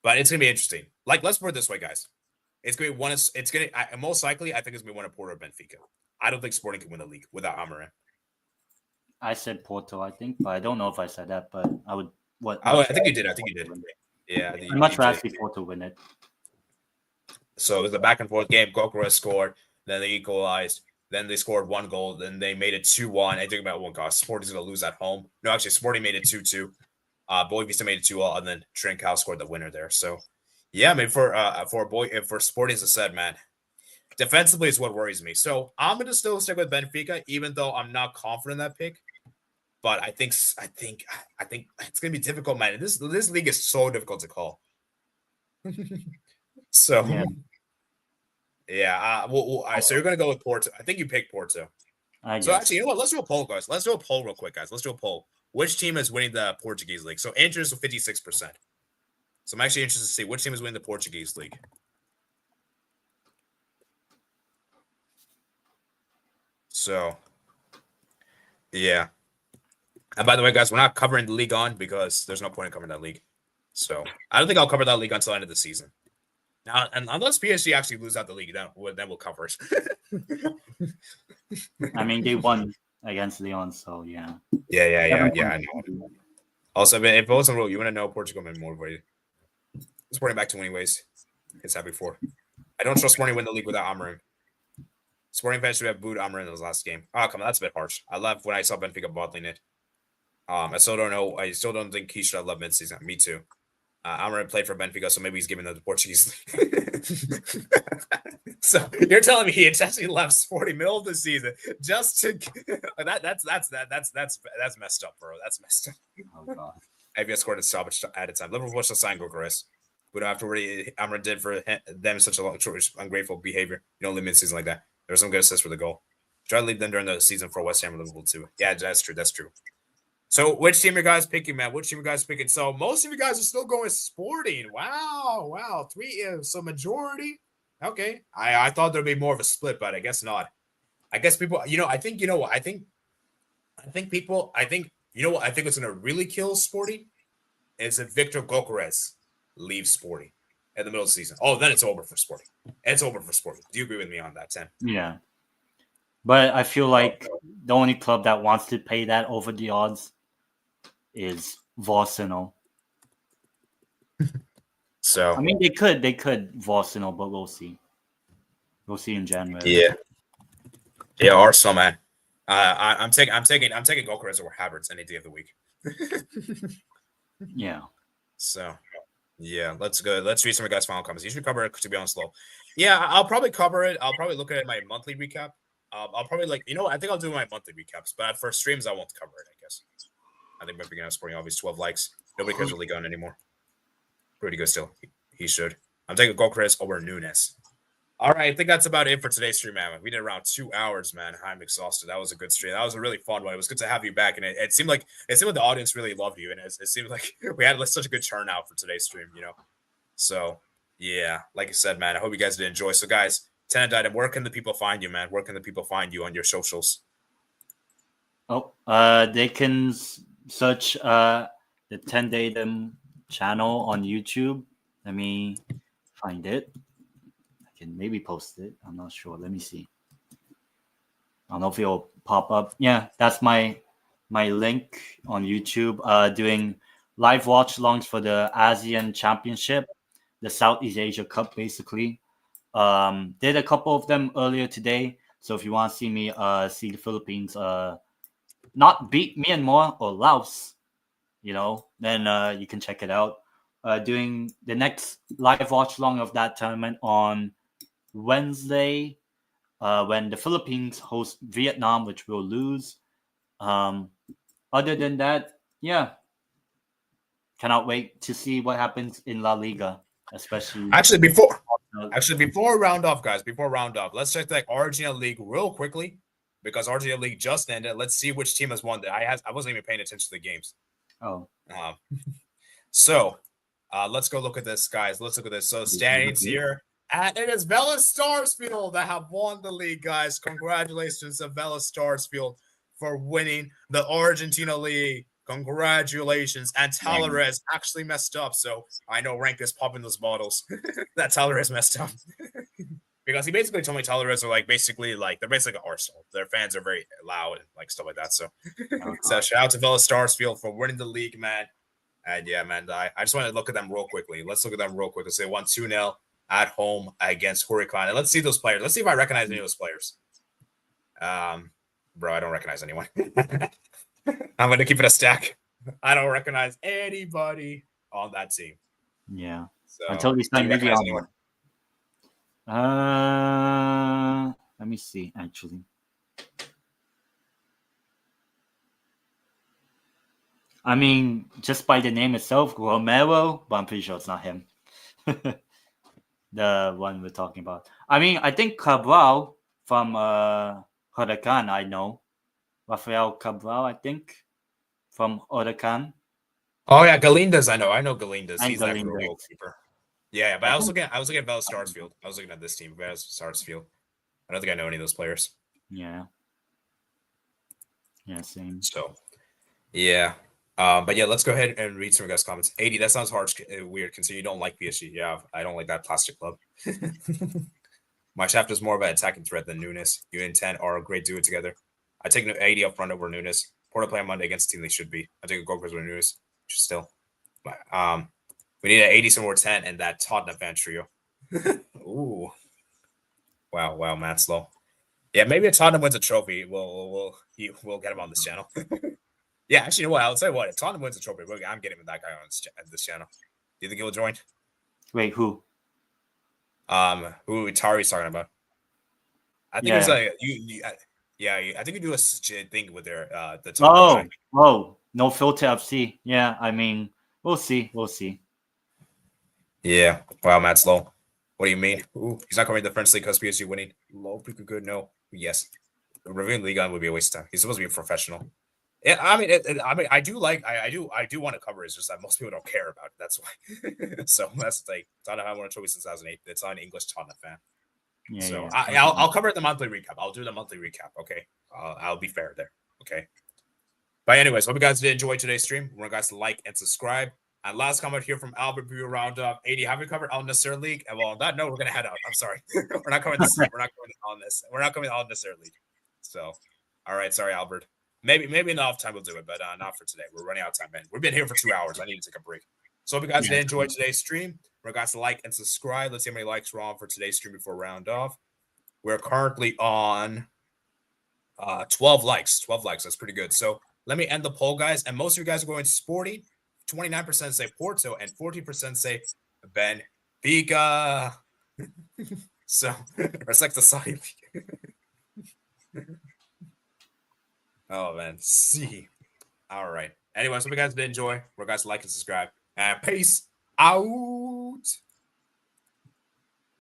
But it's gonna be interesting. Let's put it this way, guys. It's gonna be one. It's gonna most likely. I think it's gonna be one of Porto or Benfica. I don't think Sporting can win the league without Amorim. I said Porto, I think, but I don't know if I said that. But I would. I think you did. Yeah, I'd much rather see Porto win it. So it was a back and forth game. Gokora scored, then they equalized, then they scored 1 goal, then they made it 2-1. I think about 1 goal. Sporting's gonna lose at home. No, actually, Sporting made it 2-2. Boa Vista made it 2-0, and then Trincao scored the winner there. So. Yeah, I mean, for Sporting, as I said, man, defensively is what worries me. So I'm going to still stick with Benfica, even though I'm not confident in that pick. but I think it's gonna be difficult, man. This league is so difficult to call. So yeah, all right, so you're gonna go with Porto. I think you picked Porto. So actually, you know what? Let's do a poll, guys. Let's do a poll real quick, guys. Let's do a poll. Which team is winning the Portuguese league? So interest with 56%. So I'm actually interested to see which team is winning the Portuguese league. So, yeah. And by the way, guys, we're not covering the league on because there's no point in covering that league. So I don't think I'll cover that league until the end of the season. Now, and unless PSG actually lose out the league, then we'll cover it. I mean, they won against Lyon, so yeah. Yeah. I know. Also, if it wasn't real, you want to know Portugal been motivated. Sporting back to winning ways. It's that before. I don't trust Sporting win the league without Amorim. Sporting fans should have booed Amorim in his last game. Oh, come on, that's a bit harsh. I love when I saw Benfica bottling it. I still don't know. I still don't think he should have left mid-season. Me too. Amorim played for Benfica, so maybe he's giving them the Portuguese league. So you're telling me he intentionally left Sporting middle of the season just to that's messed up, bro. That's messed up. Oh god. ABS scored a stoppage at a time. Liverpool should sign Gokaris. But after what Amorim did for them, such a long, ungrateful behavior, you don't leave mid-season like that. There was some good assists for the goal. Try to leave them during the season for West Ham and Liverpool too. Yeah, that's true. That's true. So which team are you guys picking, man? Which team are you guys picking? So most of you guys are still going Sporting. Wow. So majority. Okay. I thought there'd be more of a split, but I guess not. I guess people, I think what's going to really kill Sporting is if Victor Gokares leaves Sporting in the middle of the season. Oh, then it's over for Sporting. It's over for Sporting. Do you agree with me on that, Tim? Yeah. But I feel like the only club that wants to pay that over the odds is Arsenal. So I mean, they could Arsenal, but we'll see. We'll see in January. Yeah, Arsenal, man. I'm taking Gokares over Havertz any day of the week. Yeah. So, yeah, let's go. Let's read some of the guys' final comments. You should cover it, to be honest, slow. Yeah, I'll probably cover it. I'll probably look at it in my monthly recap. I'll probably I think I'll do my monthly recaps, but for streams, I won't cover it, I guess. I think Benfica Sporting obviously 12 likes. Nobody cares really going anymore. Pretty good still. He should. I'm taking Gokares over Nunes. All right, I think that's about it for today's stream, man. We did around 2 hours, man. I'm exhausted. That was a good stream. That was a really fun one. It was good to have you back, and it seemed like the audience really loved you, and it seemed like we had such a good turnout for today's stream, So, yeah, like I said, man, I hope you guys did enjoy. So, guys, tendeitem, where can the people find you, man? Where can the people find you on your socials? Oh, they can search the tendeitem channel on YouTube. Let me find it. I can maybe post it. I'm not sure. Let me see. I don't know if it'll pop up. Yeah, that's my link on YouTube. Doing live watch alongs for the ASEAN Championship, the Southeast Asia Cup, basically. Did a couple of them earlier today. So if you want to see me see the Philippines not beat Myanmar or Laos, then you can check it out. Doing the next live watch along of that tournament on Wednesday when the Philippines host Vietnam, which we'll lose. Other than that, yeah, cannot wait to see what happens in La Liga, especially. Actually, before round off, guys, let's check the Argentina League real quickly because Argentina League just ended. Let's see which team has won that. I wasn't even paying attention to the games. Oh. So let's go look at this, guys. Let's look at this. So standings here. And it is Vela Starsfield that have won the league, guys. Congratulations to Vela Starsfield for winning the Argentina League. Congratulations. And Talares actually messed up. So I know Rank is popping those bottles. That Talares messed up. Because he basically told me Talares are they're basically like Arsenal. Their fans are very loud and stuff like that. So, so shout out to Vela Starsfield for winning the league, man. And yeah, man, I just want to look at them real quickly. Let's look at them real quick. They won 2-0 at home against Huracan. And let's see those players. Let's see if I recognize any of those players. Bro, I don't recognize anyone. I'm going to keep it a stack. I don't recognize anybody on that team. Yeah. So, until we sign maybe on. Let me see, actually. I mean, just by the name itself, Romero, but I'm pretty sure it's not him. The one we're talking about. I mean, I think Cabral from Huracan, I know. Rafael Cabral, I think, from Huracan. Oh yeah, Galindas. I know Galindas. And He's that Galindas. goalkeeper. Yeah, but I I was think, looking at Vel Sarsfield. I was looking at this team, Vel Sarsfield. I don't think I know any of those players. yeah. Yeah, same. So yeah. But yeah, let's go ahead and read some of you guys' comments. 80, that sounds weird considering you don't like PSG. Yeah, I don't like that plastic club. My shaft is more of an attacking threat than Nunes. You and 10 are a great duo together. I take 80 up front over Nunes. Porto play on Monday against the team they should be. I take a goal over Nunes, which is still. We need an 80 somewhere 10 and that Tottenham fan trio. Ooh. Wow, Matt Slow. Yeah, maybe if Tottenham wins a trophy, we'll get him on this channel. Yeah, actually, you know what? I'll tell you what. If Tottenham wins a trophy, I'm getting that guy on this channel. Do you think he'll join? Wait, who? Who Tari's talking about? I think it's like I think you do a thing with their the Tottenham guy. No filter FC. Yeah, I mean, we'll see. Yeah. Wow, Matt Slow. What do you mean? Ooh, he's not coming to the French league because PSG winning. Low, good. No. Yes. Reviewing Liga would be a waste of time. He's supposed to be a professional. Yeah, I mean, I do want to cover it. It's just that most people don't care about it. That's why. So that's like Tottenham won a trophy since 2008. It's on English Tottenham fan. Yeah, so yeah. I'll cover the monthly recap. I'll do the monthly recap. Okay, I'll be fair there. Okay. But anyways, hope you guys did enjoy today's stream. Remember, guys, to like and subscribe. And last comment here from Albert View Roundup 80. Have we covered Al Nasser League? And well, on that note, we're gonna head out. I'm sorry, we're not covering this. We're not covering on this. We're not covering Al Nasser League. So, all right, sorry, Albert. Maybe in the off time we'll do it, but not for today. We're running out of time, man. We've been here for 2 hours. I need to take a break. So, hope you guys did enjoy today's stream. Remember, guys, to like and subscribe. Let's see how many likes we're on for today's stream before we round off. We're currently on 12 likes. 12 likes. That's pretty good. So let me end the poll, guys. And most of you guys are going Sporting. 29% say Porto and 14% say Benfica. So it's like the Saudi League. Oh man, see. All right. Anyways, hope you guys did enjoy. Remember, guys, to like and subscribe. And peace out.